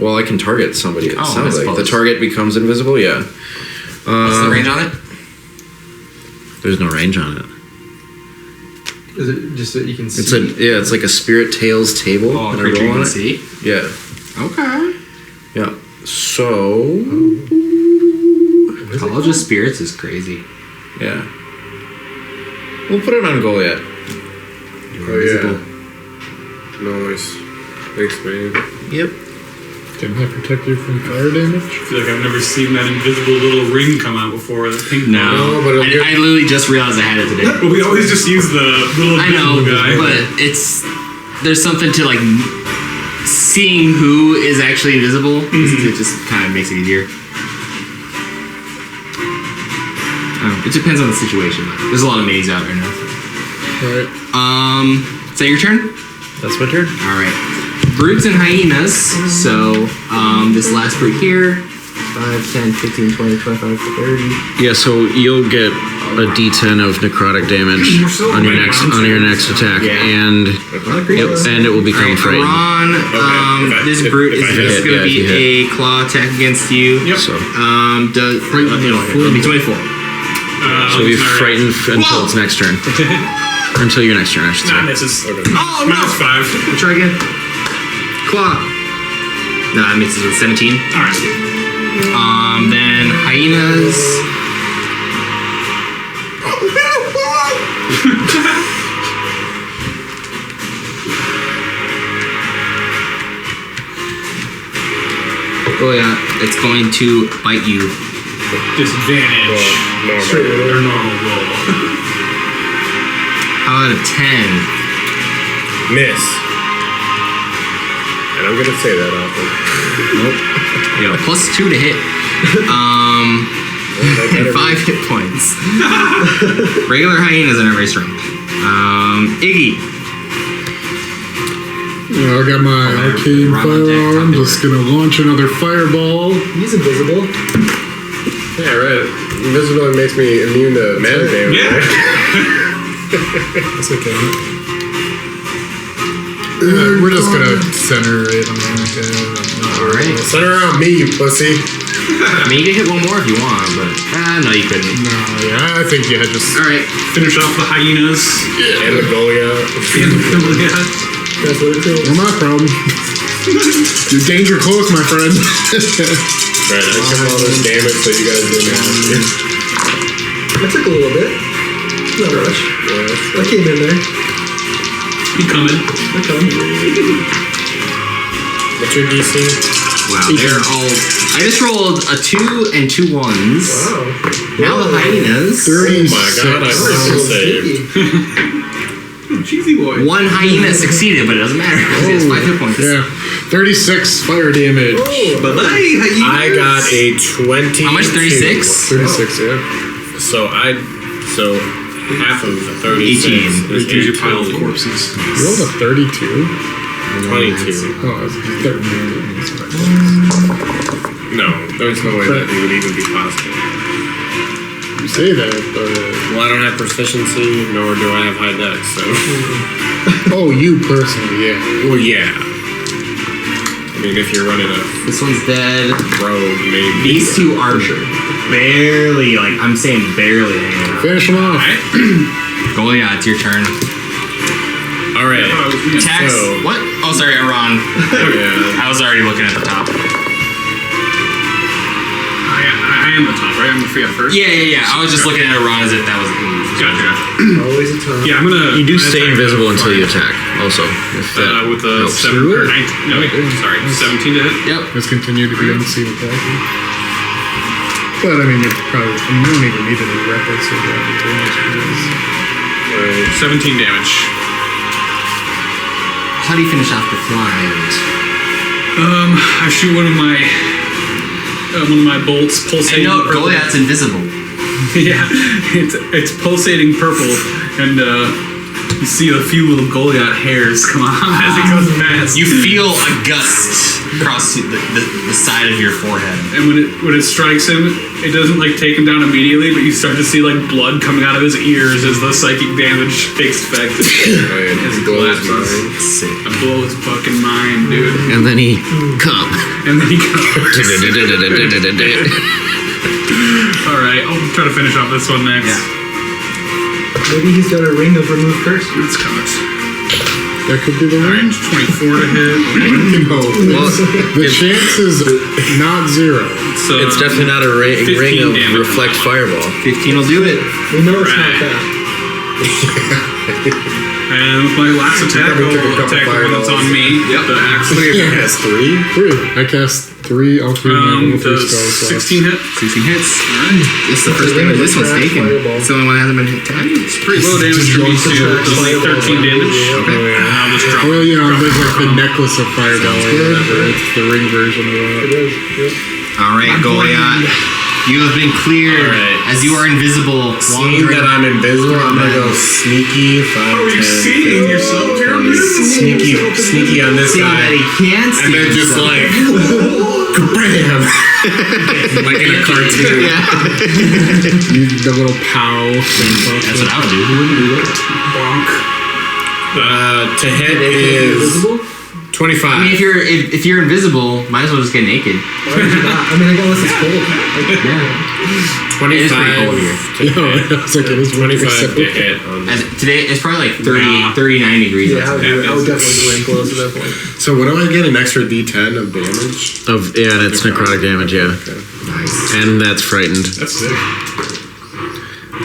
Speaker 7: Well, I can target somebody. It sounds
Speaker 2: I
Speaker 7: like the
Speaker 2: suppose.
Speaker 7: target becomes invisible. Yeah.
Speaker 2: What's the range on it?
Speaker 7: There's no range on it.
Speaker 5: Is it just that you can see?
Speaker 7: It's like a Spirit Tales table.
Speaker 2: Oh,
Speaker 7: and I
Speaker 2: creature you
Speaker 7: roll on
Speaker 2: can
Speaker 7: it.
Speaker 2: see.
Speaker 7: Yeah.
Speaker 2: Okay.
Speaker 7: Yeah. So.
Speaker 2: College of Spirits is crazy.
Speaker 7: Yeah. We'll put it on Goliath.
Speaker 3: Oh yeah. Nice. Thanks, man.
Speaker 7: Yep.
Speaker 6: Can that protect you from fire damage?
Speaker 4: I feel like I've never seen that invisible little ring come out before. The pink
Speaker 2: No,
Speaker 3: but it'll
Speaker 2: I literally just realized I had it today.
Speaker 4: But we always just use the little
Speaker 2: I know,
Speaker 4: invisible guy.
Speaker 2: but there's something to like seeing who is actually invisible. It just kind of makes it easier. It depends on the situation. There's a lot of minis out there now.
Speaker 6: Alright.
Speaker 2: Is that your turn?
Speaker 7: That's my turn.
Speaker 2: All right. Brutes and hyenas. So this last brute here, 5, 10, 15, 20, 25, 30.
Speaker 7: Yeah, so you'll get a D10 of necrotic damage on your next attack, and it will become frightened.
Speaker 2: Ron, this brute is just going to be a claw attack against you.
Speaker 4: Yep.
Speaker 7: So,
Speaker 2: it'll be 24.
Speaker 7: so be frightened until its next turn. Or until your next turn, I should say.
Speaker 4: Nah, misses.
Speaker 2: Oh no!
Speaker 4: Minus 5.
Speaker 2: We'll try again. Claw. Nah, it misses with 17.
Speaker 4: Alright.
Speaker 2: Then hyenas. Oh yeah, it's going to bite you.
Speaker 4: Disadvantage. Or normal roll.
Speaker 2: How about a 10?
Speaker 3: Miss. And I'm gonna say that often.
Speaker 2: Nope. You got a +2 to hit. And 5 hit points. Regular hyenas are not very strong. Iggy.
Speaker 6: I got my arcane firearm. Just gonna launch another fireball.
Speaker 5: He's invisible.
Speaker 3: Yeah, right. Invisibility makes me immune to mana damage.
Speaker 4: Yeah.
Speaker 3: Right?
Speaker 6: That's okay. We're just gonna center it on that.
Speaker 2: Alright.
Speaker 3: Center around me, you pussy.
Speaker 2: I mean, you can hit one more if you want, but no, you couldn't.
Speaker 6: No, yeah, I think you had just.
Speaker 2: Alright.
Speaker 4: Finish off the hyenas.
Speaker 3: And the Goliath.
Speaker 5: That's what it feels.
Speaker 6: Well, my problem. You're danger close, my friend.
Speaker 3: Right, I took all this damage that you guys didn't have.
Speaker 5: I took a little bit. Not much. I came in there.
Speaker 4: Be coming.
Speaker 5: I come.
Speaker 3: What's your DC?
Speaker 2: Wow, they're all. I just rolled a 2 and 2 1s.
Speaker 5: Wow.
Speaker 2: Now the hyenas.
Speaker 6: 36.
Speaker 3: Oh my god, I critical saved.
Speaker 4: Cheesy boy.
Speaker 2: One hyena succeeded, but it doesn't matter because he has 5 hit points.
Speaker 6: Yeah. 36 fire damage.
Speaker 4: Bye bye, hyenas.
Speaker 3: I got a 20.
Speaker 2: How much? 36?
Speaker 6: 36, yeah.
Speaker 3: So half of the 36 is
Speaker 4: Here's your pile of
Speaker 3: 18.
Speaker 4: corpses.
Speaker 6: You rolled a 32?
Speaker 3: 22.
Speaker 6: Oh, it's 13.
Speaker 3: No, there's no way that it would even be possible.
Speaker 6: You say that, but.
Speaker 3: Well, I don't have proficiency, nor do I have high dex, so.
Speaker 6: Oh, you personally, yeah.
Speaker 3: Well, yeah. I mean, if you're running a
Speaker 2: This one's dead.
Speaker 3: rogue, maybe.
Speaker 2: These two are barely, like, I'm saying barely hanging out.
Speaker 6: Finish them off.
Speaker 2: Goliath, it's your turn.
Speaker 3: Alright.
Speaker 2: Tax.
Speaker 3: So-
Speaker 2: What? Oh, sorry, Iran.
Speaker 3: Yeah.
Speaker 2: I was already looking at the top.
Speaker 4: I am the top, right? I'm the free up first.
Speaker 2: Yeah. I was just looking at Iran as if that was.
Speaker 4: Gotcha.
Speaker 5: Always a ton.
Speaker 4: Yeah, I'm gonna.
Speaker 7: You do stay invisible until you attack, also. If that
Speaker 4: With the
Speaker 7: helps.
Speaker 4: 7 or 19. No, wait. Sorry. 17 to hit.
Speaker 2: Yep.
Speaker 6: Let's continue to be unseen attacking. But I mean, you don't even need any weapons to grab the damage.
Speaker 4: 17 damage.
Speaker 2: How do you finish off the flying?
Speaker 4: I shoot one of my bolts
Speaker 2: I
Speaker 4: pulsating.
Speaker 2: know
Speaker 4: purple.
Speaker 2: Goliath's invisible.
Speaker 4: Yeah, it's pulsating purple, and You see a few little Goliath hairs come on as it goes past.
Speaker 2: You feel a gust across the side of your forehead.
Speaker 4: And when it strikes him, it doesn't like take him down immediately, but you start to see like blood coming out of his ears as the psychic damage takes effect. As he collapses. I blow his fucking mind, dude.
Speaker 7: And then he comes.
Speaker 4: Alright, I'll try to finish off this one next.
Speaker 2: Yeah.
Speaker 5: Maybe he's got a ring of remove curse.
Speaker 4: That's cocked.
Speaker 6: That could be the
Speaker 4: Range 24 to hit.
Speaker 6: No. Well, the chance is not 0.
Speaker 4: So,
Speaker 7: It's definitely not a
Speaker 4: 15
Speaker 7: ring of
Speaker 4: damage
Speaker 7: reflect
Speaker 4: on that
Speaker 7: fireball.
Speaker 2: 15 will do it.
Speaker 5: We know it's not that.
Speaker 4: And with my last attack,
Speaker 3: probably took a
Speaker 4: I'll
Speaker 3: couple
Speaker 4: attack the one that's on me.
Speaker 2: Yep.
Speaker 4: The axe.
Speaker 3: He has 3.
Speaker 6: I cast 3, all 3 of them.
Speaker 4: Does 16 hit?
Speaker 2: 16 hits.
Speaker 4: Alright.
Speaker 2: This is the first damage this one's taken. It's the only one that hasn't been attacked.
Speaker 4: It's pretty low damage for me too. It's only 13 damage.
Speaker 2: Okay.
Speaker 4: And I'll just drop
Speaker 6: Well,
Speaker 4: drop
Speaker 6: there's
Speaker 4: it
Speaker 6: like the
Speaker 4: from-
Speaker 6: necklace of fireball or whatever. It's the ring version of that.
Speaker 2: Alright, Goliath. You have been cleared
Speaker 4: Alright.
Speaker 2: as you are invisible.
Speaker 3: Seeing that I'm invisible, I'm gonna go sneaky 5,
Speaker 4: Oh, you're
Speaker 3: 10,
Speaker 4: seeing yourself? You're invisible.
Speaker 3: sneaky on this guy.
Speaker 2: can't
Speaker 3: And then just like, bam! Like in a cartoon.
Speaker 6: The little pow.
Speaker 2: That's what I would do.
Speaker 4: Bonk.
Speaker 3: To hit is
Speaker 5: Invisible?
Speaker 3: 25.
Speaker 2: I mean, if you're invisible, might as well just get naked.
Speaker 5: Why would you not? I mean, I guess it's cold.
Speaker 2: Yeah. It is pretty cold here.
Speaker 6: No, it's like it is
Speaker 3: 25 to hit.
Speaker 2: As today, it's probably like 39 degrees.
Speaker 5: Yeah, I would definitely do rain clothes at that point.
Speaker 3: So what do I get? An extra D10 of damage?
Speaker 7: Yeah, that's necrotic damage, yeah. And that's frightened.
Speaker 4: That's sick.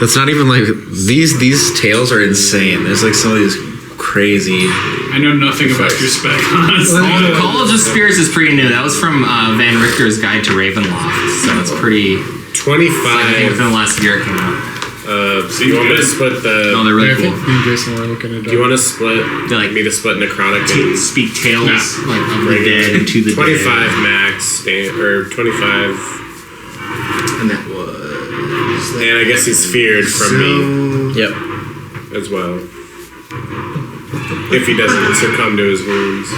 Speaker 7: That's not even like these tales are insane. There's like some of these crazy.
Speaker 4: I know nothing about your spec, honestly.
Speaker 2: College of Spirits is pretty new. That was from Van Richter's Guide to Ravenloft, so it's pretty.
Speaker 3: 25.
Speaker 2: Within the last year it came out.
Speaker 3: So you want me to split the?
Speaker 2: No, they're
Speaker 6: I
Speaker 2: really
Speaker 6: think
Speaker 2: cool.
Speaker 6: me and Jason were looking at
Speaker 3: Do you want to split?
Speaker 2: They like
Speaker 3: Me to split necrotic and
Speaker 2: speak tales like of the dead and to the
Speaker 3: 25
Speaker 2: dead.
Speaker 3: max or 25,
Speaker 2: And that was.
Speaker 3: and I guess he's feared from me
Speaker 7: Yep.
Speaker 3: as well. If he doesn't succumb to his wounds.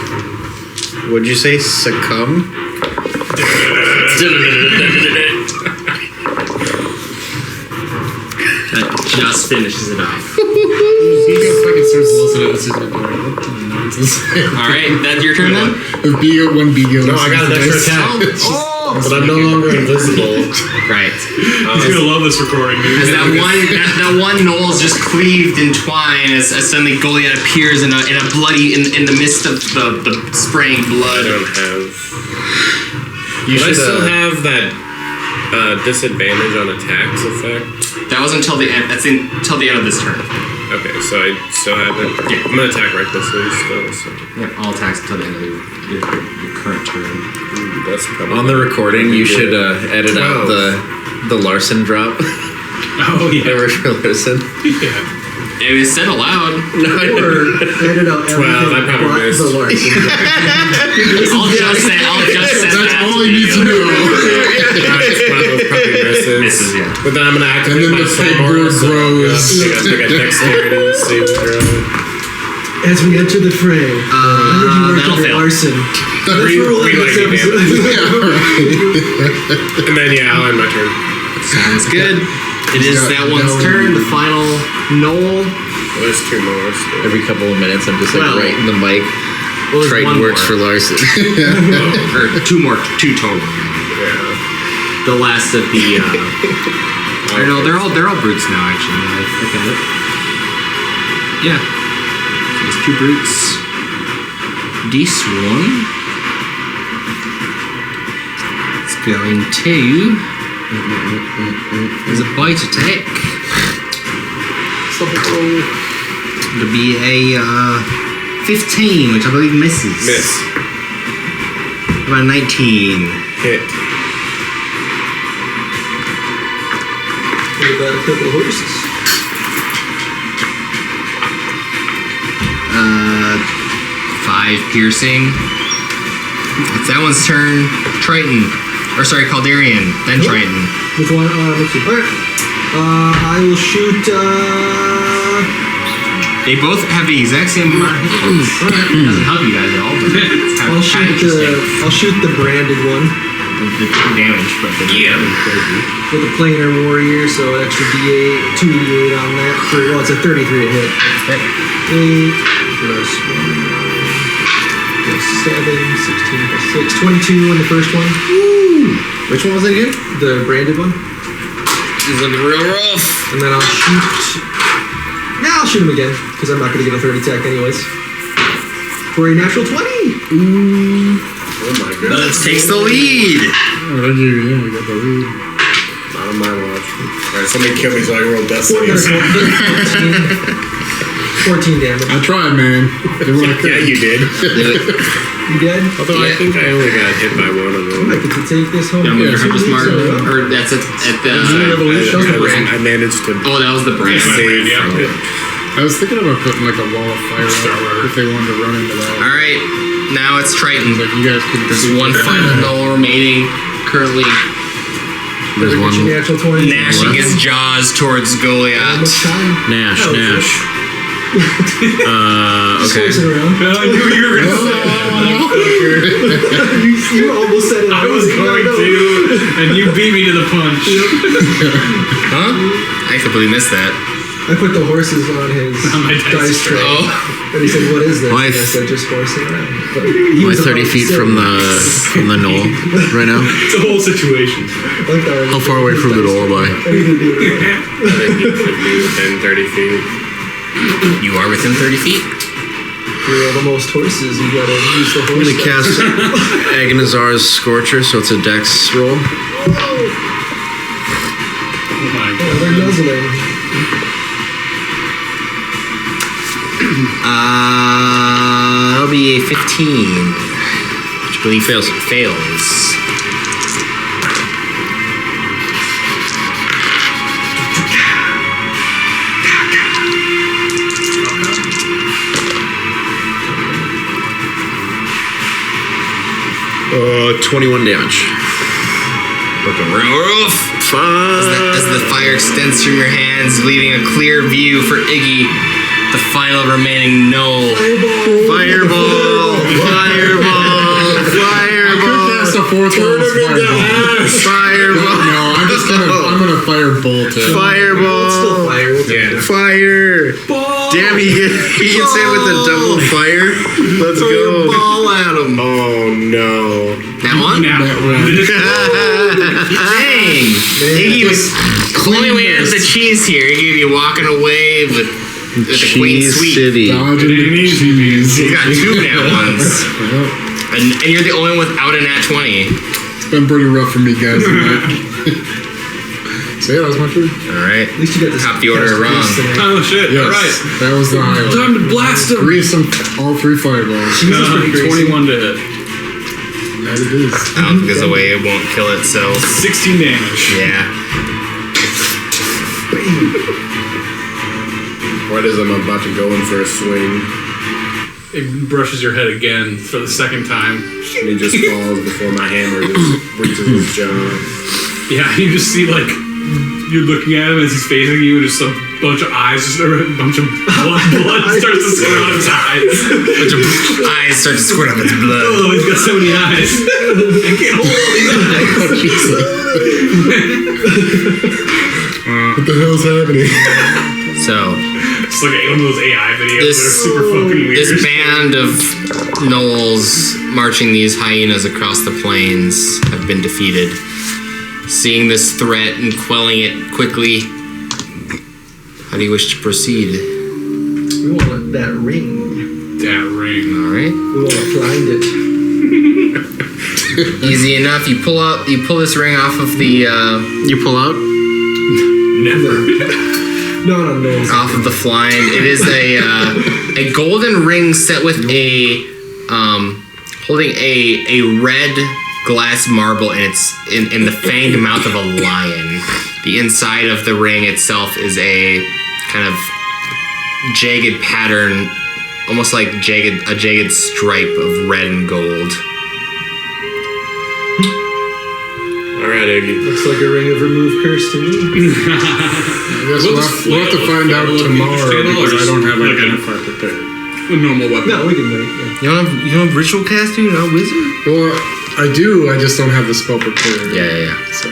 Speaker 7: Would you say succumb?
Speaker 2: That just finishes it off.
Speaker 6: He fucking starts listening to this. He's like, what the nonsense?
Speaker 2: Alright, that's your turn then?
Speaker 6: If Beagle, one Beagle.
Speaker 3: No, I got an extra attack, but I'm no longer invisible.
Speaker 2: Right.
Speaker 4: He's gonna love this recording, dude.
Speaker 2: As that one knoll's just cleaved in twine as suddenly Goliath appears in a bloody in the midst of the spraying
Speaker 3: I
Speaker 2: blood.
Speaker 3: don't have.
Speaker 7: You
Speaker 3: But I
Speaker 7: should.
Speaker 3: still have that disadvantage on attacks effect.
Speaker 2: That was until the end. That's until the end of this turn.
Speaker 3: Okay, so I still have it.
Speaker 2: Yeah.
Speaker 3: I'm gonna attack recklessly still. So
Speaker 2: Yeah, all attacks until the end of your current turn.
Speaker 3: that's probably
Speaker 7: On the recording, you should edit out
Speaker 3: 12.
Speaker 7: the Larson drop.
Speaker 4: Oh yeah.
Speaker 7: Never for Larson.
Speaker 4: Yeah.
Speaker 2: It was said aloud.
Speaker 5: Or edit out
Speaker 3: 12, I probably
Speaker 5: but
Speaker 3: missed.
Speaker 5: the Larson.
Speaker 2: I'll just say
Speaker 6: That's
Speaker 2: that.
Speaker 6: all I need to know.
Speaker 3: Probably misses.
Speaker 2: Misses, yeah.
Speaker 3: But then I'm gonna activate
Speaker 6: And then
Speaker 3: my
Speaker 6: the
Speaker 3: sword
Speaker 6: pegboard grows.
Speaker 3: Take a dexterity saving throw.
Speaker 5: As we enter the fray, when did you work
Speaker 2: that'll
Speaker 5: under
Speaker 2: fail.
Speaker 5: Larson? Let's roll in this
Speaker 3: lightning
Speaker 5: episode.
Speaker 3: And then I'll end my turn.
Speaker 2: Sounds good. It is
Speaker 6: got
Speaker 2: that one's
Speaker 6: no-
Speaker 2: turn. The final knoll.
Speaker 3: Well, there's 2 more. So.
Speaker 7: Every couple of minutes, I'm just like
Speaker 2: Well,
Speaker 7: right in the mic.
Speaker 2: Well, there's
Speaker 7: Triton
Speaker 2: one
Speaker 7: works for
Speaker 2: more.
Speaker 7: Larson.
Speaker 2: Or two total.
Speaker 3: Yeah.
Speaker 2: The last of the. I don't know. They're all brutes now. Actually, now I look at it. Yeah. So there's 2 brutes. This one is going to. There's a bite attack. It'll be a 15, which I believe misses.
Speaker 3: Miss.
Speaker 2: About 19.
Speaker 3: Hit.
Speaker 5: We've got a couple of hosts.
Speaker 2: 5 piercing. It's that one's turn. Triton. Or sorry, Caldarian. Then Triton.
Speaker 5: Which one? Let's see. Alright. I will shoot
Speaker 2: They both have the exact same amount of hit points. It doesn't help you guys at all, but it's kind of interesting.
Speaker 5: I'll shoot the branded one
Speaker 2: The damage, but the crazy.
Speaker 5: with the planar warrior, so an extra D8, 2d8 on that. It's a 33 to hit. 8 plus 1 plus 7, 16 plus 6, 22 on the first one.
Speaker 7: Which one was it again?
Speaker 5: The branded one.
Speaker 2: He's looking real rough.
Speaker 5: And then I'll shoot. Yeah, I'll shoot him again, because I'm not going to get a third attack anyways. For a natural 20!
Speaker 3: Oh my goodness.
Speaker 2: Takes the lead.
Speaker 6: Oh, did you? Yeah, you got the lead.
Speaker 3: Not on my watch. Alright, somebody kill me so I can roll death
Speaker 5: 14 damage.
Speaker 6: I tried, man.
Speaker 3: Yeah, you did.
Speaker 5: You dead?
Speaker 3: Although I think I only got hit by one of them.
Speaker 5: I get to take this home.
Speaker 2: Yeah,
Speaker 5: Yeah,
Speaker 2: I'm just mark, or that's at the brand.
Speaker 3: I managed to
Speaker 2: Oh, that was the brand.
Speaker 3: save
Speaker 4: Yeah.
Speaker 3: from it.
Speaker 6: I was thinking about putting like a wall of fire up if they wanted to run into that.
Speaker 2: All right, now it's Tritan.
Speaker 6: Like you guys could
Speaker 2: There's one final null remaining. Currently
Speaker 7: There's one.
Speaker 5: Natural 20.
Speaker 2: gnashing his jaws towards
Speaker 5: How
Speaker 2: Goliath.
Speaker 5: much time?
Speaker 7: Nash.
Speaker 5: Okay.
Speaker 7: Okay.
Speaker 5: Around.
Speaker 4: I knew you were going to say
Speaker 5: you almost said it.
Speaker 4: I was going to, and you beat me to the punch.
Speaker 2: Huh? I completely missed that.
Speaker 5: I put the horses on his
Speaker 4: On my dice
Speaker 5: tray.
Speaker 2: Oh.
Speaker 5: And he said, what is this?
Speaker 7: My
Speaker 5: And I said, just horsing around. But he
Speaker 7: Am I
Speaker 5: was
Speaker 7: 30
Speaker 5: about
Speaker 7: feet
Speaker 5: to
Speaker 7: from
Speaker 5: say-
Speaker 7: the knoll right now?
Speaker 4: It's a whole situation.
Speaker 5: Like that.
Speaker 7: How far away from the knoll am I?
Speaker 3: I think you should be within 30 feet.
Speaker 2: You are within 30 feet.
Speaker 5: For the most horses, you gotta use the
Speaker 7: I'm
Speaker 5: horse.
Speaker 7: gonna cast Agonizar's Scorcher, so it's a dex roll.
Speaker 4: Oh my
Speaker 5: Oh,
Speaker 4: god.
Speaker 5: they're nuzzling.
Speaker 2: That'll be a 15. Which I believe fails.
Speaker 7: Uh, 21 damage.
Speaker 2: Looking real rough. As the fire extends from your hands, leaving a clear view for Iggy, the final remaining knoll.
Speaker 7: Fireball! Fireball! Fireball!
Speaker 6: Cast a fourth one.
Speaker 7: Fireball!
Speaker 6: No, I'm gonna fire bolt it.
Speaker 7: Fireball!
Speaker 5: Still fire. We'll take it.
Speaker 7: Fire! Damn, he can say with the double fire. Let's go.
Speaker 2: Ball at him.
Speaker 3: Oh no.
Speaker 2: That one?
Speaker 4: Now,
Speaker 2: Dang! Iggy was only way out of the cheese here. Iggy be walking away with the queen
Speaker 7: Cheese
Speaker 2: sweet.
Speaker 7: City.
Speaker 6: Dodging the cheese.
Speaker 2: You got 2 nat ones. And you're the only one without a nat 20.
Speaker 6: It's been pretty rough for me, guys, tonight. So yeah, that was my turn.
Speaker 2: Alright.
Speaker 5: At least you got this.
Speaker 2: Top the order wrong.
Speaker 4: oh shit!
Speaker 6: Yes,
Speaker 4: All right,
Speaker 6: that was the highlight.
Speaker 4: time to blast him.
Speaker 6: All three fireballs.
Speaker 5: Jesus, pretty crazy.
Speaker 4: 21 to hit,
Speaker 6: That it is.
Speaker 2: I don't think there's a way it won't kill itself.
Speaker 4: 16 damage.
Speaker 2: Yeah.
Speaker 3: What is I'm about to go in for a swing.
Speaker 4: It brushes your head again for the second time.
Speaker 3: And he just falls before my hammer just reaches his jaw.
Speaker 4: Yeah, you just see like you're looking at him as he's facing you, just a bunch of eyes, just a bunch of blood starts to squirt out of his eyes.
Speaker 2: Bunch of eyes start to squirt out its blood.
Speaker 4: Oh, he's got so many eyes. I can't hold all these eyes.
Speaker 6: What the hell's happening?
Speaker 2: So,
Speaker 4: It's like one of those AI videos that are super fucking weird.
Speaker 2: this band of gnolls marching these hyenas across the plains have been defeated. Seeing this threat and quelling it quickly, how do you wish to proceed?
Speaker 5: We want that ring.
Speaker 4: That ring.
Speaker 2: Alright.
Speaker 5: We want to find it.
Speaker 2: Easy enough. You pull this ring off of the,
Speaker 7: You pull out?
Speaker 4: Never.
Speaker 5: No.
Speaker 2: off of the flying. It is a golden ring set with a, holding a red glass marble in the fanged mouth of a lion. The inside of the ring itself is a kind of jagged pattern, almost like a jagged stripe of red and gold.
Speaker 3: Alright, right, Iggy.
Speaker 5: Looks like a ring of remove curse to me.
Speaker 6: We'll have to find out tomorrow because I don't have identifier prepared.
Speaker 4: A normal weapon.
Speaker 5: No, we can wait. Yeah.
Speaker 7: You don't have ritual casting, not wizard?
Speaker 6: Well, I do. I just don't have the spell prepared.
Speaker 7: Yeah.
Speaker 6: So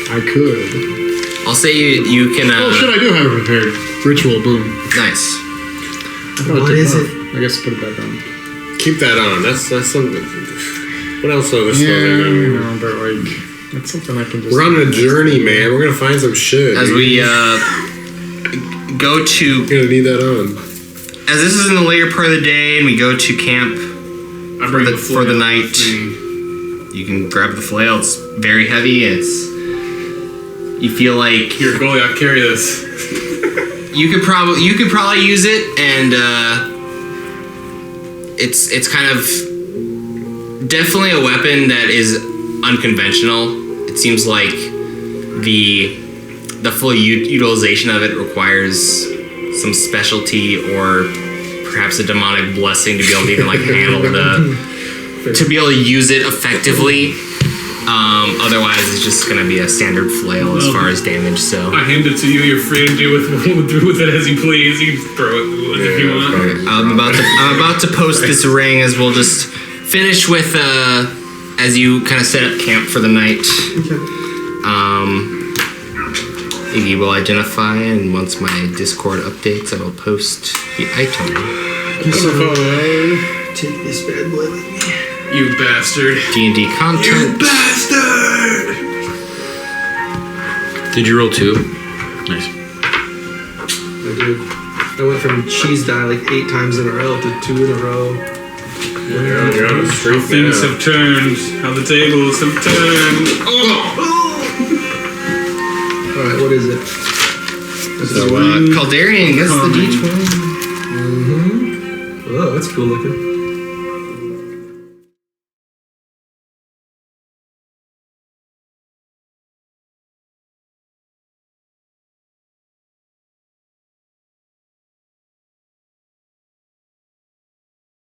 Speaker 6: I could.
Speaker 2: I'll say you can.
Speaker 6: Oh shit! I do have it prepared. Ritual. Boom.
Speaker 2: Nice.
Speaker 5: What is it?
Speaker 6: I guess put it back on.
Speaker 3: Keep that on. That's something. What else are this?
Speaker 6: Yeah, but like that's something I can just.
Speaker 3: We're on a journey, man. We're gonna find some shit.
Speaker 2: As we go to,
Speaker 3: We're gonna need that on.
Speaker 2: as this is in the later part of the day, and we go to camp
Speaker 4: I bring the
Speaker 2: for the
Speaker 4: flail
Speaker 2: night.
Speaker 4: with me.
Speaker 2: You can grab the flail. It's very heavy. You feel like
Speaker 4: Here, goalie, I'll carry this.
Speaker 2: you could probably use it, and it's kind of definitely a weapon that is unconventional. It seems like the full utilization of it requires some specialty or perhaps a demonic blessing to be able to even like handle to be able to use it effectively. Otherwise, it's just going to be a standard flail as far as damage. So
Speaker 4: I hand it to you. You're free to do with it as you please. You can throw it if you want.
Speaker 2: I'm about to post this ring as we'll just finish with as you kind of set up camp for the night. Iggy will identify, and once my Discord updates, I will post the item.
Speaker 5: Take this bad boy with me.
Speaker 4: You bastard.
Speaker 2: D&D content.
Speaker 3: Bastard!
Speaker 7: Did you roll 2? Nice.
Speaker 5: I did. I went from cheese die like 8 times in a row to 2 in a row.
Speaker 3: Yeah, you're on a streak
Speaker 4: How things
Speaker 3: now.
Speaker 4: have turned. How the tables have turned. Oh!
Speaker 5: Alright, what is it? This is
Speaker 2: Caldarian gets the D20.
Speaker 5: Oh, that's cool looking.